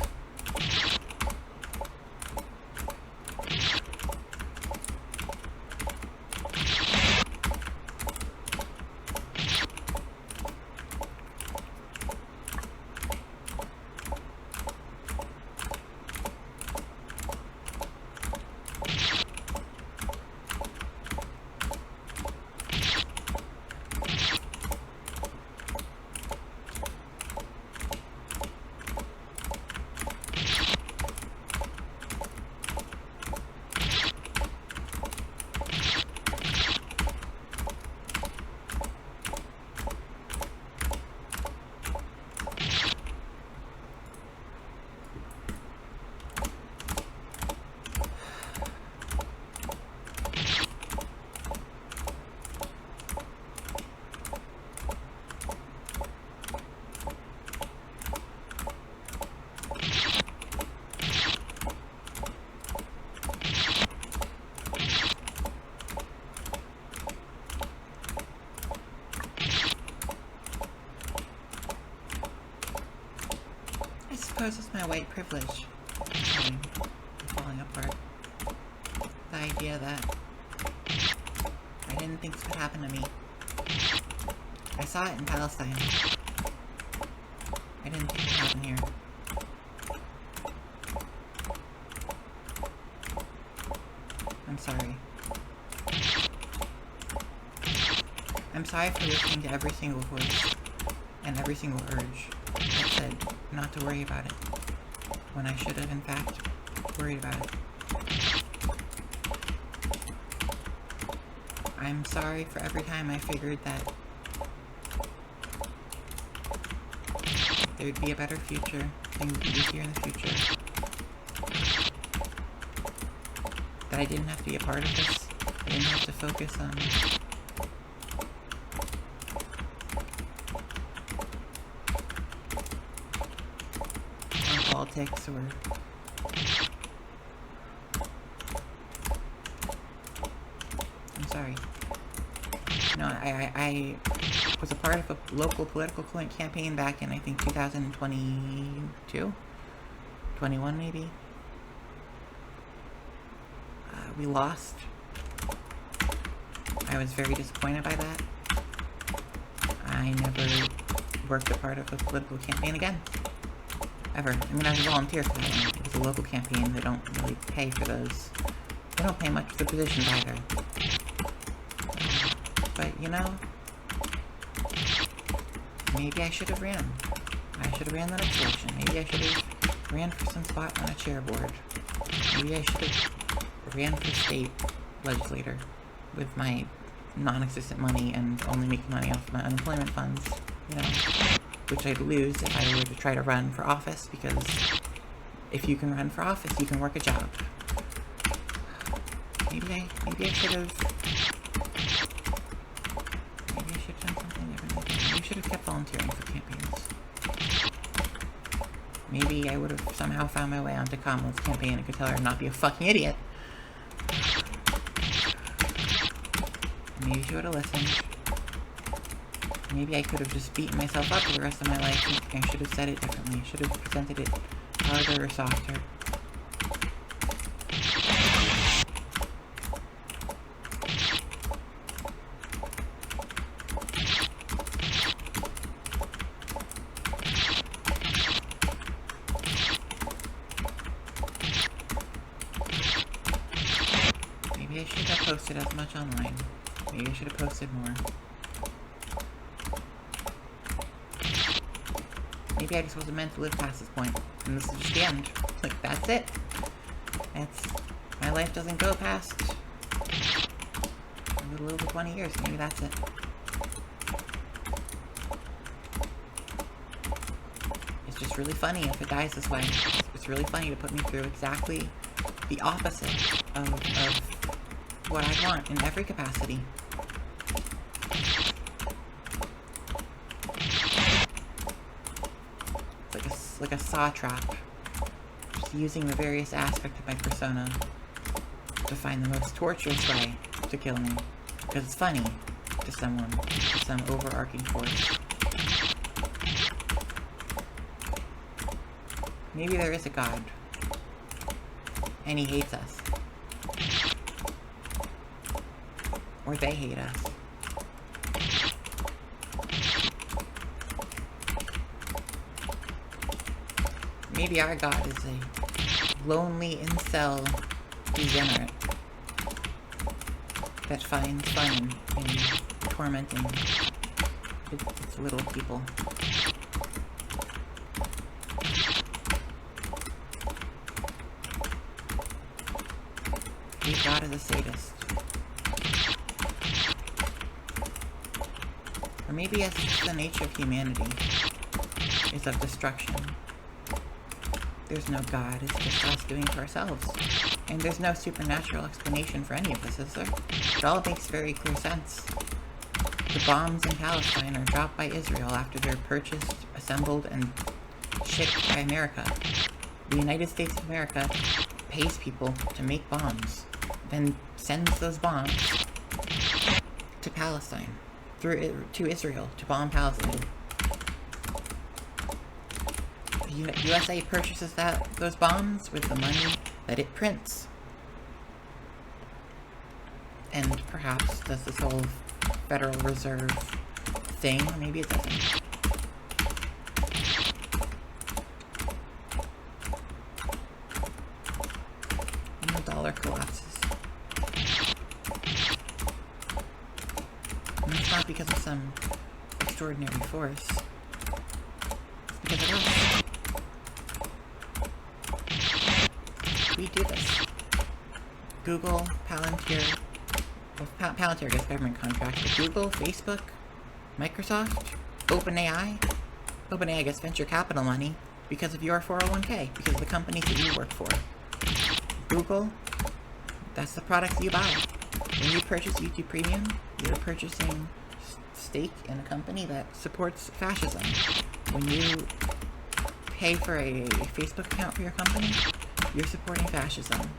I suppose it's my white privilege falling apart. The idea that I didn't think this would happen to me. I saw it in Palestine. I didn't think it happened here. I'm sorry. I'm sorry for listening to every single voice and every single urge that said not to worry about it, when I should have, in fact, worried about it. I'm sorry for every time I figured that there'd be a better future, things would be easier in the future, that I didn't have to be a part of this, I didn't have to focus on politics or I'm sorry. No, I was a part of a local political campaign back in, I think, 2022? 21 maybe? We lost. I was very disappointed by that. I never worked a part of a political campaign again. Ever. I mean, I was a volunteer for that one. It was a local campaign. They don't really pay for those. They don't pay much for the positions either. But, you know, maybe I should have ran. I should have ran the next election. Maybe I should have ran for some spot on a chair board. Maybe I should have ran for state legislator with my non-existent money and only making money off my unemployment funds, you know, which I'd lose if I were to try to run for office, because if you can run for office, you can work a job. Maybe I should have done something different. Maybe I should have kept volunteering for campaigns. Maybe I would have somehow found my way onto Kamala's campaign and could tell her to not be a fucking idiot. Maybe she would have listened. Maybe I could have just beaten myself up for the rest of my life. I should have said it differently. I should have presented it harder or softer. Maybe I should have posted as much online. Maybe I should have posted more. Maybe I just wasn't meant to live past this point, and this is just the end. Like, that's it. My life doesn't go past a little over 20 years. Maybe that's it. It's just really funny if it dies this way. It's really funny to put me through exactly the opposite of what I want in every capacity. Like a saw trap, just using the various aspects of my persona to find the most torturous way to kill me, because it's funny to someone, to some overarching force. Maybe there is a God, and he hates us, or they hate us. Maybe our God is a lonely incel degenerate that finds fun in tormenting its little people. Maybe God is a sadist. Or maybe it's just the nature of humanity is of destruction. There's no God, it's just us doing it to ourselves. And there's no supernatural explanation for any of this, is there? It all makes very clear sense. The bombs in Palestine are dropped by Israel after they're purchased, assembled, and shipped by America. The United States of America pays people to make bombs, then sends those bombs to Palestine, to Israel, to bomb Palestine. USA purchases those bombs with the money that it prints. And perhaps does this whole Federal Reserve thing, or maybe it doesn't. And the dollar collapses. And it's not because of some extraordinary force. It's because of us. We do this. Google, Palantir, well, Palantir gets government contracts, but Google, Facebook, Microsoft, OpenAI. OpenAI gets venture capital money because of your 401k, because of the companies that you work for. Google, that's the products you buy. When you purchase YouTube Premium, you're purchasing stake in a company that supports fascism. When you pay for a Facebook account for your company, you're supporting fascism.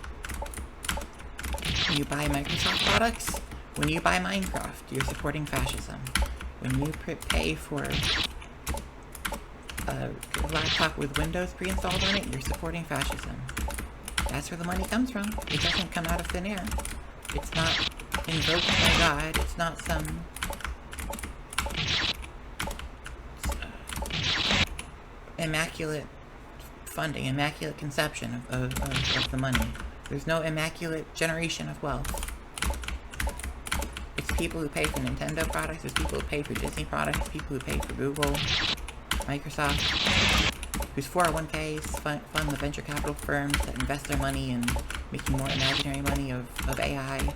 When you buy Microsoft products, when you buy Minecraft, you're supporting fascism. When you pay for a laptop with Windows pre-installed on it, you're supporting fascism. That's where the money comes from. It doesn't come out of thin air. It's not invoked by God. It's not some immaculate funding, immaculate conception of the money. There's no immaculate generation of wealth. It's people who pay for Nintendo products, there's people who pay for Disney products, people who pay for Google, Microsoft, whose 401ks fund the venture capital firms that invest their money in making more imaginary money of AI.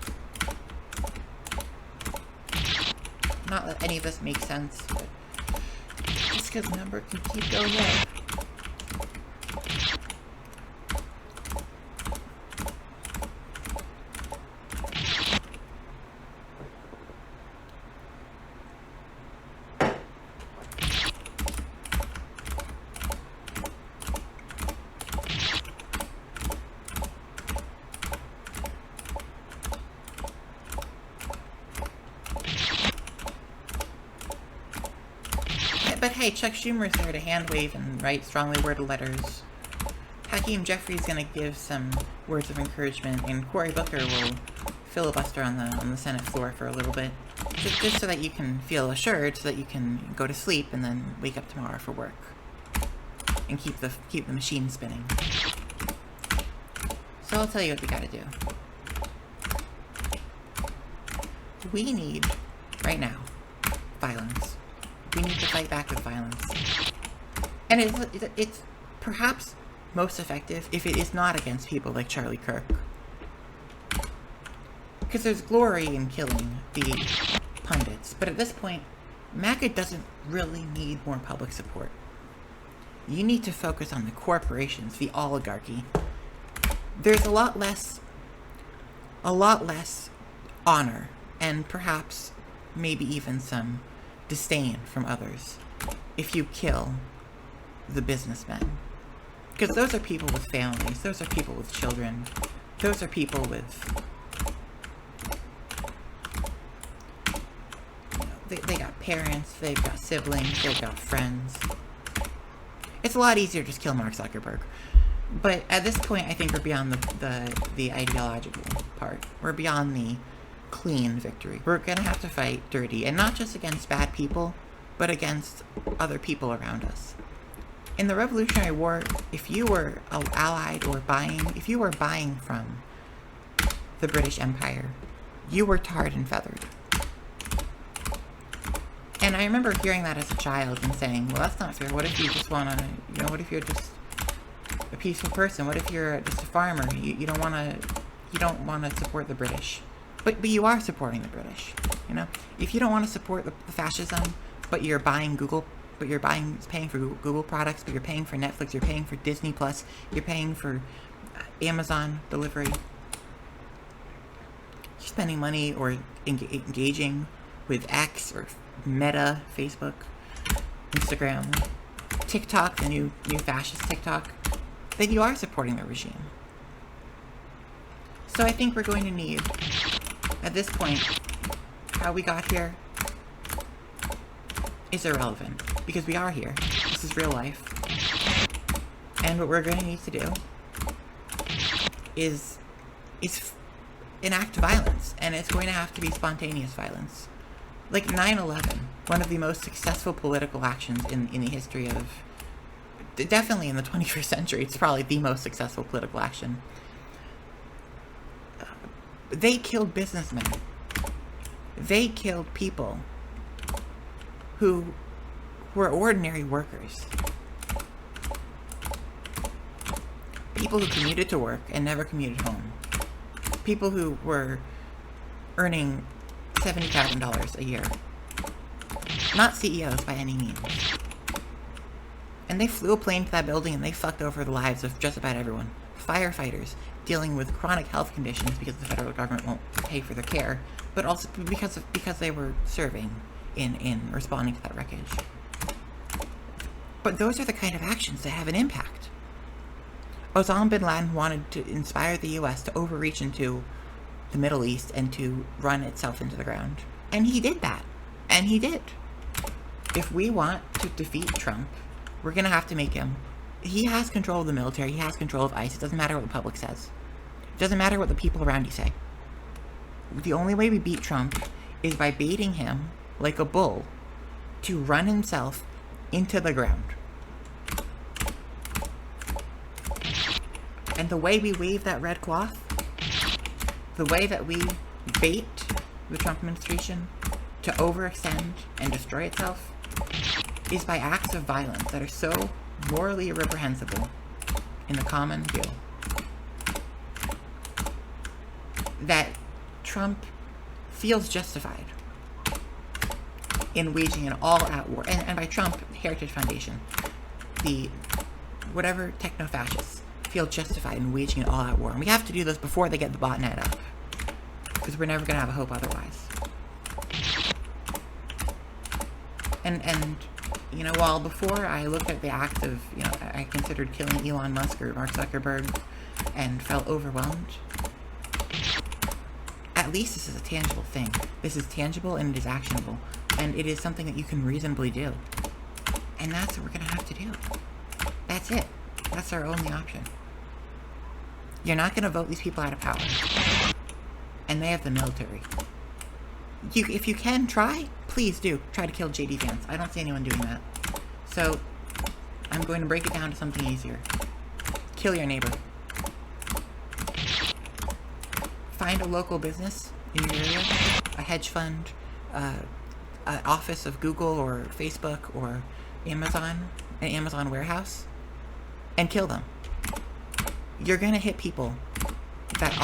Not that any of this makes sense, but just because the number can keep going up. But hey, Chuck Schumer's there to hand wave and write strongly worded letters. Hakeem Jeffries gonna give some words of encouragement, and Cory Booker will filibuster on the Senate floor for a little bit, just so that you can feel assured, so that you can go to sleep and then wake up tomorrow for work, and keep the machine spinning. So I'll tell you what we gotta do. We need, right now, violence. We need to fight back with violence. And it's perhaps most effective if it is not against people like Charlie Kirk. Because there's glory in killing the pundits. But at this point, MAGA doesn't really need more public support. You need to focus on the corporations, the oligarchy. There's a lot less honor, and perhaps maybe even some disdain from others if you kill the businessmen. Because those are people with families, those are people with children, those are people with, they got parents, they've got siblings, they've got friends. It's a lot easier to just kill Mark Zuckerberg. But at this point, I think we're beyond the ideological part. We're beyond the clean victory. We're gonna have to fight dirty, and not just against bad people, but against other people around us. In the Revolutionary War, if you were allied or if you were buying from the British Empire, you were tarred and feathered. And I remember hearing that as a child and saying, well, that's not fair. What if you just wanna, what if you're just a peaceful person? What if you're just a farmer? You don't wanna support the British. But you are supporting the British, If you don't want to support the fascism, but you're buying Google, but you're paying for Google products, but you're paying for Netflix, you're paying for Disney Plus, you're paying for Amazon delivery, you're spending money or engaging with X or Meta, Facebook, Instagram, TikTok, the new fascist TikTok, then you are supporting the regime. So I think we're going to need, at this point, how we got here is irrelevant, because we are here. This is real life. And what we're going to need to do is enact violence, and it's going to have to be spontaneous violence. Like 9/11, one of the most successful political actions in the history of, definitely in the 21st century, it's probably the most successful political action. They killed businessmen. They killed people who were ordinary workers. People who commuted to work and never commuted home. People who were earning $70,000 a year. Not CEOs by any means. And they flew a plane to that building and they fucked over the lives of just about everyone. Firefighters dealing with chronic health conditions because the federal government won't pay for their care, but also because they were serving in responding to that wreckage. But those are the kind of actions that have an impact. Osama Bin Laden wanted to inspire the US to overreach into the Middle East and to run itself into the ground. And he did that. And he did. If we want to defeat Trump, we're gonna have to make him... He has control of the military, he has control of ICE, it doesn't matter what the public says. It doesn't matter what the people around you say. The only way we beat Trump is by baiting him, like a bull, to run himself into the ground. And the way we wave that red cloth, the way that we bait the Trump administration to overextend and destroy itself, is by acts of violence that are so morally reprehensible in the common view that Trump feels justified in waging an all-out war. And by Trump, Heritage Foundation, the whatever techno-fascists feel justified in waging an all-out war. And we have to do this before they get the botnet up, because we're never going to have a hope otherwise. And you know, while before I looked at the act of, you know, I considered killing Elon Musk or Mark Zuckerberg and felt overwhelmed, at least this is a tangible thing. This is tangible and it is actionable. And it is something that you can reasonably do. And that's what we're going to have to do. That's it. That's our only option. You're not going to vote these people out of power. And they have the military. If you can try, please do. Try to kill J.D. Vance. I don't see anyone doing that. So, I'm going to break it down to something easier. Kill your neighbor. Find a local business in your area, a hedge fund, an office of Google or Facebook or Amazon, an Amazon warehouse, and kill them. You're gonna hit people that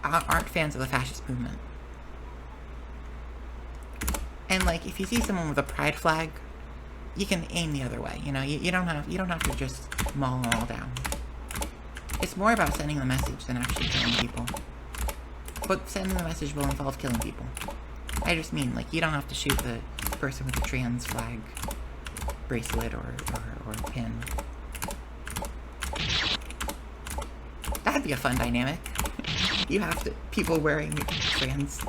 aren't fans of the fascist movement. And like, if you see someone with a pride flag, you can aim the other way. You know, you don't have to just maul them all down. It's more about sending the message than actually killing people. But sending the message will involve killing people. I just mean, like, you don't have to shoot the person with the trans flag bracelet or pin. That'd be a fun dynamic. You have to, people wearing trans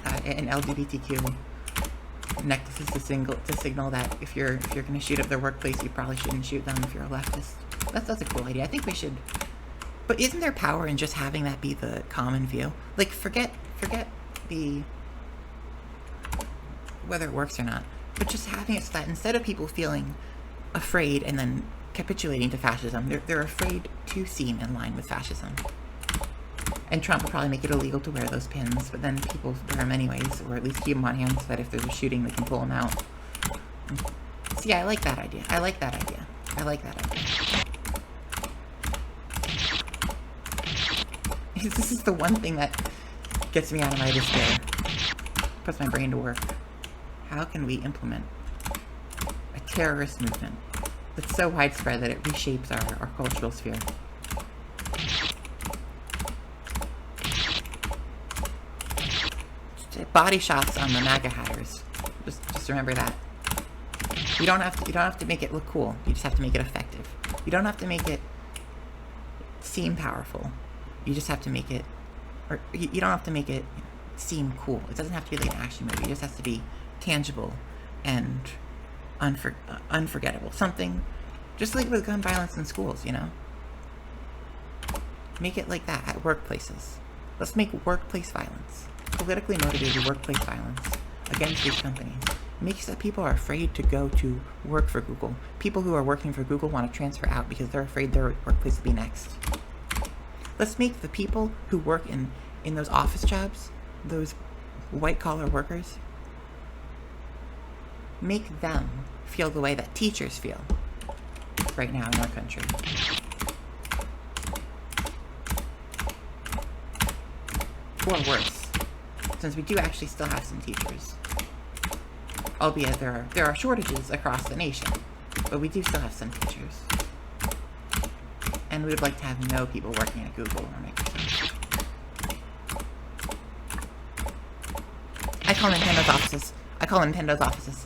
and LGBTQ necklaces to signal that if you're gonna shoot up their workplace, you probably shouldn't shoot them if you're a leftist. That's a cool idea. I think we should. But isn't there power in just having that be the common view? Like, forget the whether it works or not, but just having it so that instead of people feeling afraid and then capitulating to fascism, they're afraid to seem in line with fascism. And Trump will probably make it illegal to wear those pins, but then people wear them anyways, or at least keep them on hand so that if there's a shooting, they can pull them out. See, I like that idea. I like that idea. This is the one thing that gets me out of my despair. Puts my brain to work. How can we implement a terrorist movement that's so widespread that it reshapes our cultural sphere? Body shots on the MAGA hatters. Just remember that. You don't have to make it look cool. You just have to make it effective. You don't have to make it seem powerful. You just have to make it, or you don't have to make it seem cool. It doesn't have to be like an action movie. It just has to be tangible and unforgettable. Something just like with gun violence in schools, you know? Make it like that at workplaces. Let's make workplace violence, politically motivated workplace violence, against these companies makes that people are afraid to go to work for Google. People who are working for Google want to transfer out because they're afraid their workplace will be next. Let's make the people who work in those office jobs, those white-collar workers, make them feel the way that teachers feel right now in our country. Or worse, since we do actually still have some teachers. Albeit there are shortages across the nation, but we do still have some teachers. And we would like to have no people working at Google or Microsoft. I call Nintendo's offices. I call Nintendo's offices.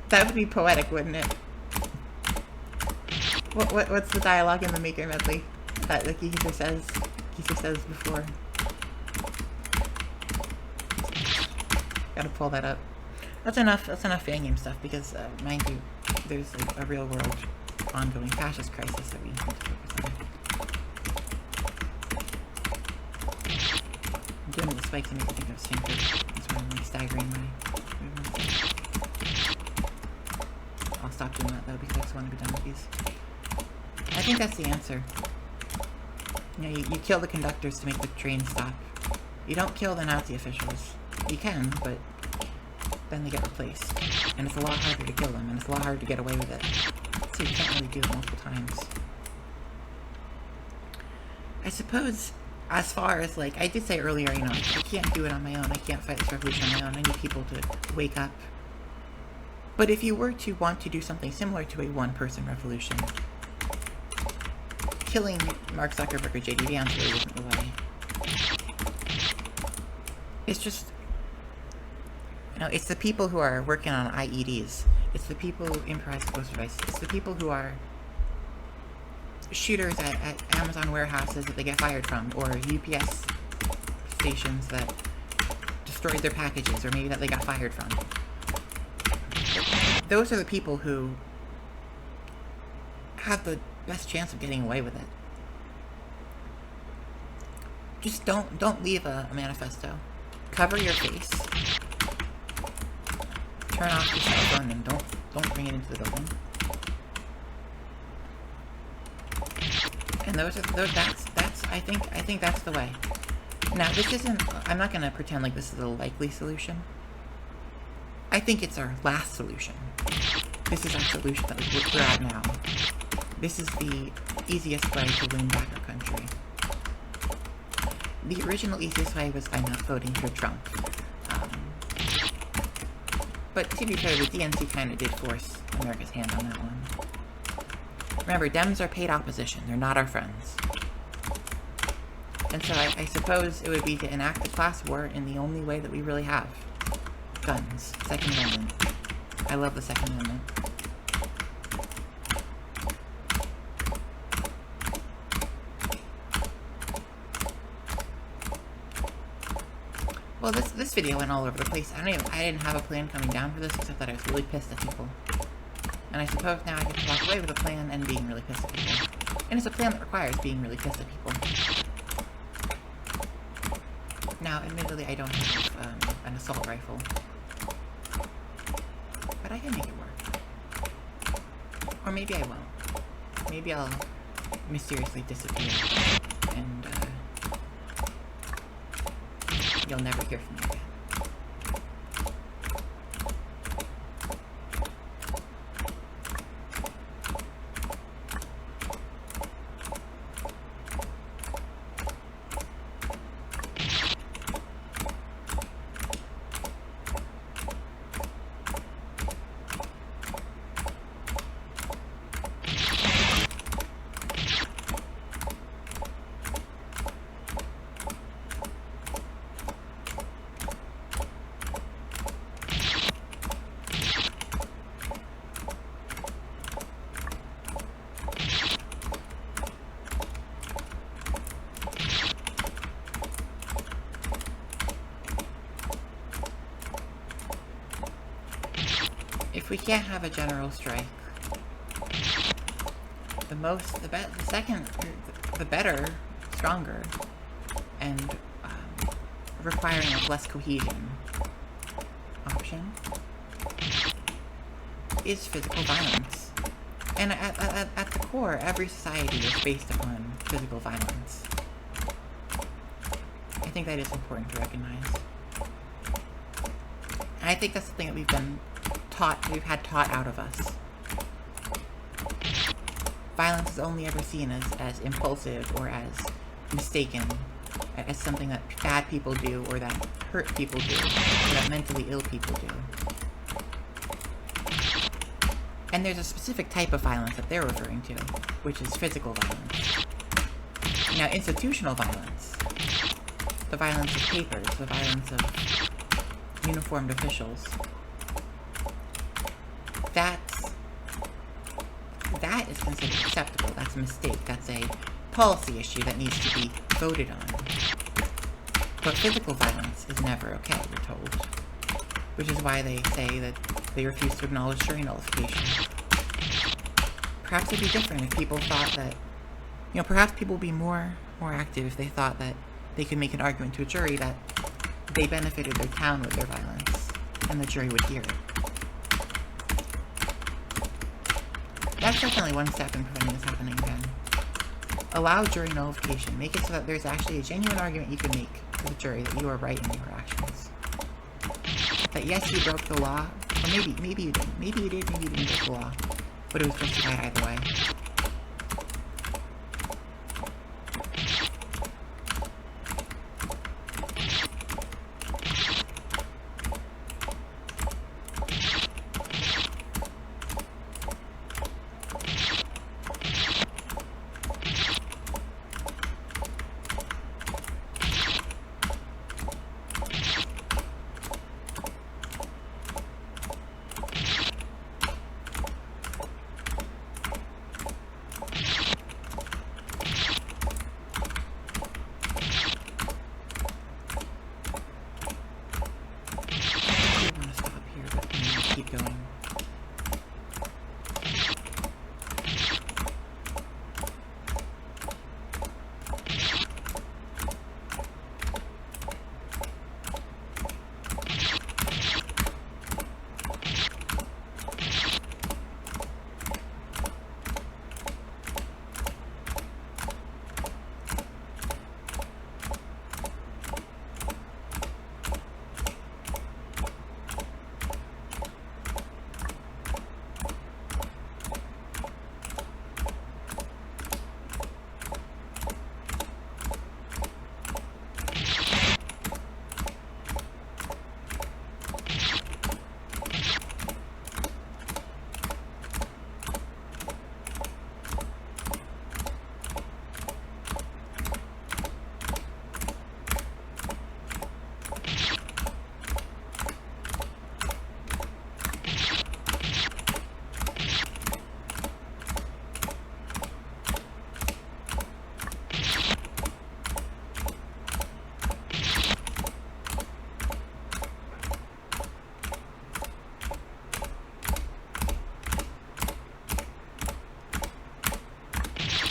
That would be poetic, wouldn't it? What's the dialogue in the Maker Medley that the Geezer says before? Gotta pull that up. That's enough fan game stuff because, mind you, there's a real world ongoing fascist crisis that we need to focus on. I'm doing the spikes and make me think of Stanford. That's why I'm like staggering my movements. I'll stop doing that though because I just want to be done with these. I think that's the answer. You know, you kill the conductors to make the train stop. You don't kill the Nazi officials. You can, but then they get replaced. And it's a lot harder to kill them, and it's a lot harder to get away with it. So you can't really do it multiple times. I suppose, as far as, like, I did say earlier, you know, I can't do it on my own. I can't fight this revolution on my own. I need people to wake up. But if you were to want to do something similar to a one-person revolution, killing Mark Zuckerberg or J.D. Vance really isn't the way. It's just, you know, it's the people who are working on IEDs. It's the people who improvise explosive devices. It's the people who are shooters at Amazon warehouses that they get fired from, or UPS stations that destroyed their packages, or maybe that they got fired from. Those are the people who have the best chance of getting away with it. Just don't leave a manifesto. Cover your face. Turn off your cell phone and don't bring it into the building. And that's I think that's the way. Now this isn't, I'm not gonna pretend like this is a likely solution. I think it's our last solution. This is our solution that we're at now. This is the easiest way to win back our country. The original easiest way was by not voting for Trump. But to be fair, the DNC kind of did force America's hand on that one. Remember, Dems are paid opposition. They're not our friends. And so I suppose it would be to enact a class war in the only way that we really have. Guns. Second Amendment. I love the Second Amendment. Well, this video went all over the place. I didn't have a plan coming down for this, except that I was really pissed at people. And I suppose now I get to walk away with a plan and being really pissed at people. And it's a plan that requires being really pissed at people. Now, admittedly, I don't have an assault rifle. But I can make it work. Or maybe I won't. Maybe I'll mysteriously disappear. And, you'll never hear from me again. If we can't have a general strike, the better stronger and requiring less cohesion option is physical violence. And at the core, every society is based upon physical violence. I think that is important to recognize. And I think that's something that we've had taught out of us. Violence is only ever seen as impulsive or as mistaken, as something that bad people do or that hurt people do, or that mentally ill people do. And there's a specific type of violence that they're referring to, which is physical violence. Now, institutional violence, the violence of papers, the violence of uniformed officials, that is considered acceptable. That's a mistake. That's a policy issue that needs to be voted on. But physical violence is never okay, we're told. Which is why they say that they refuse to acknowledge jury nullification. Perhaps it'd be different if people thought that, perhaps people would be more active if they thought that they could make an argument to a jury that they benefited their town with their violence, and the jury would hear it. That's definitely one step in preventing this happening again. Allow jury nullification. Make it so that there's actually a genuine argument you can make to the jury that you are right in your actions. That yes, you broke the law, or maybe you didn't. Maybe you did, maybe you didn't break the law. But it was justified either way.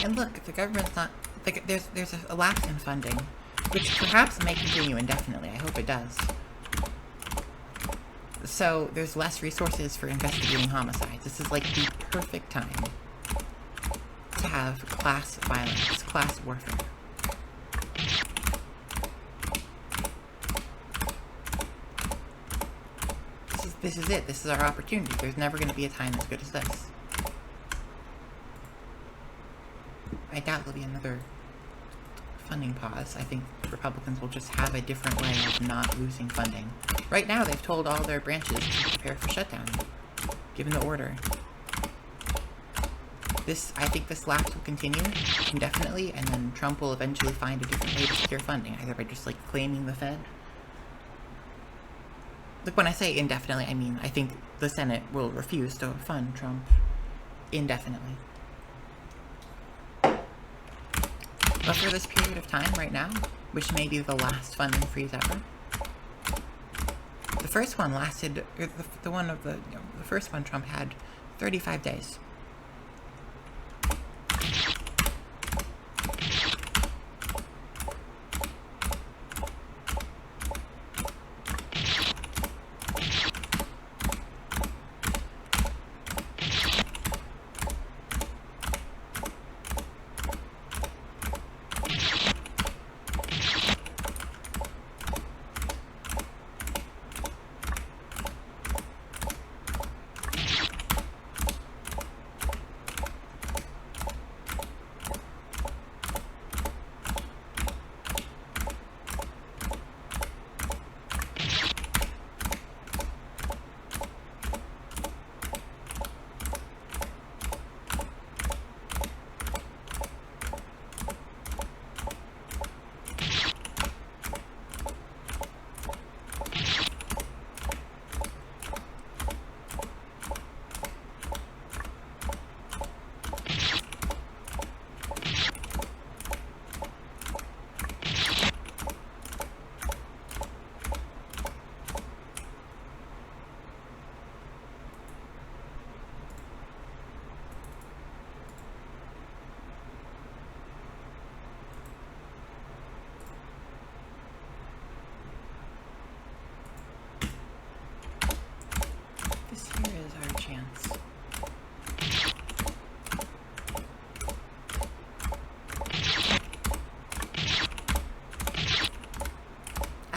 And look, if the government's not... There's a lapse in funding, which perhaps may continue indefinitely. I hope it does. So there's less resources for investigating homicides. This is like the perfect time to have class violence, class warfare. This is it. This is our opportunity. There's never going to be a time as good as this. I doubt there'll be another funding pause. I think Republicans will just have a different way of not losing funding. Right now, they've told all their branches to prepare for shutdown, given the order. I think this lapse will continue indefinitely, and then Trump will eventually find a different way to secure funding, either by just, claiming the Fed. Look, when I say indefinitely, I mean, I think the Senate will refuse to fund Trump indefinitely. But for this period of time right now, which may be the last funding freeze ever, the first one lasted, the first one Trump had 35 days.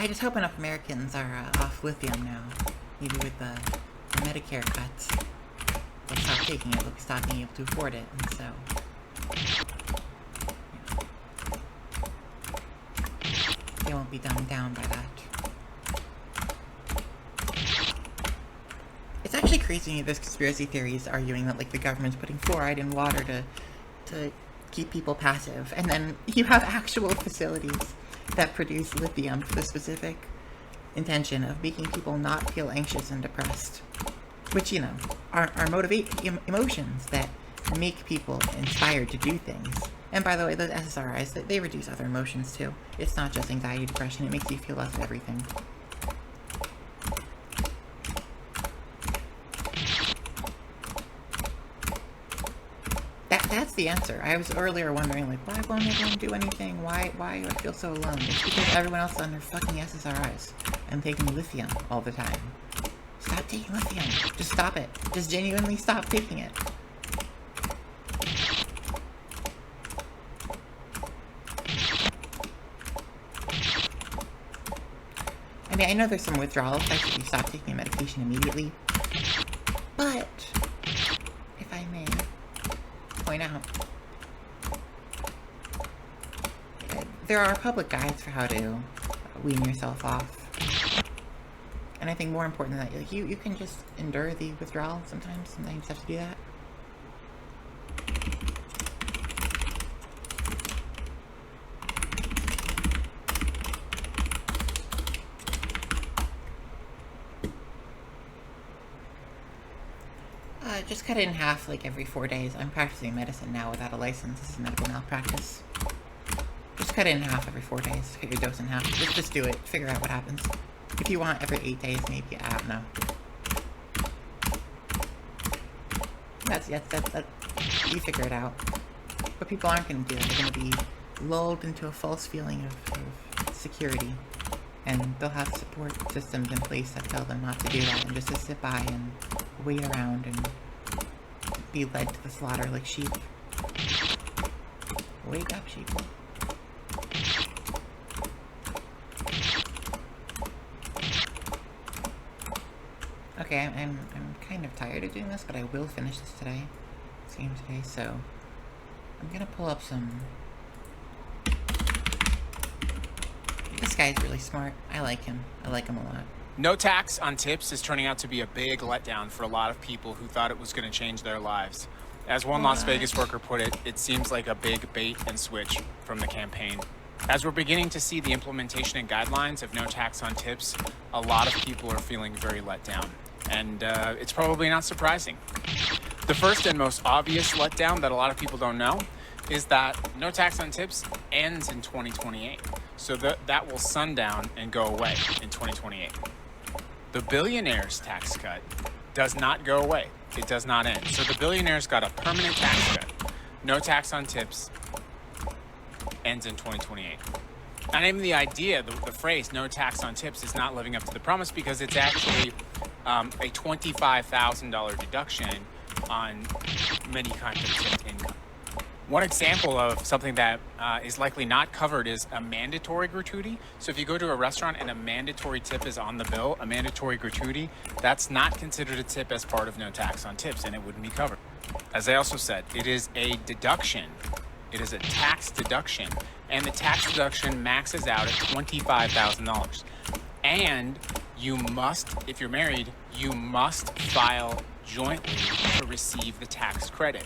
I just hope enough Americans are off lithium now. Maybe with the Medicare cuts, they'll stop taking it, they'll stop being able to afford it, and so... they won't be dumbed down by that. It's actually crazy to me there's conspiracy theories arguing that, like, the government's putting fluoride in water to keep people passive, and then you have actual facilities that produce lithium for the specific intention of making people not feel anxious and depressed, which, you know, are emotions that make people inspired to do things. And by the way, those SSRIs, they reduce other emotions too. It's not just anxiety, depression, it makes you feel less of everything. That's the answer. I was earlier wondering, like, why won't everyone do anything? Why do I feel so alone? It's because everyone else is on their fucking SSRIs and taking lithium all the time. Stop taking lithium. Just stop it. Just genuinely stop taking it. I mean, I know there's some withdrawal effects if you stop taking a medication immediately, but if I may point out, there are public guides for how to wean yourself off, and I think more important than that, like, you can just endure the withdrawal sometimes. Sometimes you just have to do that. Just cut it in half, like, every 4 days. I'm practicing medicine now without a license. This is medical malpractice. Just cut it in half every 4 days. Cut your dose in half. Just do it. Figure out what happens. If you want every 8 days, maybe, I don't know. That's you figure it out. But people aren't going to do it. They're going to be lulled into a false feeling of security. And they'll have support systems in place that tell them not to do that and just to sit by and wait around and be led to the slaughter like sheep. Wake up, sheep. Okay, I'm kind of tired of doing this, but I will finish this today. So I'm gonna pull up some. This guy's really smart. I like him. I like him a lot. No tax on tips is turning out to be a big letdown for a lot of people who thought it was going to change their lives. As one Las Vegas worker put it, it seems like a big bait and switch from the campaign. As we're beginning to see the implementation and guidelines of no tax on tips, a lot of people are feeling very let down. And it's probably not surprising. The first and most obvious letdown that a lot of people don't know is that no tax on tips ends in 2028. So that will sundown and go away in 2028. The billionaires tax cut does not go away. It does not end. So the billionaires got a permanent tax cut. No tax on tips ends in 2028. And even the idea, the phrase no tax on tips is not living up to the promise because it's actually a $25,000 deduction on many kinds of tipped income. One example of something that is likely not covered is a mandatory gratuity. So if you go to a restaurant and a mandatory tip is on the bill, a mandatory gratuity, that's not considered a tip as part of no tax on tips, and it wouldn't be covered. As I also said, it is a deduction. It is a tax deduction, and the tax deduction maxes out at $25,000. And you must, if you're married, you must file jointly to receive the tax credit,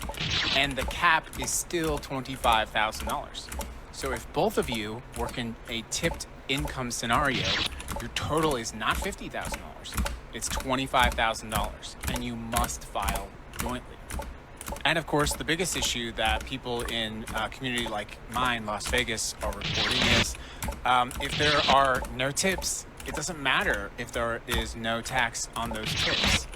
and the cap is still $25,000. So if both of you work in a tipped income scenario, your total is not $50,000, it's $25,000, and you must file jointly. And of course, the biggest issue that people in a community like mine, Las Vegas, are reporting is if there are no tips, it doesn't matter if there is no tax on those tips.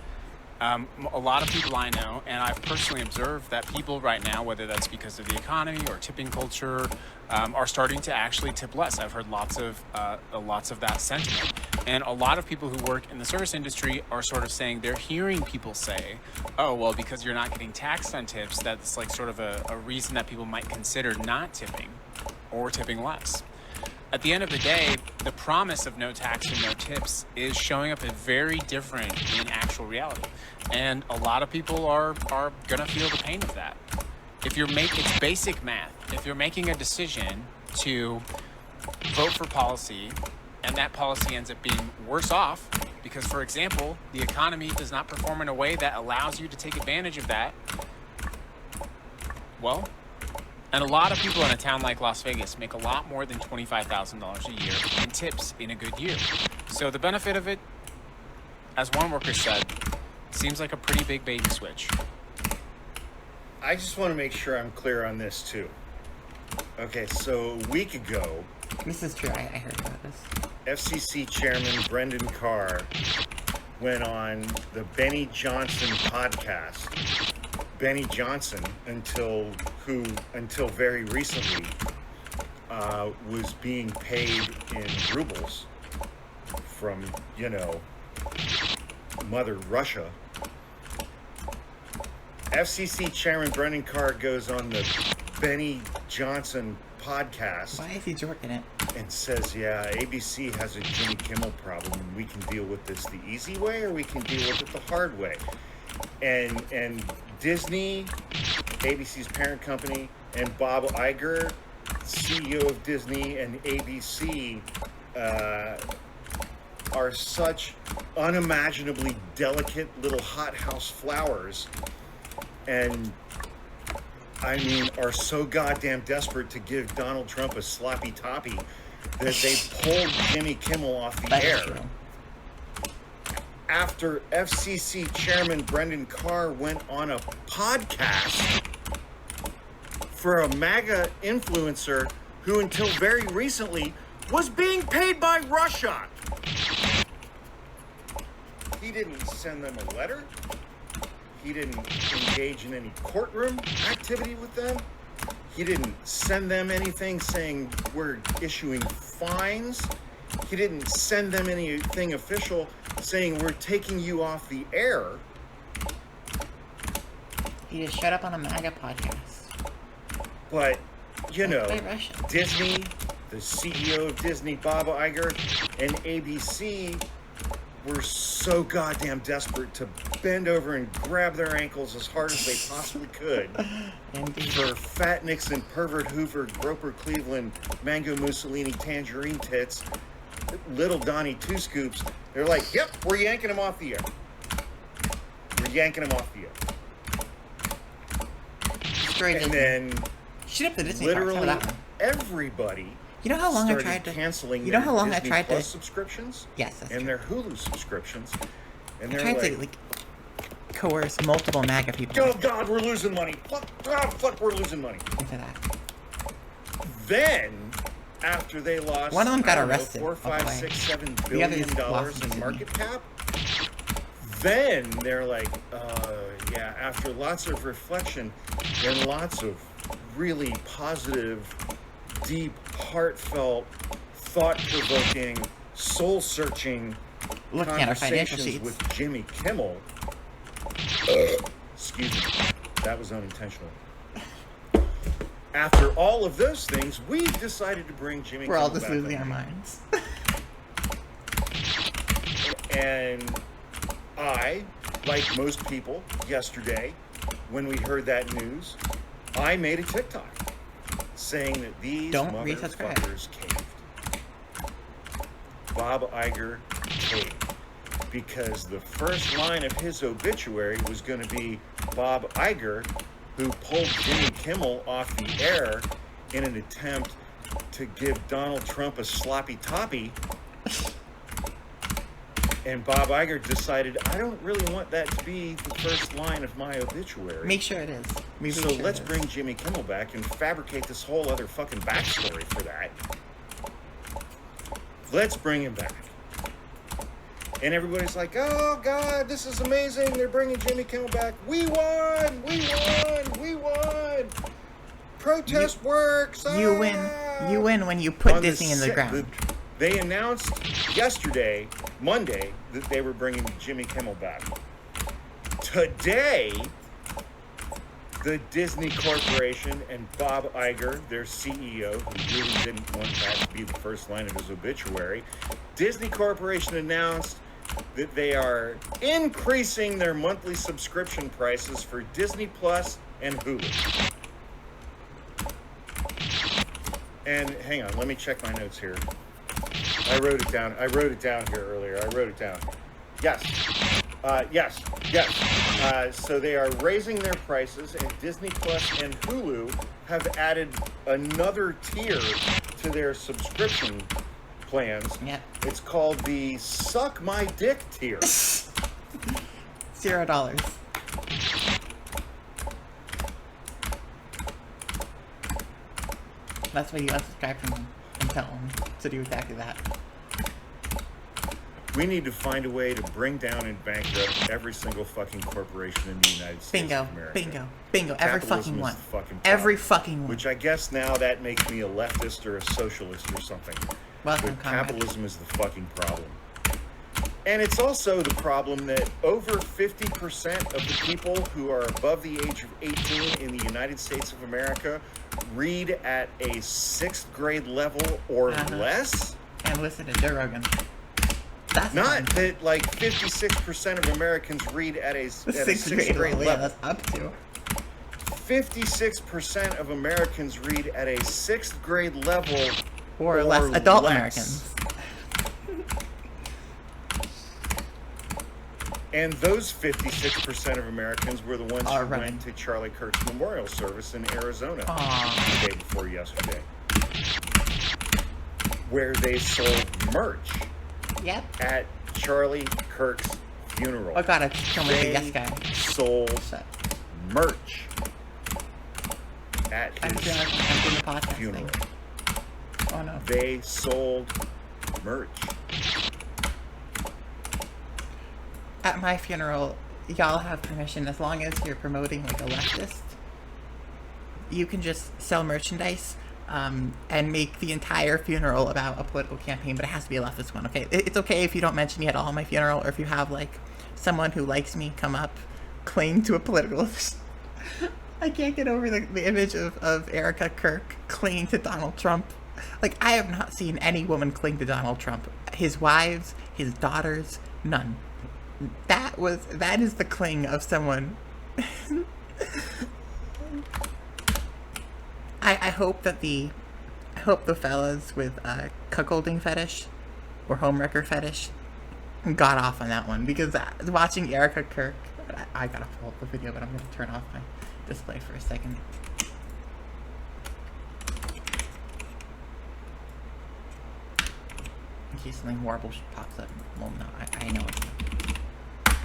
A lot of people I know, and I've personally observed that people right now, whether that's because of the economy or tipping culture, are starting to actually tip less. I've heard lots of that sentiment. And a lot of people who work in the service industry are sort of saying, they're hearing people say, oh, well, because you're not getting taxed on tips, that's like sort of a reason that people might consider not tipping or tipping less. At the end of the day, the promise of no tax and no tips is showing up very different in actual reality. And a lot of people are gonna feel the pain of that. If you're it's basic math. If you're making a decision to vote for policy and that policy ends up being worse off because, for example, the economy does not perform in a way that allows you to take advantage of that, well, and a lot of people in a town like Las Vegas make a lot more than $25,000 a year in tips in a good year. So the benefit of it, as one worker said, seems like a pretty big bait and switch. I just want to make sure I'm clear on this too. Okay, so a week ago, this is true. I heard about this. FCC Chairman Brendan Carr went on the Benny Johnson podcast. Benny Johnson, until very recently, was being paid in rubles from, Mother Russia. FCC Chairman Brendan Carr goes on the Benny Johnson podcast. Why is he jorking it? And says, yeah, ABC has a Jimmy Kimmel problem, and we can deal with this the easy way, or we can deal with it the hard way. And Disney, ABC's parent company, and Bob Iger, CEO of Disney and ABC, are such unimaginably delicate little hothouse flowers, and I mean, are so goddamn desperate to give Donald Trump a sloppy toppy that they pulled Jimmy Kimmel off the air. After FCC Chairman Brendan Carr went on a podcast for a MAGA influencer who until very recently was being paid by Russia. He didn't send them a letter. He didn't engage in any courtroom activity with them. He didn't send them anything saying we're issuing fines. He didn't send them anything official saying we're taking you off the air. He just shut up on a MAGA podcast. But, Disney, the CEO of Disney, Bob Iger, and ABC were so goddamn desperate to bend over and grab their ankles as hard as they possibly could for Fat Nixon, Pervert Hoover, Groper Cleveland, Mango Mussolini, Tangerine Tits, Little Donnie Two Scoops. They're like, yep, we're yanking him off the air. We're yanking him off the air. And then literally everybody started canceling their Disney Plus subscriptions. Yes, that's and their Hulu subscriptions. And I they're tried to coerce multiple MAGA people. Oh God, we're losing money. Fuck, we're losing money. Into that. Then, after they lost, one of them got arrested. $4, $5, $6, $7 billion in market cap. Then they're like, yeah. After lots of reflection and lots of really positive, deep, heartfelt, thought-provoking, soul-searching conversations with Jimmy Kimmel. Excuse me, that was unintentional. After all of those things, we've decided to bring Jimmy Kimmel back. We're all just losing our minds. And I, like most people, yesterday, when we heard that news, I made a TikTok saying that these motherfuckers caved. Bob Iger caved. Because the first line of his obituary was going to be Bob Iger, who pulled Jimmy Kimmel off the air in an attempt to give Donald Trump a sloppy toppy. And Bob Iger decided, I don't really want that to be the first line of my obituary. Make sure it is. So let's bring Jimmy Kimmel back and fabricate this whole other fucking backstory for that. Let's bring him back. And everybody's like, oh God, this is amazing. They're bringing Jimmy Kimmel back. We won! We won! We won! Protest works! You win. You win when you put Disney in the ground. They announced yesterday, Monday, that they were bringing Jimmy Kimmel back. Today, the Disney Corporation and Bob Iger, their CEO, who really didn't want that to be the first line of his obituary, Disney Corporation announced that they are increasing their monthly subscription prices for Disney Plus and Hulu. And hang on, let me check my notes here. I wrote it down. I wrote it down here earlier. I wrote it down. Yes. So they are raising their prices, and Disney Plus and Hulu have added another tier to their subscription plans. Yeah. It's called the Suck My Dick tier. $0. That's why you unsubscribe from them and tell them to do exactly that. We need to find a way to bring down and bankrupt every single fucking corporation in the United States of America. Bingo. Every fucking one. Every fucking one. Which I guess now that makes me a leftist or a socialist or something. Welcome, but capitalism is the fucking problem. And it's also the problem that over 50% of the people who are above the age of 18 in the United States of America read at a 6th grade level or less. And listen to Joe Rogan. That's not that like 56% of Americans read at a 6th grade level. Yeah, that's up to. 56% of Americans read at a 6th grade level or less. Adult Americans. And those 56% of Americans were the ones who went to Charlie Kirk's memorial service in Arizona the day before yesterday, where they sold merch at Charlie Kirk's funeral. Oh god, I killed my yes guy. Sold merch at his funeral. Oh no. They sold merch. At my funeral, y'all have permission, as long as you're promoting like a leftist, you can just sell merchandise and make the entire funeral about a political campaign, but it has to be a leftist one, okay? It's okay if you don't mention me at all at my funeral, or if you have like someone who likes me come up, cling to a political... I can't get over the image of Erica Kirk clinging to Donald Trump. Like, I have not seen any woman cling to Donald Trump. His wives, his daughters, none. That is the cling of someone. I hope the fellas with cuckolding fetish or homewrecker fetish got off on that one, because watching Erica Kirk, I gotta pull up the video, but I'm gonna turn off my display for a second. In case something horrible pops up. Well, no, I know it's not.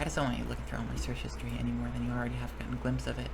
I just don't want you looking through all my search history any more than you already have gotten a glimpse of it.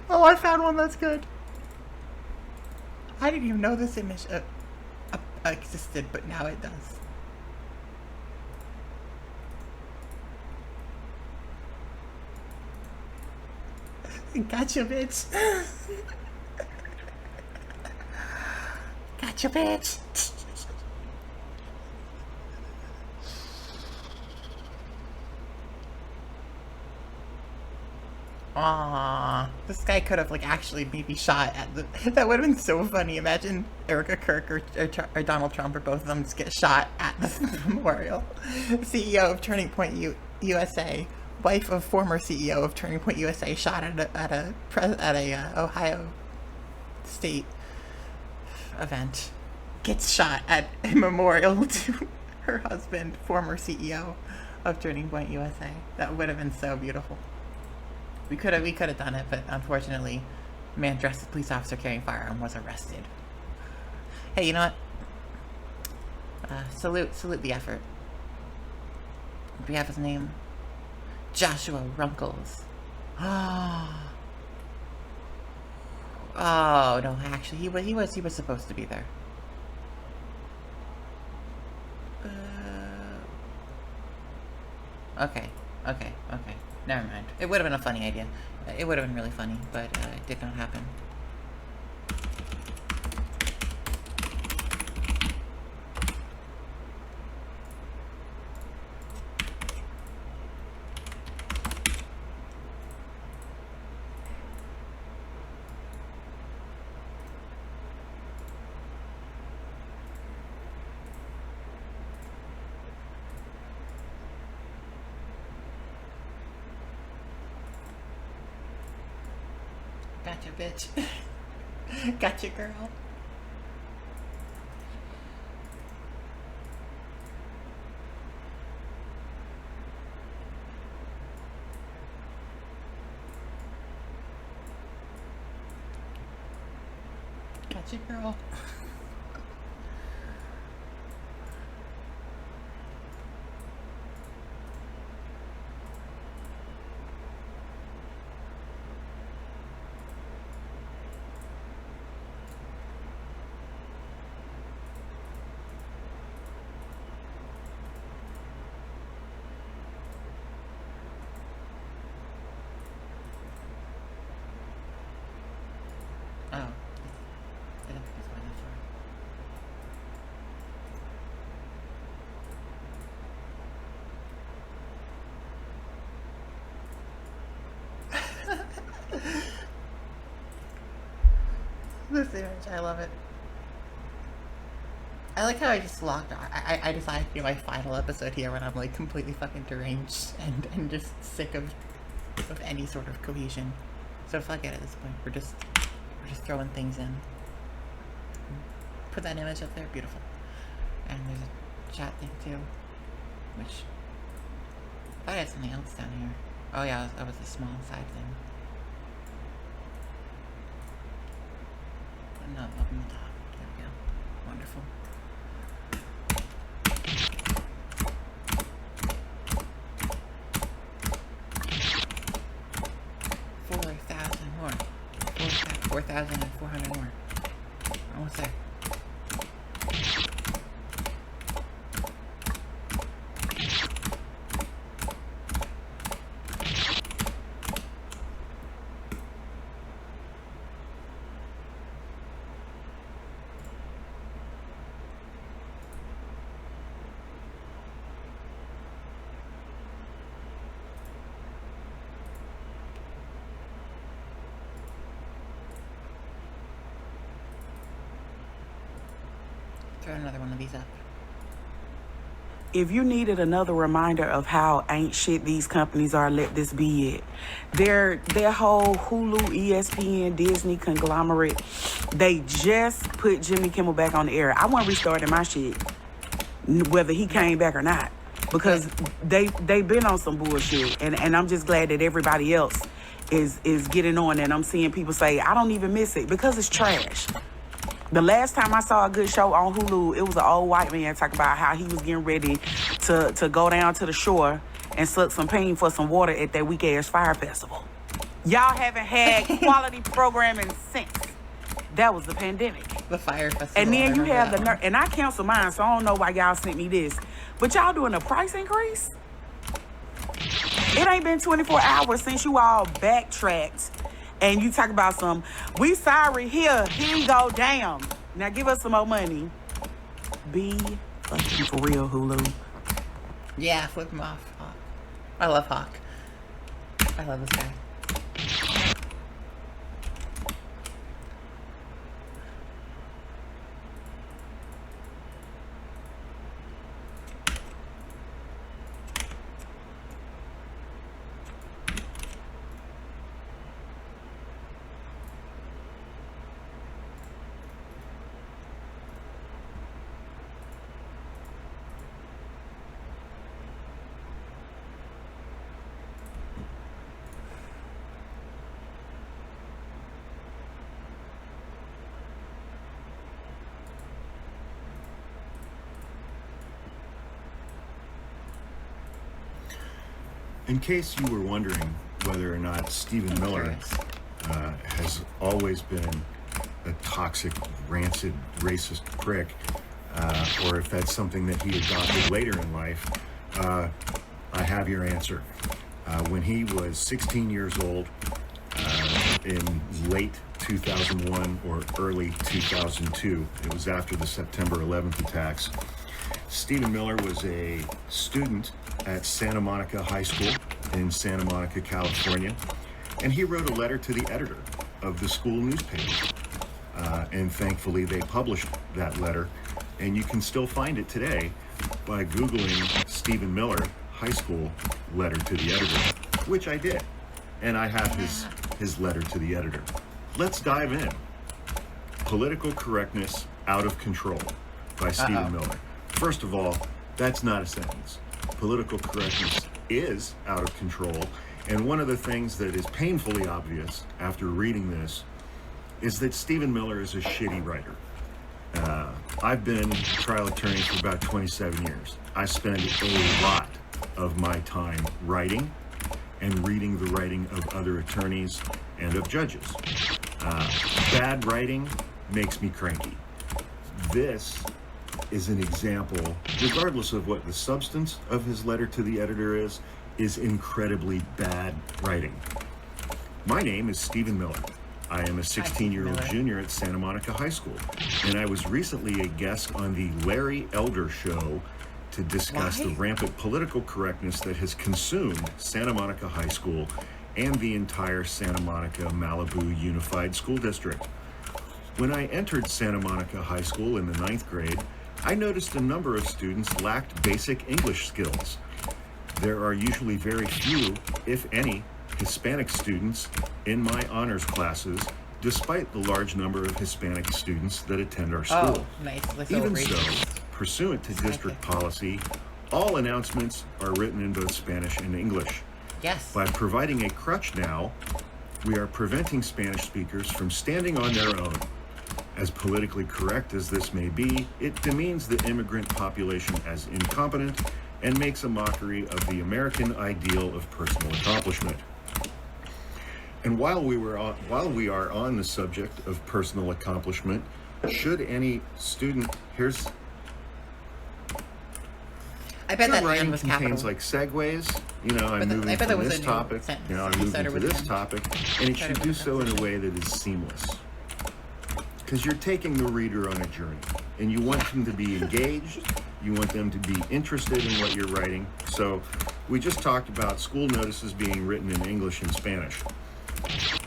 Oh, I found one that's good. I didn't even know this image existed, but now it does. Gotcha, bitch. Gotcha, bitch. Aww, this guy could have like actually maybe shot at the. That would have been so funny. Imagine Erica Kirk or Donald Trump or both of them just get shot at the memorial. CEO of Turning Point USA, wife of former CEO of Turning Point USA, shot at a Ohio State event. Gets shot at a memorial to her husband, former CEO of Turning Point USA. That would have been so beautiful. We could have done it, but unfortunately, a man dressed as a police officer carrying a firearm was arrested. Hey, you know what? Salute the effort. Do we have his name? Joshua Runkles. Oh no, actually he was supposed to be there. Okay. Never mind. It would have been a funny idea. It would have been really funny, but it did not happen. Gotcha, bitch. Gotcha, girl. Gotcha, girl. Oh. I don't think it's going that far. This image, I love it. I like how I just locked on. I decided to do my final episode here when I'm like completely fucking deranged and just sick of any sort of cohesion. So fuck it at this point. We're just throwing things in. Put that image up there, beautiful. And there's a chat thing too, which I thought I had something else down here. Oh yeah, that was a small side thing. And up on the top. There we go. Wonderful. More. 4,400 more. Almost there. Throw another one of these up. If you needed another reminder of how ain't shit these companies are, let this be it. Their whole Hulu, ESPN, Disney conglomerate, they just put Jimmy Kimmel back on the air. I want restarting my shit, whether he came back or not, because they've been on some bullshit, and I'm just glad that everybody else is getting on, and I'm seeing people say, I don't even miss it, because it's trash. The last time I saw a good show on Hulu, it was an old white man talking about how he was getting ready to go down to the shore and suck some pain for some water at that weak-ass fire festival. Y'all haven't had quality programming since. That was the pandemic. The fire festival. And then you have the nerve, and I canceled mine, so I don't know why y'all sent me this. But y'all doing a price increase? It ain't been 24 hours since you all backtracked. And you talk about some, we sorry, here you go, damn. Now give us some more money. Be fucking for real, Hulu. Yeah, flip him off. Hawk. I love Hawk. I love this guy. In case you were wondering whether or not Stephen Miller has always been a toxic, rancid, racist prick, or if that's something that he adopted later in life, I have your answer. When he was 16 years old, in late 2001 or early 2002, it was after the September 11th attacks, Stephen Miller was a student at Santa Monica High School in Santa Monica, California, and he wrote a letter to the editor of the school newspaper. And thankfully they published that letter, and you can still find it today by Googling Stephen Miller High School letter to the editor, which I did. And I have his letter to the editor. Let's dive in. Political Correctness Out of Control by Stephen Miller. First of all, that's not a sentence. Political correctness is out of control, and one of the things that is painfully obvious after reading this is that Stephen Miller is a shitty writer. I've been trial attorney for about 27 years. I spend a lot of my time writing and reading the writing of other attorneys and of judges. Bad writing makes me cranky. This is an example, regardless of what the substance of his letter to the editor is incredibly bad writing. My name is Stephen Miller. I am a 16-year-old junior at Santa Monica High School, and I was recently a guest on the Larry Elder Show to discuss the rampant political correctness that has consumed Santa Monica High School and the entire Santa Monica Malibu Unified School District. When I entered Santa Monica High School in the 9th grade, I noticed a number of students lacked basic English skills. There are usually very few, if any, Hispanic students in my honors classes, despite the large number of Hispanic students that attend our school. Oh, nice. Even so, pursuant to district policy, all announcements are written in both Spanish and English. Yes. By providing a crutch now, we are preventing Spanish speakers from standing on their own. As politically correct as this may be, it demeans the immigrant population as incompetent and makes a mockery of the American ideal of personal accomplishment. And while we are on the subject of personal accomplishment, should any student I bet that writing man was contains capital. like segues. You know, I'm moving from this topic. You know, I'm moving to this topic, and it should do so in a way that is seamless. Because you're taking the reader on a journey, and you want them to be engaged, you want them to be interested in what you're writing. So we just talked about school notices being written in English and Spanish,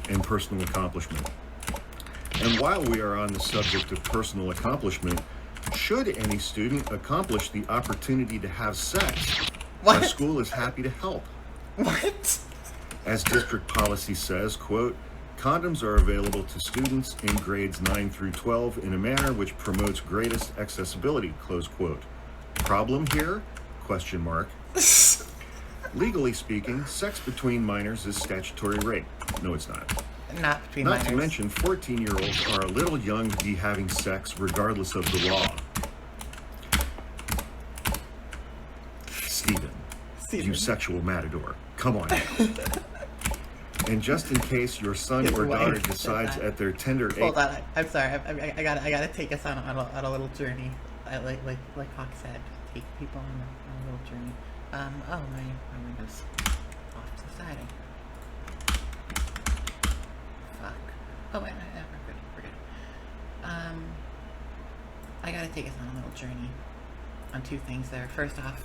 and personal accomplishment. And while we are on the subject of personal accomplishment, should any student accomplish the opportunity to have sex, our school is happy to help. What? As district policy says, quote, condoms are available to students in grades 9 through 12 in a manner which promotes greatest accessibility, close quote. Problem here? Question mark. Legally speaking, sex between minors is statutory rape. No, it's not. Not between Not minors. to mention, 14-year-olds are a little young to be having sex regardless of the law. Stephen, you sexual matador. Come on now. And just in case your son or daughter decides at their tender age... Hold on, I'm sorry. I gotta take us on a little journey. Like Hawk said, take people on a little journey. Oh, my window's off to the side. Fuck. Oh, wait, we're good. I gotta take us on a little journey on two things there. First off,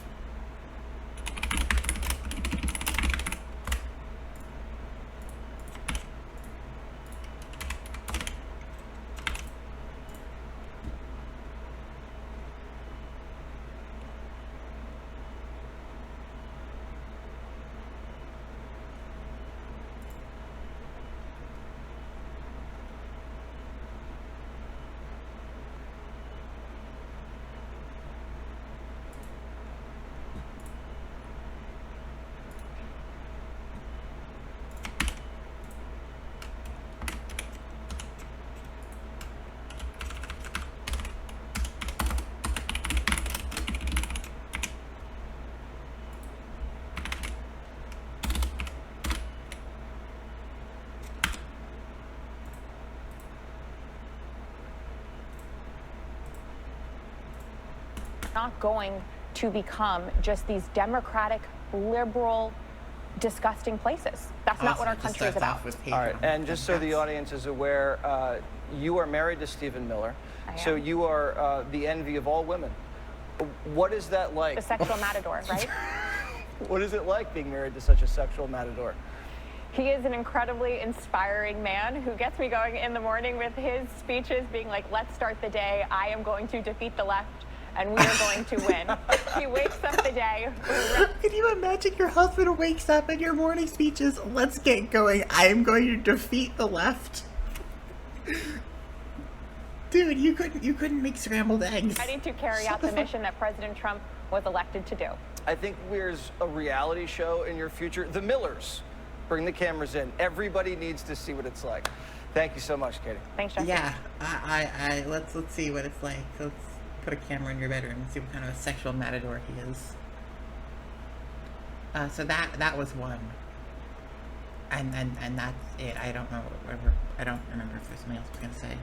Not going to become just these democratic, liberal, disgusting places. That's not what our country is about. All right, and just so the audience is aware, you are married to Stephen Miller, so you are the envy of all women. What is that like? The sexual matador, right? What is it like being married to such a sexual matador? He is an incredibly inspiring man who gets me going in the morning with his speeches being like, let's start the day. I am going to defeat the left and we are going to win. He wakes up the day. Can you imagine your husband wakes up in your morning speeches? Let's get going. I am going to defeat the left. Dude, you couldn't make scrambled eggs. Ready to carry out the mission that President Trump was elected to do. I think there's a reality show in your future. The Millers. Bring the cameras in. Everybody needs to see what it's like. Thank you so much, Katie. Thanks, Jesse. Yeah, let's see what it's like. Let's put a camera in your bedroom and see what kind of a sexual matador he is. So that was one. And that's it. I don't remember if there's something else I was gonna say.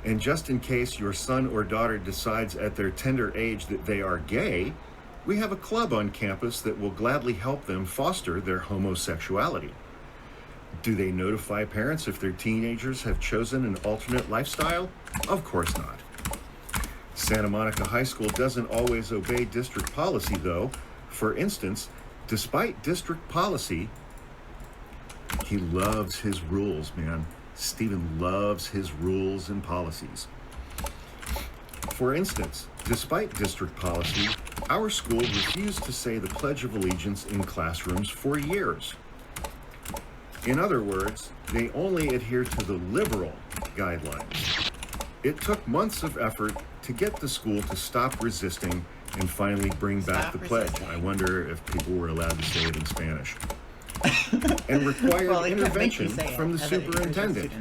And just in case your son or daughter decides at their tender age that they are gay, we have a club on campus that will gladly help them foster their homosexuality. Do they notify parents if their teenagers have chosen an alternate lifestyle? Of course not. Santa Monica High School doesn't always obey district policy, though. For instance, despite district policy, he loves his rules, man. Stephen loves his rules and policies. For instance, despite district policy, our school refused to say the Pledge of Allegiance in classrooms for years. In other words, they only adhere to the liberal guidelines. It took months of effort to get the school to stop resisting and finally bring back the pledge. I wonder if people were allowed to say it in Spanish. And required intervention from the superintendent.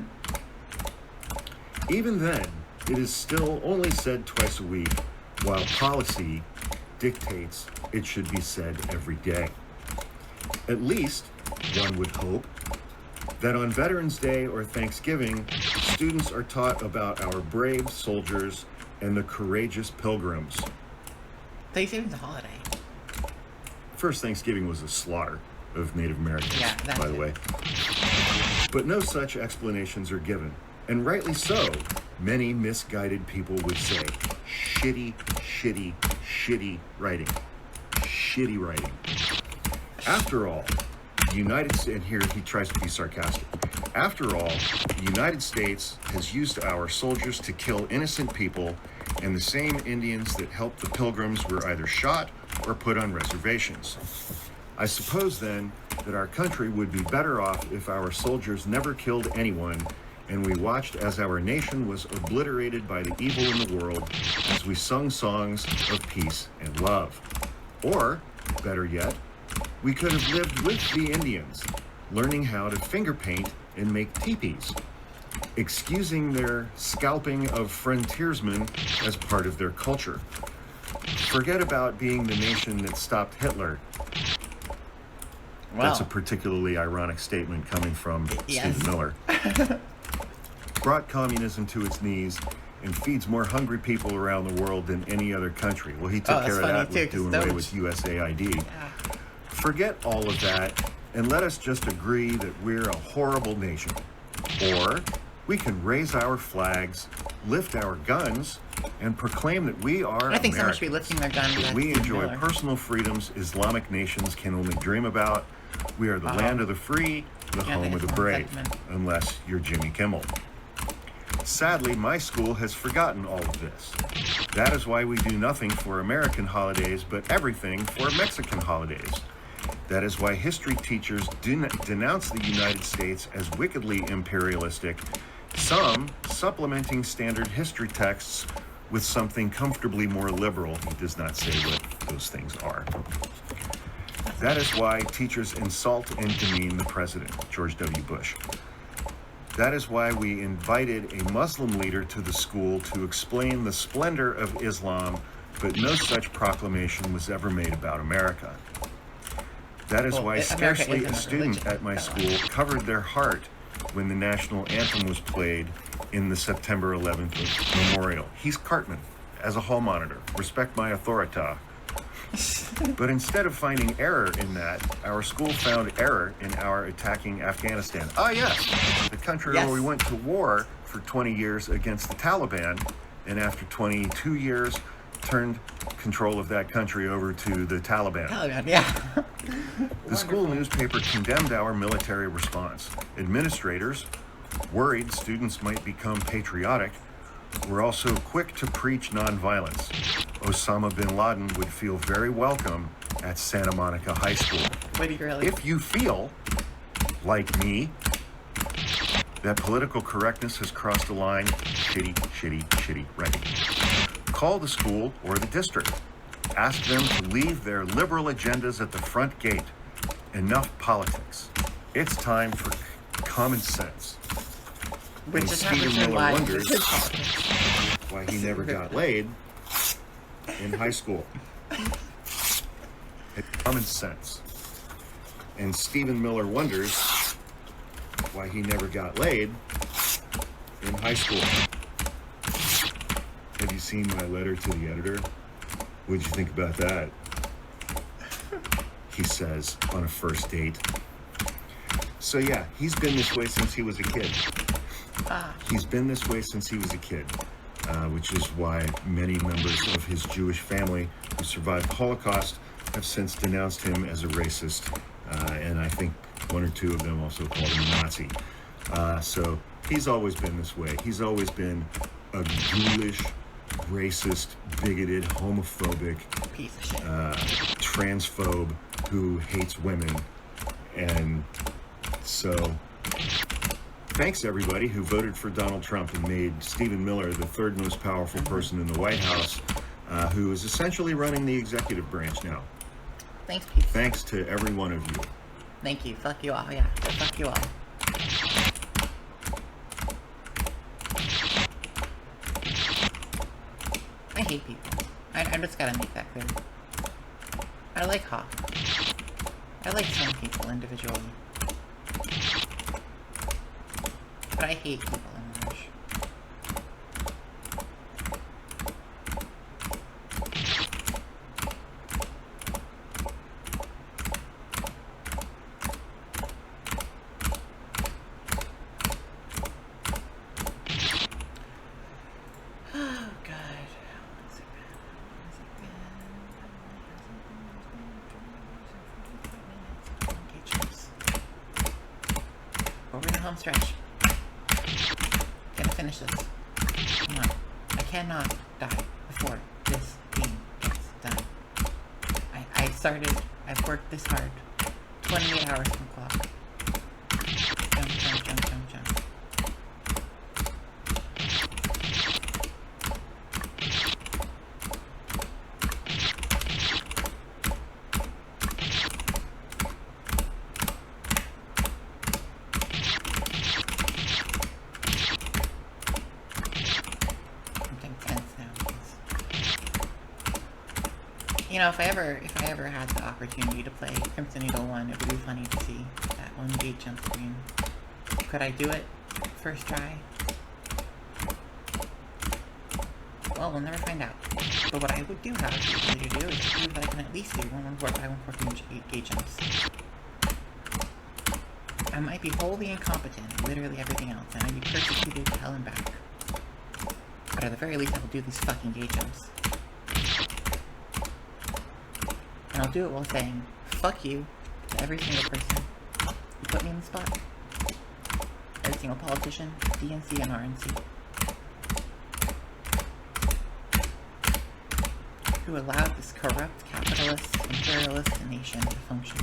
Even then, it is still only said twice a week, while policy dictates it should be said every day. At least, one would hope, that on Veterans Day or Thanksgiving, students are taught about our brave soldiers and the courageous pilgrims. Thanksgiving's a holiday. First Thanksgiving was a slaughter of Native Americans, by the way. But no such explanations are given. And rightly so, many misguided people would say, shitty, shitty, shitty writing. Shitty writing. After all, the United States, and here he tries to be sarcastic. After all, the United States has used our soldiers to kill innocent people, and the same Indians that helped the Pilgrims were either shot or put on reservations. I suppose then that our country would be better off if our soldiers never killed anyone and we watched as our nation was obliterated by the evil in the world as we sung songs of peace and love. Or, better yet, we could have lived with the Indians, learning how to finger paint and make teepees, excusing their scalping of frontiersmen as part of their culture. Forget about being the nation that stopped Hitler. That's a particularly ironic statement coming from Stephen Miller. Brought communism to its knees and feeds more hungry people around the world than any other country. Well, he took care of that with doing away with USAID. Forget all of that and let us just agree that we're a horrible nation. Or we can raise our flags, lift our guns, and proclaim that we are I think Americans. someone should be lifting their guns. That we enjoy personal freedoms Islamic nations can only dream about. We are the land of the free, the home of the brave, unless you're Jimmy Kimmel. Sadly, my school has forgotten all of this. That is why we do nothing for American holidays, but everything for Mexican holidays. That is why history teachers denounce the United States as wickedly imperialistic, some supplementing standard history texts with something comfortably more liberal. He does not say what those things are. That is why teachers insult and demean the president, George W. Bush. That is why we invited a Muslim leader to the school to explain the splendor of Islam, but no such proclamation was ever made about America. That is why scarcely a student at my school covered their heart when the national anthem was played in the September 11th memorial. He's Cartman, as a hall monitor. Respect my authority. But instead of finding error in that, our school found error in our attacking Afghanistan. Ah, yes, the country where we went to war for 20 years against the Taliban, and after 22 years, turned control of that country over to the Taliban. Taliban, yeah. The school newspaper condemned our military response. Administrators, worried students might become patriotic, were also quick to preach nonviolence. Osama Bin Laden would feel very welcome at Santa Monica High School. If you feel, like me, that political correctness has crossed a line, shitty, ready. Call the school or the district. Ask them to leave their liberal agendas at the front gate. Enough politics. It's time for common sense. Which When is Stephen Miller why wonders why he never got laid in high school. It's common sense. And Stephen Miller wonders why he never got laid in high school. Have you seen my letter to the editor? What'd you think about that? He says on a first date. So yeah, he's been this way since he was a kid. He's been this way since he was a kid, which is why many members of his Jewish family who survived the Holocaust have since denounced him as a racist, and I think one or two of them also called him a Nazi. So he's always been this way. He's always been a ghoulish, racist, bigoted, homophobic, piece of shit, transphobe who hates women. And so thanks everybody who voted for Donald Trump and made Stephen Miller the third most powerful person in the White House, who is essentially running the executive branch now. Thanks, Pete. Thanks to every one of you. Thank you. Fuck you all. Yeah. Fuck you all. I hate people. I just gotta make that clear. I like Hawk. I like some people individually. But I hate people in large. Oh, God. Over the home stretch. Gonna finish this. Come on. I cannot die before this game gets done. I've worked this hard. 28 hours from clock. Jump. You know, if I ever had the opportunity to play Crimson Eagle 1, it would be funny to see that one gate jump screen. Could I do it first try? Well, we'll never find out. But what I would do have the ability to do is prove that I can at least do 114 gate jumps. I might be wholly incompetent in literally everything else, and I'd be persecuted to hell and back. But at the very least, I will do these fucking gate jumps. And I'll do it while saying, fuck you, to every single person who put me in the spot. Every single politician, DNC and RNC. Who allowed this corrupt, capitalist, imperialist nation to function.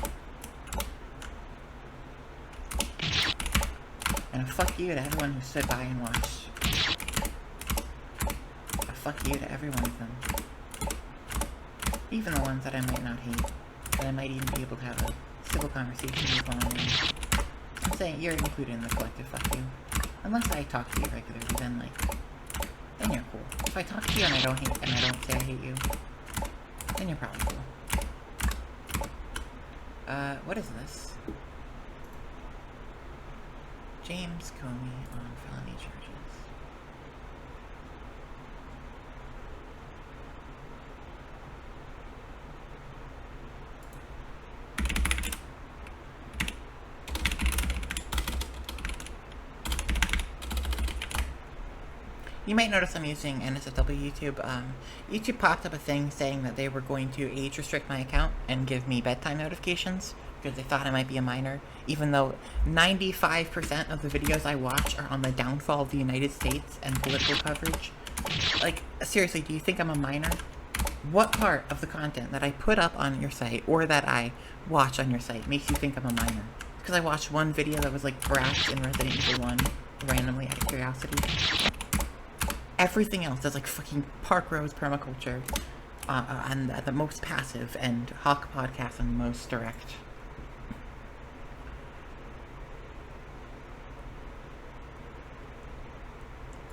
And a fuck you to everyone who stood by and watched. A fuck you to every one of them. Even the ones that I might not hate, that I might even be able to have a civil conversation with one-on-one. I'm saying you're included in the collective fuck you. Unless I talk to you regularly, then then you're cool. If I talk to you and I don't say I hate you, then you're probably cool. What is this? James Comey on felony charges. You might notice I'm using NSFW YouTube. YouTube popped up a thing saying that they were going to age restrict my account and give me bedtime notifications because they thought I might be a minor, even though 95% of the videos I watch are on the downfall of the United States and political coverage. Like, seriously, do you think I'm a minor? What part of the content that I put up on your site or that I watch on your site makes you think I'm a minor? Because I watched one video that was like brats in Resident Evil 1 randomly out of curiosity. Everything else is like fucking Park Rose permaculture, and the most passive, and Hawk Podcast and the most direct.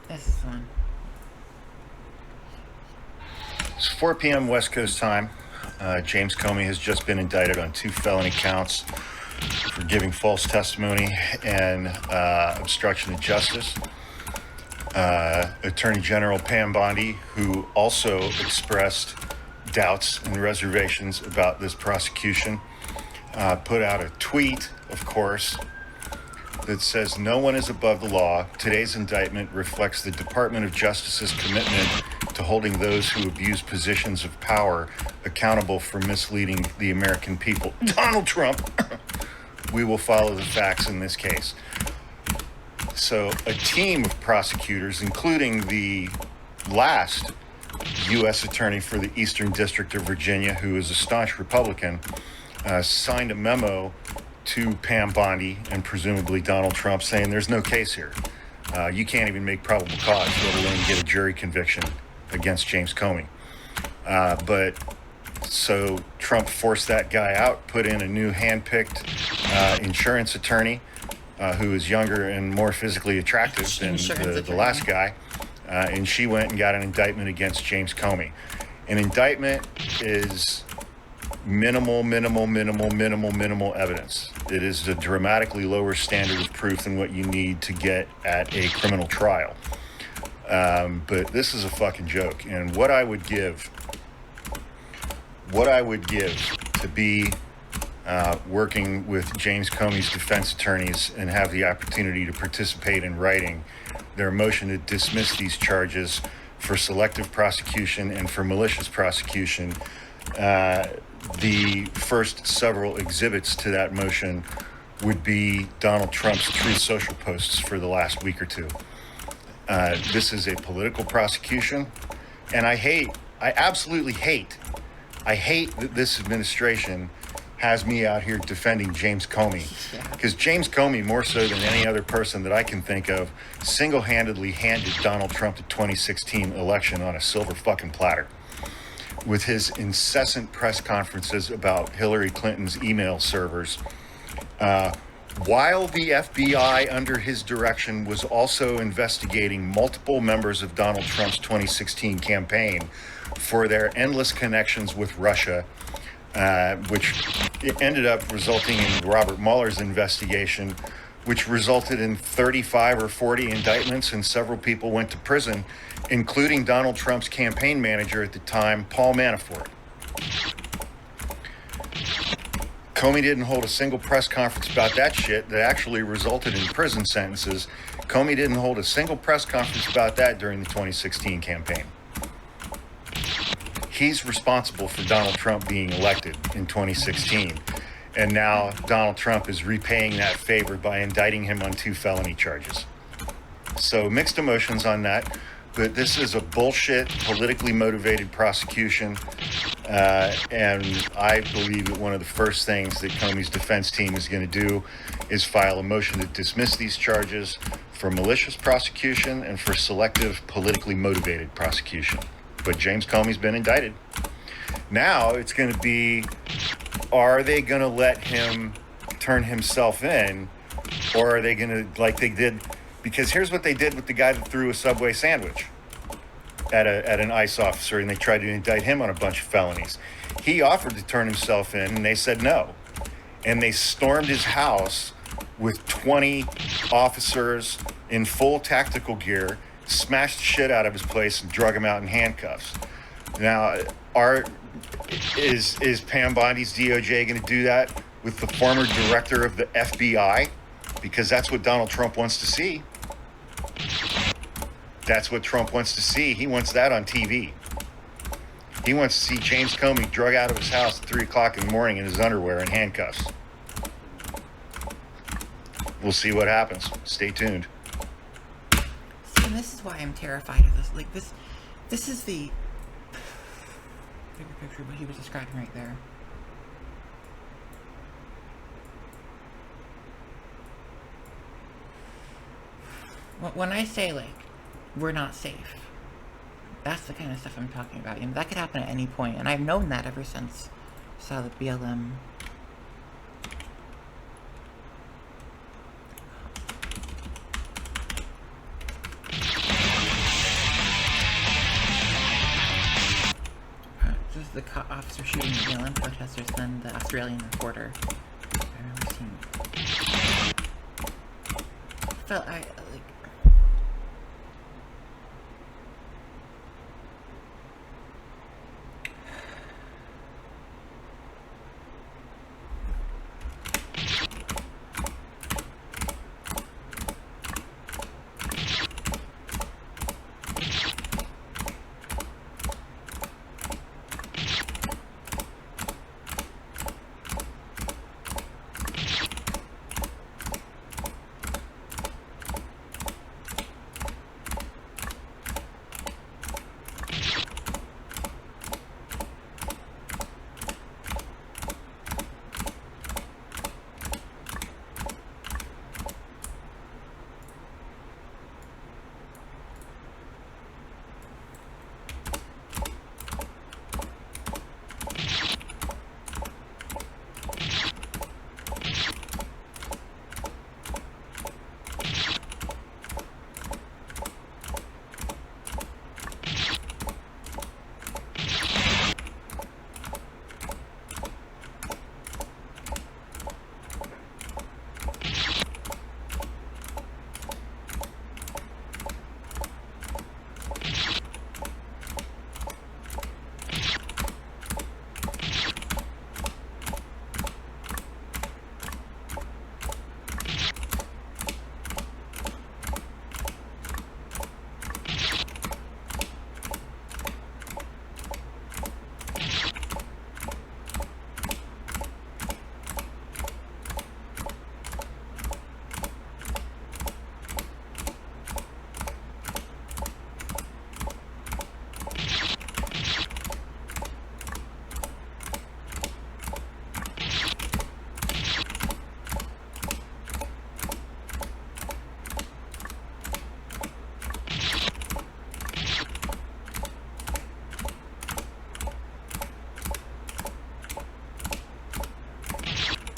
This is fun. It's 4 p.m. West Coast time. James Comey has just been indicted on 2 felony counts for giving false testimony and obstruction of justice. Attorney General Pam Bondi, who also expressed doubts and reservations about this prosecution, put out a tweet, of course, that says, "No one is above the law. Today's indictment reflects the Department of Justice's commitment to holding those who abuse positions of power accountable for misleading the American people. Donald Trump, we will follow the facts in this case." So a team of prosecutors, including the last U.S. Attorney for the Eastern District of Virginia, who is a staunch Republican, signed a memo to Pam Bondi and presumably Donald Trump saying there's no case here. You can't even make probable cause, let alone get a jury conviction against James Comey. But so Trump forced that guy out, put in a new hand-picked insurance attorney who is younger and more physically attractive than the last guy. And she went and got an indictment against James Comey. An indictment is minimal evidence. It is a dramatically lower standard of proof than what you need to get at a criminal trial. But this is a fucking joke. And what I would give to be working with James Comey's defense attorneys and have the opportunity to participate in writing their motion to dismiss these charges for selective prosecution and for malicious prosecution. The first several exhibits to that motion would be Donald Trump's Truth Social posts for the last week or two. This is a political prosecution, and I absolutely hate that this administration has me out here defending James Comey, because James Comey, more so than any other person that I can think of, single-handedly handed Donald Trump the 2016 election on a silver fucking platter with his incessant press conferences about Hillary Clinton's email servers, while the FBI under his direction was also investigating multiple members of Donald Trump's 2016 campaign for their endless connections with Russia, which ended up resulting in Robert Mueller's investigation, which resulted in 35 or 40 indictments, and several people went to prison, including Donald Trump's campaign manager at the time, Paul Manafort. Comey didn't hold a single press conference about that shit that actually resulted in prison sentences. Comey didn't hold a single press conference about that during the 2016 campaign. He's responsible for Donald Trump being elected in 2016. And now Donald Trump is repaying that favor by indicting him on 2 felony charges. So mixed emotions on that, but this is a bullshit, politically motivated prosecution. And I believe that one of the first things that Comey's defense team is going to do is file a motion to dismiss these charges for malicious prosecution and for selective, politically motivated prosecution. But James Comey's been indicted. Now it's going to be, are they going to let him turn himself in, or are they going to, like they did, because here's what they did with the guy that threw a Subway sandwich at an ICE officer, and they tried to indict him on a bunch of felonies. He offered to turn himself in, and they said no. And they stormed his house with 20 officers in full tactical gear, smashed the shit out of his place and drug him out in handcuffs. Now, is Pam Bondi's DOJ going to do that with the former director of the FBI? Because that's what Donald Trump wants to see. That's what Trump wants to see. He wants that on TV. He wants to see James Comey drug out of his house at 3 o'clock in the morning in his underwear and handcuffs. We'll see what happens. Stay tuned. See, and this is why I'm terrified of this. Like, this is the bigger picture of what he was describing right there. When I say, like, we're not safe, that's the kind of stuff I'm talking about. You know, that could happen at any point, and I've known that ever since I saw the BLM. This is the officer shooting the BLM protesters, then the Australian reporter. I remember seeing.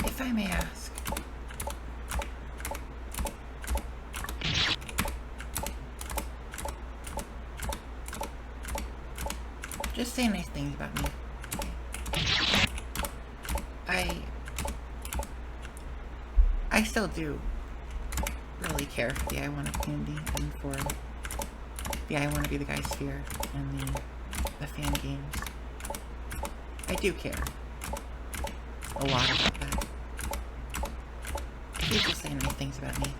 If I may ask, just say nice things about me. I still do really care for the I Wanna community and for the I Wanna Be the Guy sphere and the fan games. I do care a lot about that. Please just say nice things about me.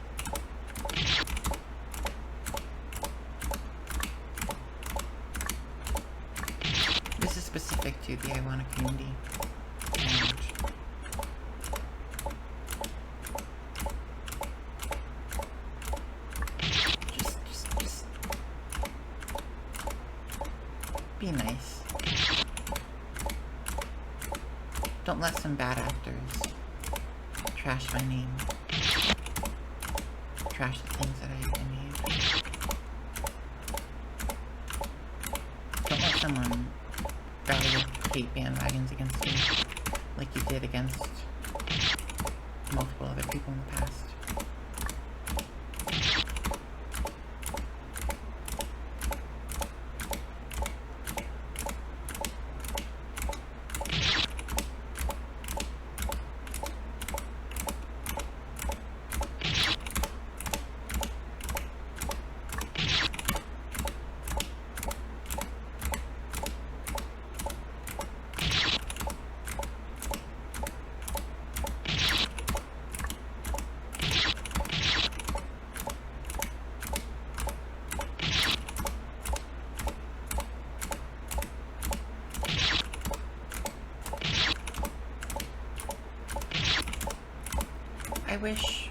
This is specific to the I Wanna community. And just be nice. Don't let some bad actors trash my name. Trash the things that I made. Don't let someone rally hate bandwagons against me like you did against multiple other people in the past. wish,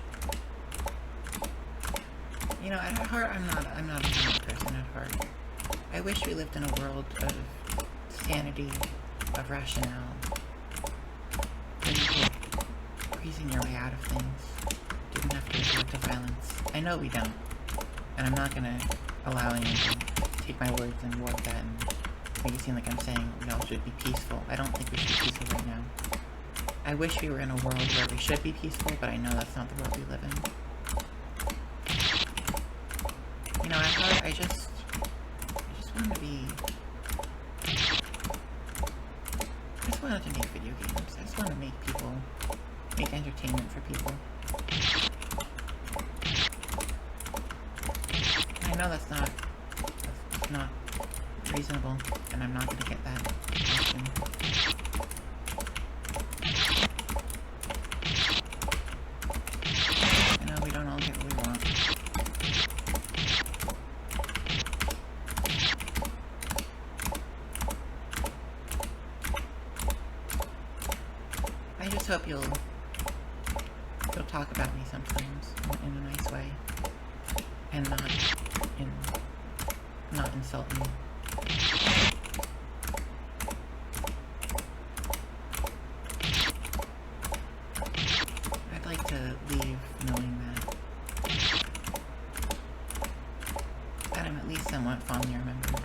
you know, at heart, I'm not a violent person at heart. I wish we lived in a world of sanity, of rationale, where you could reason your way out of things, didn't have to resort to violence. I know we don't, and I'm not gonna allow anyone to take my words and warp that and make it seem like I'm saying we all should be peaceful. I don't think we should be peaceful right now. I wish we were in a world where we should be peaceful, but I know that's not the world we live in. You know, at heart, I just wanted to be... I just wanted to make video games. I just want to make entertainment for people. And I know that's not reasonable, and I'm not going to get that often. I know we don't all get what we want. I just hope you'll talk about me sometimes in a nice way, and not insult me. I'd like to leave knowing that I'm at least somewhat fondly remembered.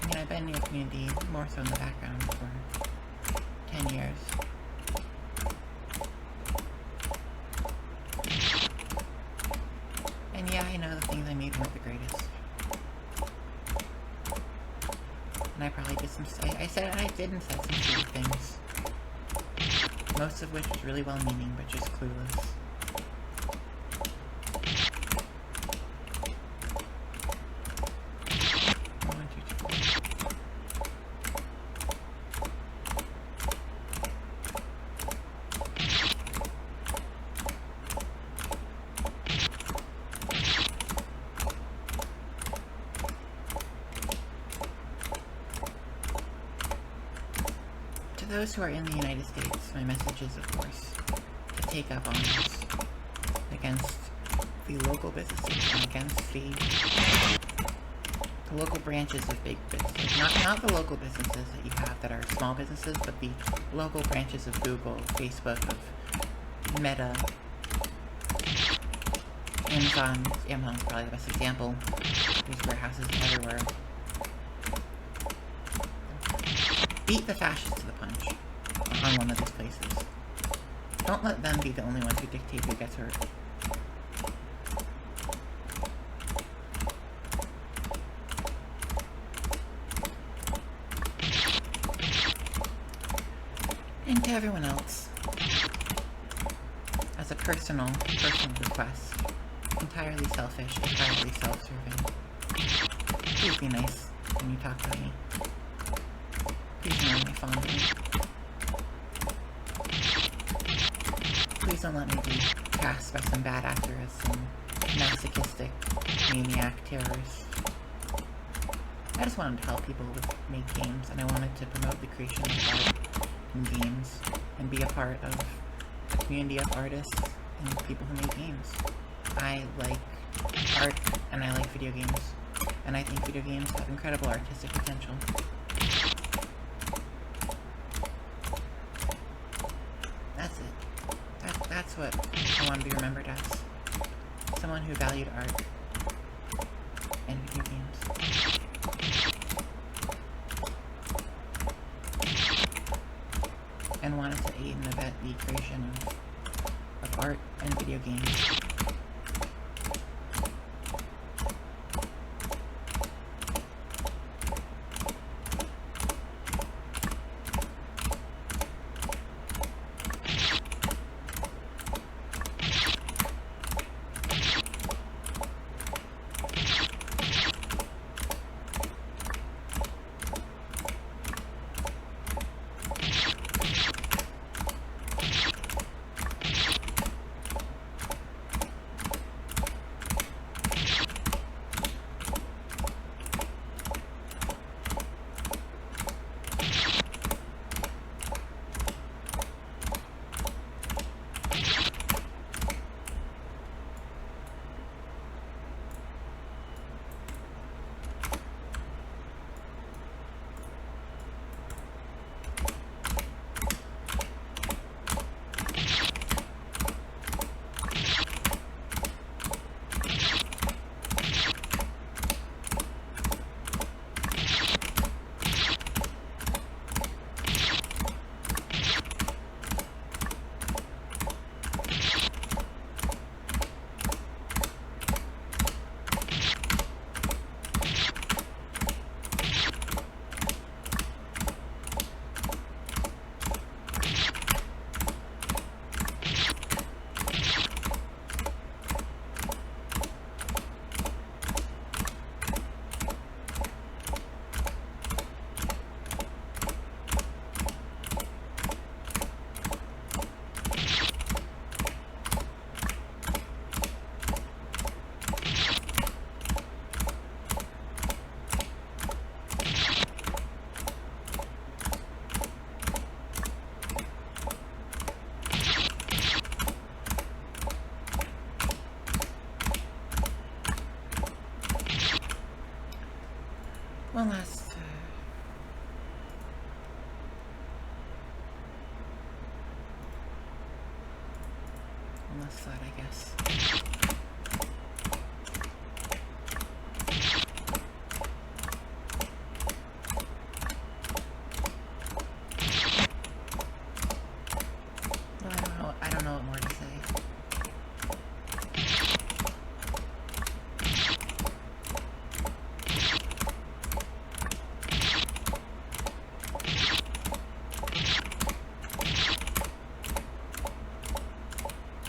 I mean, I've been in your community more so in the background for 10 years. And yeah, I know the things I made weren't the greatest. And I probably did some, I did and said some stupid things. Most of which was really well-meaning, but just clueless. Those who are in the United States, my message is, of course, to take up arms against the local businesses and against the local branches of big businesses. Not the local businesses that you have that are small businesses, but the local branches of Google, Facebook, of Meta, Amazon. Amazon's probably the best example. There's warehouses everywhere. Beat the fascists to the punch on one of these places. Don't let them be the only ones who dictate who gets hurt. And to everyone else, as a personal request, entirely selfish, entirely self-serving, please be nice when you talk about me. Please know me fondly. Please don't let me be cast by some bad actor as some masochistic, maniac terrorist. I just wanted to help people make games, and I wanted to promote the creation of art and games, and be a part of a community of artists and people who make games. I like art, and I like video games, and I think video games have incredible artistic potential. That's it. That's what I want to be remembered as. Someone who valued art and video games. And wanted to aid and abet the creation of art and video games. last thought, I guess. I don't know what more to say.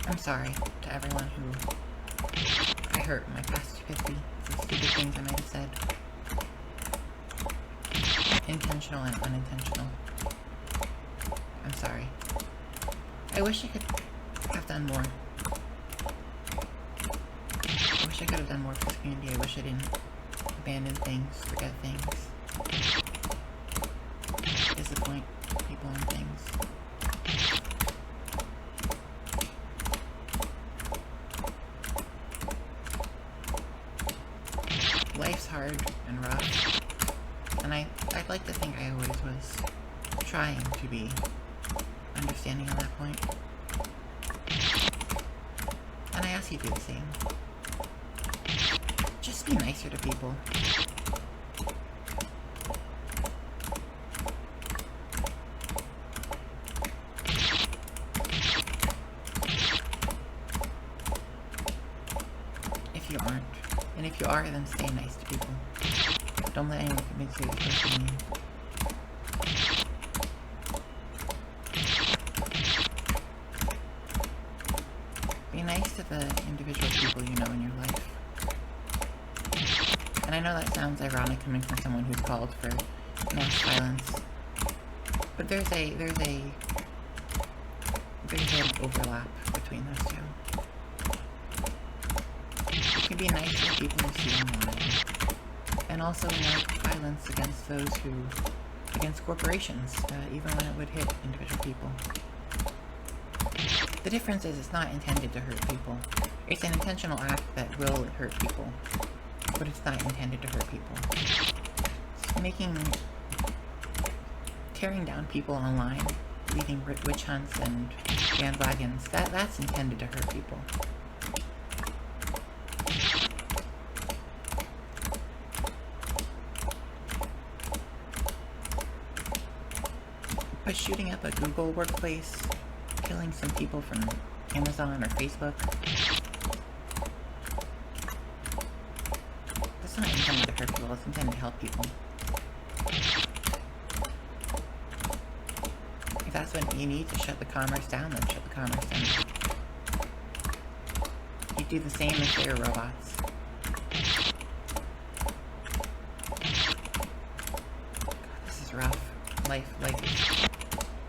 I'm sorry to everyone who I hurt in my past 50. The stupid things I might have said. Intentional and unintentional. I'm sorry. I wish I could have done more. I wish I could have done more for this community. I wish I didn't abandon things, forget things, disappoint people and things. Life's hard and rough, and I'd like to think I always was trying to be understanding on that point. And I ask you to do the same. Just be nicer to people. If you aren't. And if you are, then stay nice to people. Don't let anyone convince you you're supposed to be mean. Be nice to the individual people you know in your life. And I know that sounds ironic coming from someone who's called for mass violence, but there's an overlap between those two. You can be nice to people you see online, and also enact violence against those against corporations, even when it would hit individual people. The difference is it's not intended to hurt people. It's an intentional act that will hurt people, but it's not intended to hurt people. Tearing down people online, leading witch hunts and bandwagons, that's intended to hurt people. By shooting up a Google workplace, killing some people from Amazon or Facebook, that's not intended to hurt people, it's intended to help people. If that's what you need to shut the commerce down, then shut the commerce down. You'd do the same if they were robots. God, this is rough.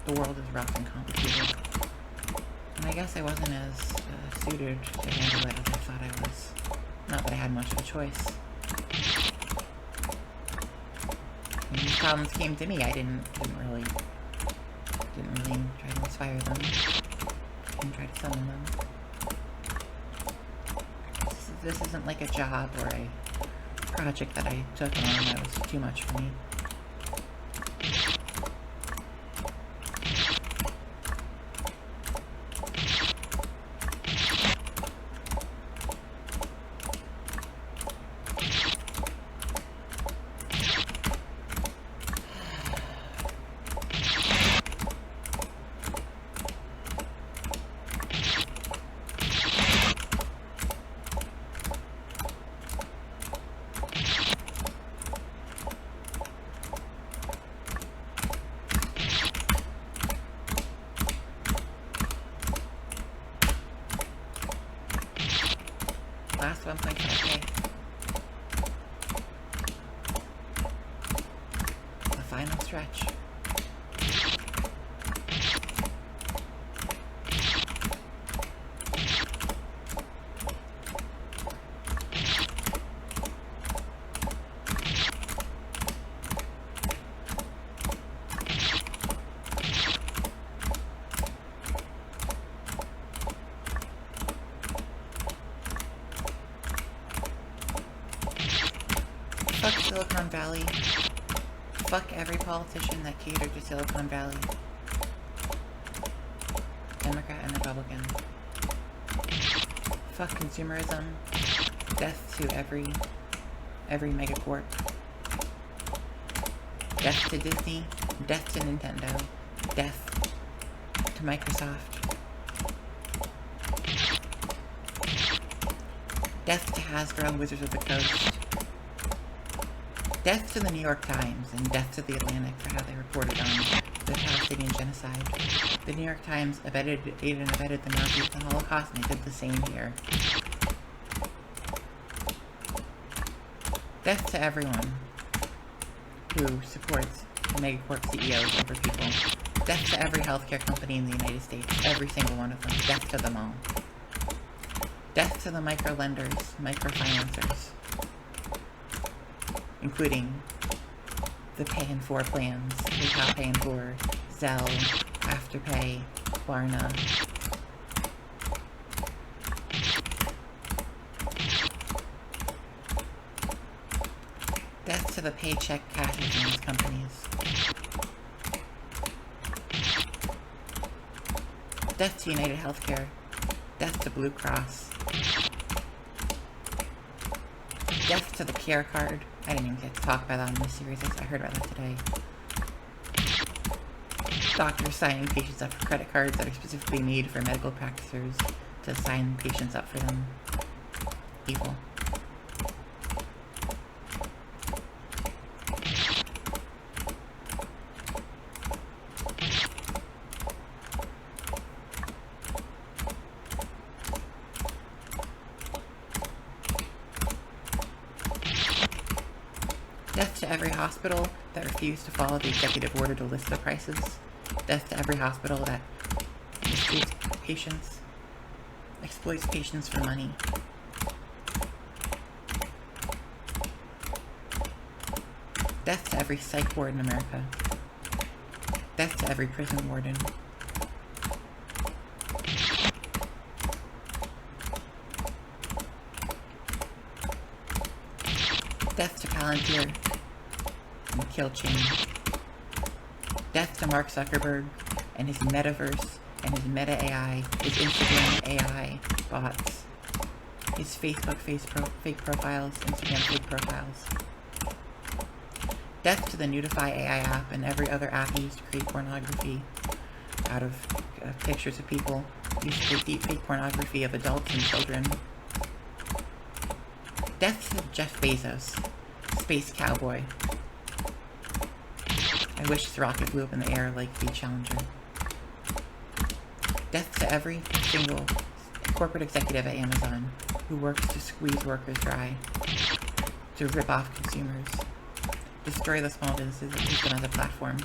The world is rough and complicated. And I guess I wasn't as suited to handle it as I thought I was. Not that I had much of a choice. When these problems came to me, I didn't really try to inspire them. Didn't try to summon them. This isn't like a job or a project that I took on that was too much for me. Last 1.5K. The final stretch. Fuck Silicon Valley. Fuck every politician that catered to Silicon Valley. Democrat and Republican. Fuck consumerism. Death to every megacorp. Death to Disney. Death to Nintendo. Death to Microsoft. Death to Hasbro, Wizards of the Coast. Death to the New York Times, and death to the Atlantic for how they reported on the Palestinian genocide. The New York Times aided and abetted the Nazis in the Holocaust, and they did the same here. Death to everyone who supports megacorp CEOs over people. Death to every healthcare company in the United States, every single one of them. Death to them all. Death to the micro-lenders, micro-financers, including the Pay in 4 plans, PayPal Pay in 4, Zelle, Afterpay, Klarna. Death to the paycheck cash advance companies. Death to United Healthcare. Death to Blue Cross. Death to the care card. I didn't even get to talk about that in this series. I heard about that today. Doctors signing patients up for credit cards that are specifically made for medical practitioners to sign patients up for them. Evil. Death to every hospital that refused to follow the executive order to list the prices. Death to every hospital that mistreats patients, exploits patients for money. Death to every psych ward in America. Death to every prison warden. Death to Palantir and Kill Chain. Death to Mark Zuckerberg and his metaverse and his meta AI, his Instagram AI bots, his Facebook fake profiles, Instagram fake profiles. Death to the Nudify AI app and every other app used to create pornography out of pictures of people, used to create fake pornography of adults and children. Death to Jeff Bezos, Space Cowboy. I wish this rocket flew up in the air like the Challenger. Death to every single corporate executive at Amazon who works to squeeze workers dry, to rip off consumers, destroy the small businesses that use them as a platform,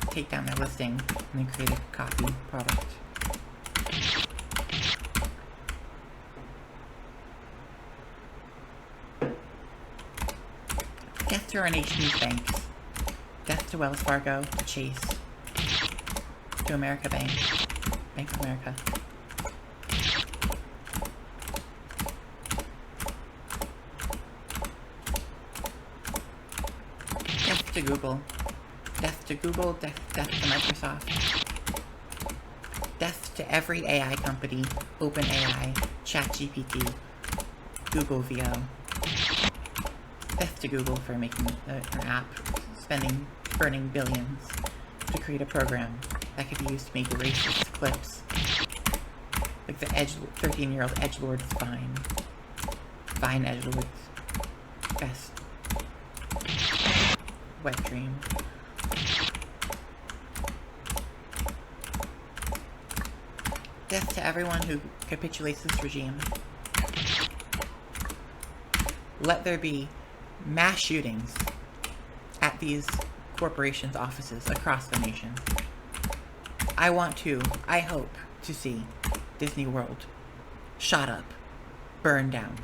take down their listing, and then create a copy product. Death to our nation's banks. Death to Wells Fargo, to Chase, to America Bank, Bank of America. Death to Google. Death to Google, death to Microsoft. Death to every AI company, OpenAI, ChatGPT, Google VO. Death to Google for making an app, burning billions to create a program that could be used to make racist clips. Like the 13-year-old edgelord Vine. Vine edgelords. Best wet dream. Death to everyone who capitulates this regime. Let there be mass shootings at these corporations' offices across the nation. I hope to see Disney World shot up, burned down.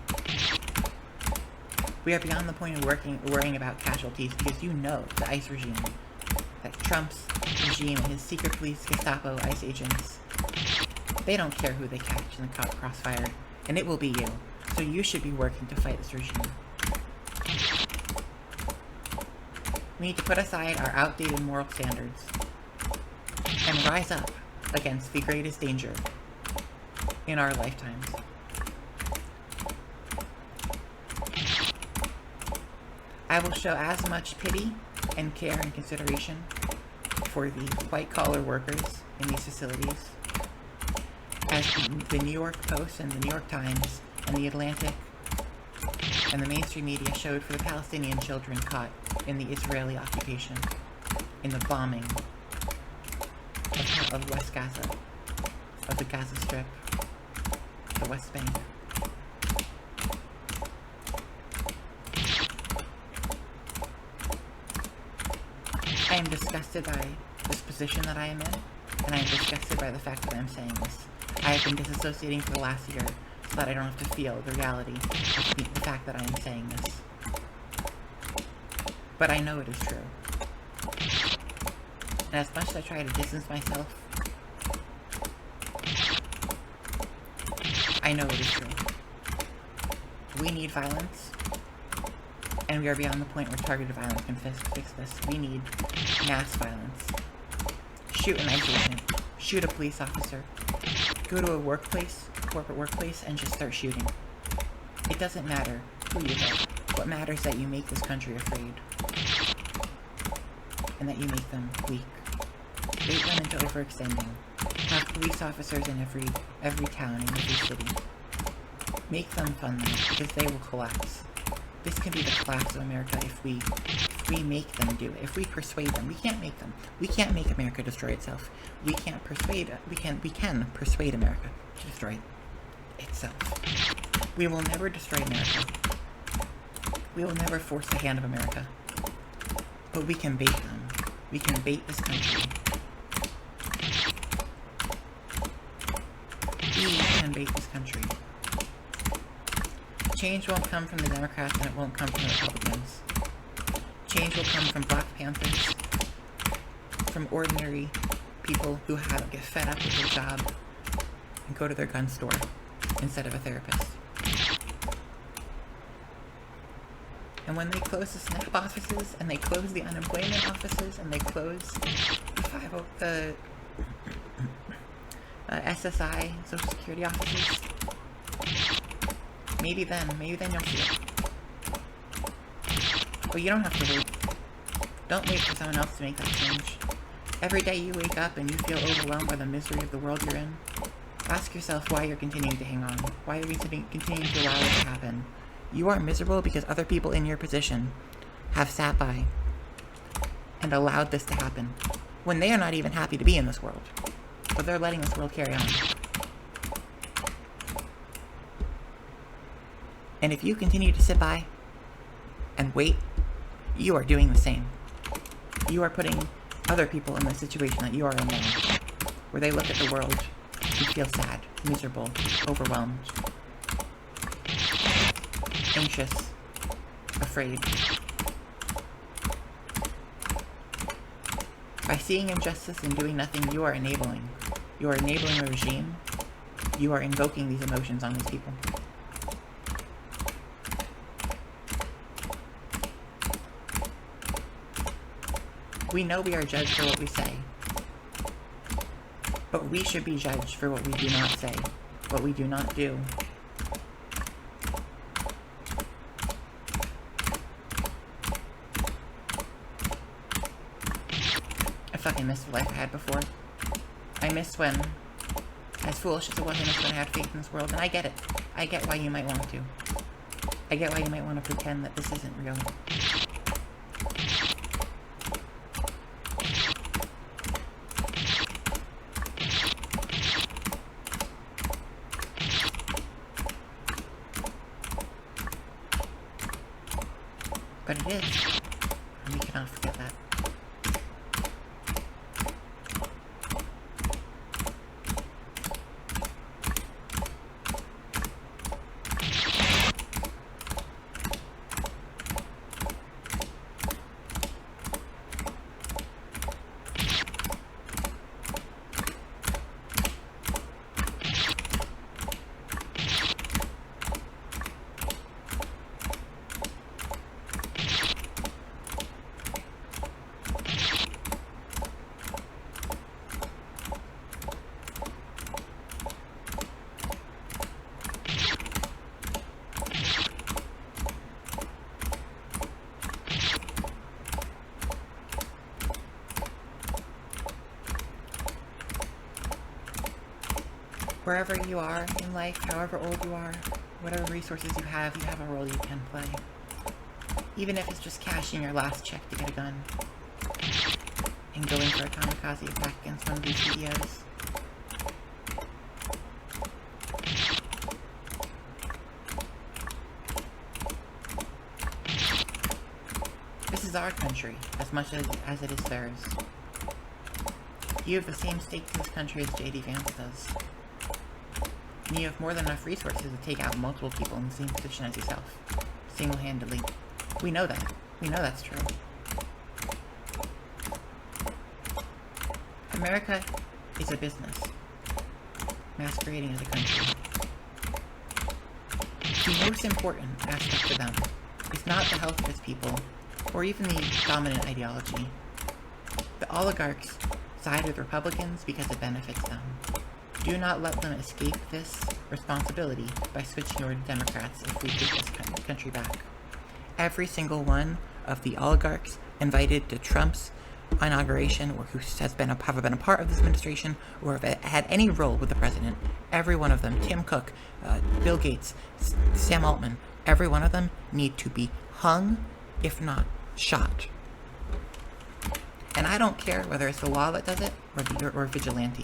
We are beyond the point of worrying about casualties because you know the ICE regime, that Trump's regime and his secret police, Gestapo, ICE agents, they don't care who they catch in the crossfire, and it will be you. So you should be working to fight this regime. We need to put aside our outdated moral standards and rise up against the greatest danger in our lifetimes. I will show as much pity and care and consideration for the white-collar workers in these facilities as the New York Post and the New York Times and the Atlantic and the mainstream media showed for the Palestinian children caught in the Israeli occupation, in the bombing of West Gaza, of the Gaza Strip, the West Bank. I am disgusted by this position that I am in, and I am disgusted by the fact that I'm saying this. I have been disassociating for the last year so that I don't have to feel the reality of the fact that I am saying this. But I know it is true. And as much as I try to distance myself, I know it is true. We need violence, and we are beyond the point where targeted violence can fix this. We need mass violence. Shoot an ICE agent. Shoot a police officer. Go to a workplace, corporate workplace, and just start shooting. It doesn't matter who you hit. What matters is that you make this country afraid. And that you make them weak. Bait them into overextending. Have police officers in every town and every city. Make them fund them, because they will collapse. This can be the collapse of America if we make them do it. If we persuade them. We can't make them. We can't make America destroy itself. We can't persuade we can persuade America to destroy itself. We will never destroy America. We will never force the hand of America. But we can bait them. We can bait this country. We can bait this country. Change won't come from the Democrats and it won't come from the Republicans. Change will come from Black Panthers, from ordinary people who get fed up with their job and go to their gun store instead of a therapist. And when they close the SNAP offices, and they close the unemployment offices, and they close the SSI, Social Security offices, maybe then you'll see it. But you don't have to wait. Don't wait for someone else to make that change. Every day you wake up and you feel overwhelmed by the misery of the world you're in, ask yourself why you're continuing to hang on. Why are you continuing to allow this to happen? You are miserable because other people in your position have sat by and allowed this to happen, when they are not even happy to be in this world. But they're letting this world carry on. And if you continue to sit by and wait, you are doing the same. You are putting other people in the situation that you are in now, where they look at the world and feel sad, miserable, overwhelmed, anxious, afraid. By seeing injustice and doing nothing, you are enabling. You are enabling a regime. You are invoking these emotions on these people. We know we are judged for what we say, but we should be judged for what we do not say, what we do not do. I fucking miss the life I had before. I miss when, as foolish as it was, I miss when I had faith in this world, and I get it. I get why you might want to. I get why you might want to pretend that this isn't real. But it is, and we cannot forget that. Wherever you are in life, however old you are, whatever resources you have a role you can play. Even if it's just cashing your last check to get a gun. And going for a kamikaze attack against one of these CEOs. This is our country, as much as it is theirs. You have the same stake to this country as J.D. Vance does. And you have more than enough resources to take out multiple people in the same position as yourself. Single-handedly. We know that. We know that's true. America is a business, masquerading as a country. The most important aspect for them is not the health of its people, or even the dominant ideology. The oligarchs side with Republicans because it benefits them. Do not let them escape this responsibility by switching over to Democrats if we take this country back. Every single one of the oligarchs invited to Trump's inauguration, or who has been have been a part of this administration, or have had any role with the president, every one of them, Tim Cook, Bill Gates, Sam Altman, every one of them need to be hung, if not shot. And I don't care whether it's the law that does it, or vigilante.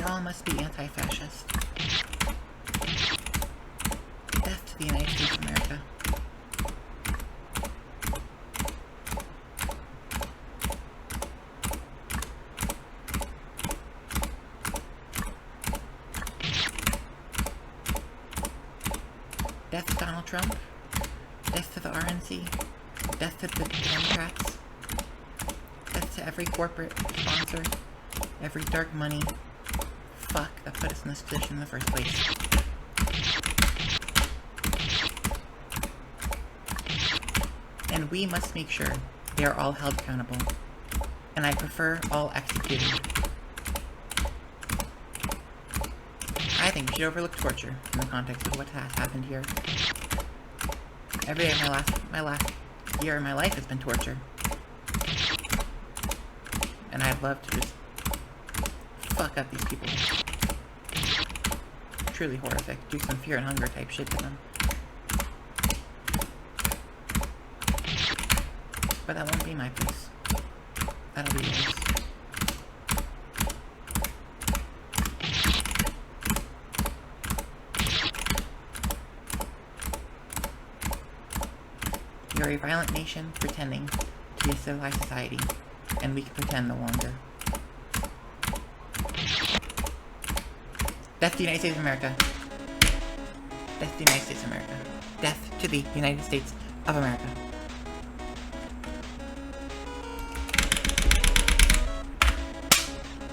all must be anti-fascist. Death to the United States of America. Death to Donald Trump. Death to the RNC. Death to the Democrats. Death to every corporate sponsor. Every dark money. Fuck that put us in this position in the first place. And we must make sure they are all held accountable. And I prefer all executed. I think we should overlook torture in the context of what has happened here. Every day of my last year of my life has been torture. And I'd love to just fuck up these people. Truly horrific. Do some fear and hunger type shit to them. But that won't be my place. That'll be yours. You're a violent nation pretending to be a civilized society, and we can pretend no longer. Death to the United States of America. Death to the United States of America. Death to the United States of America.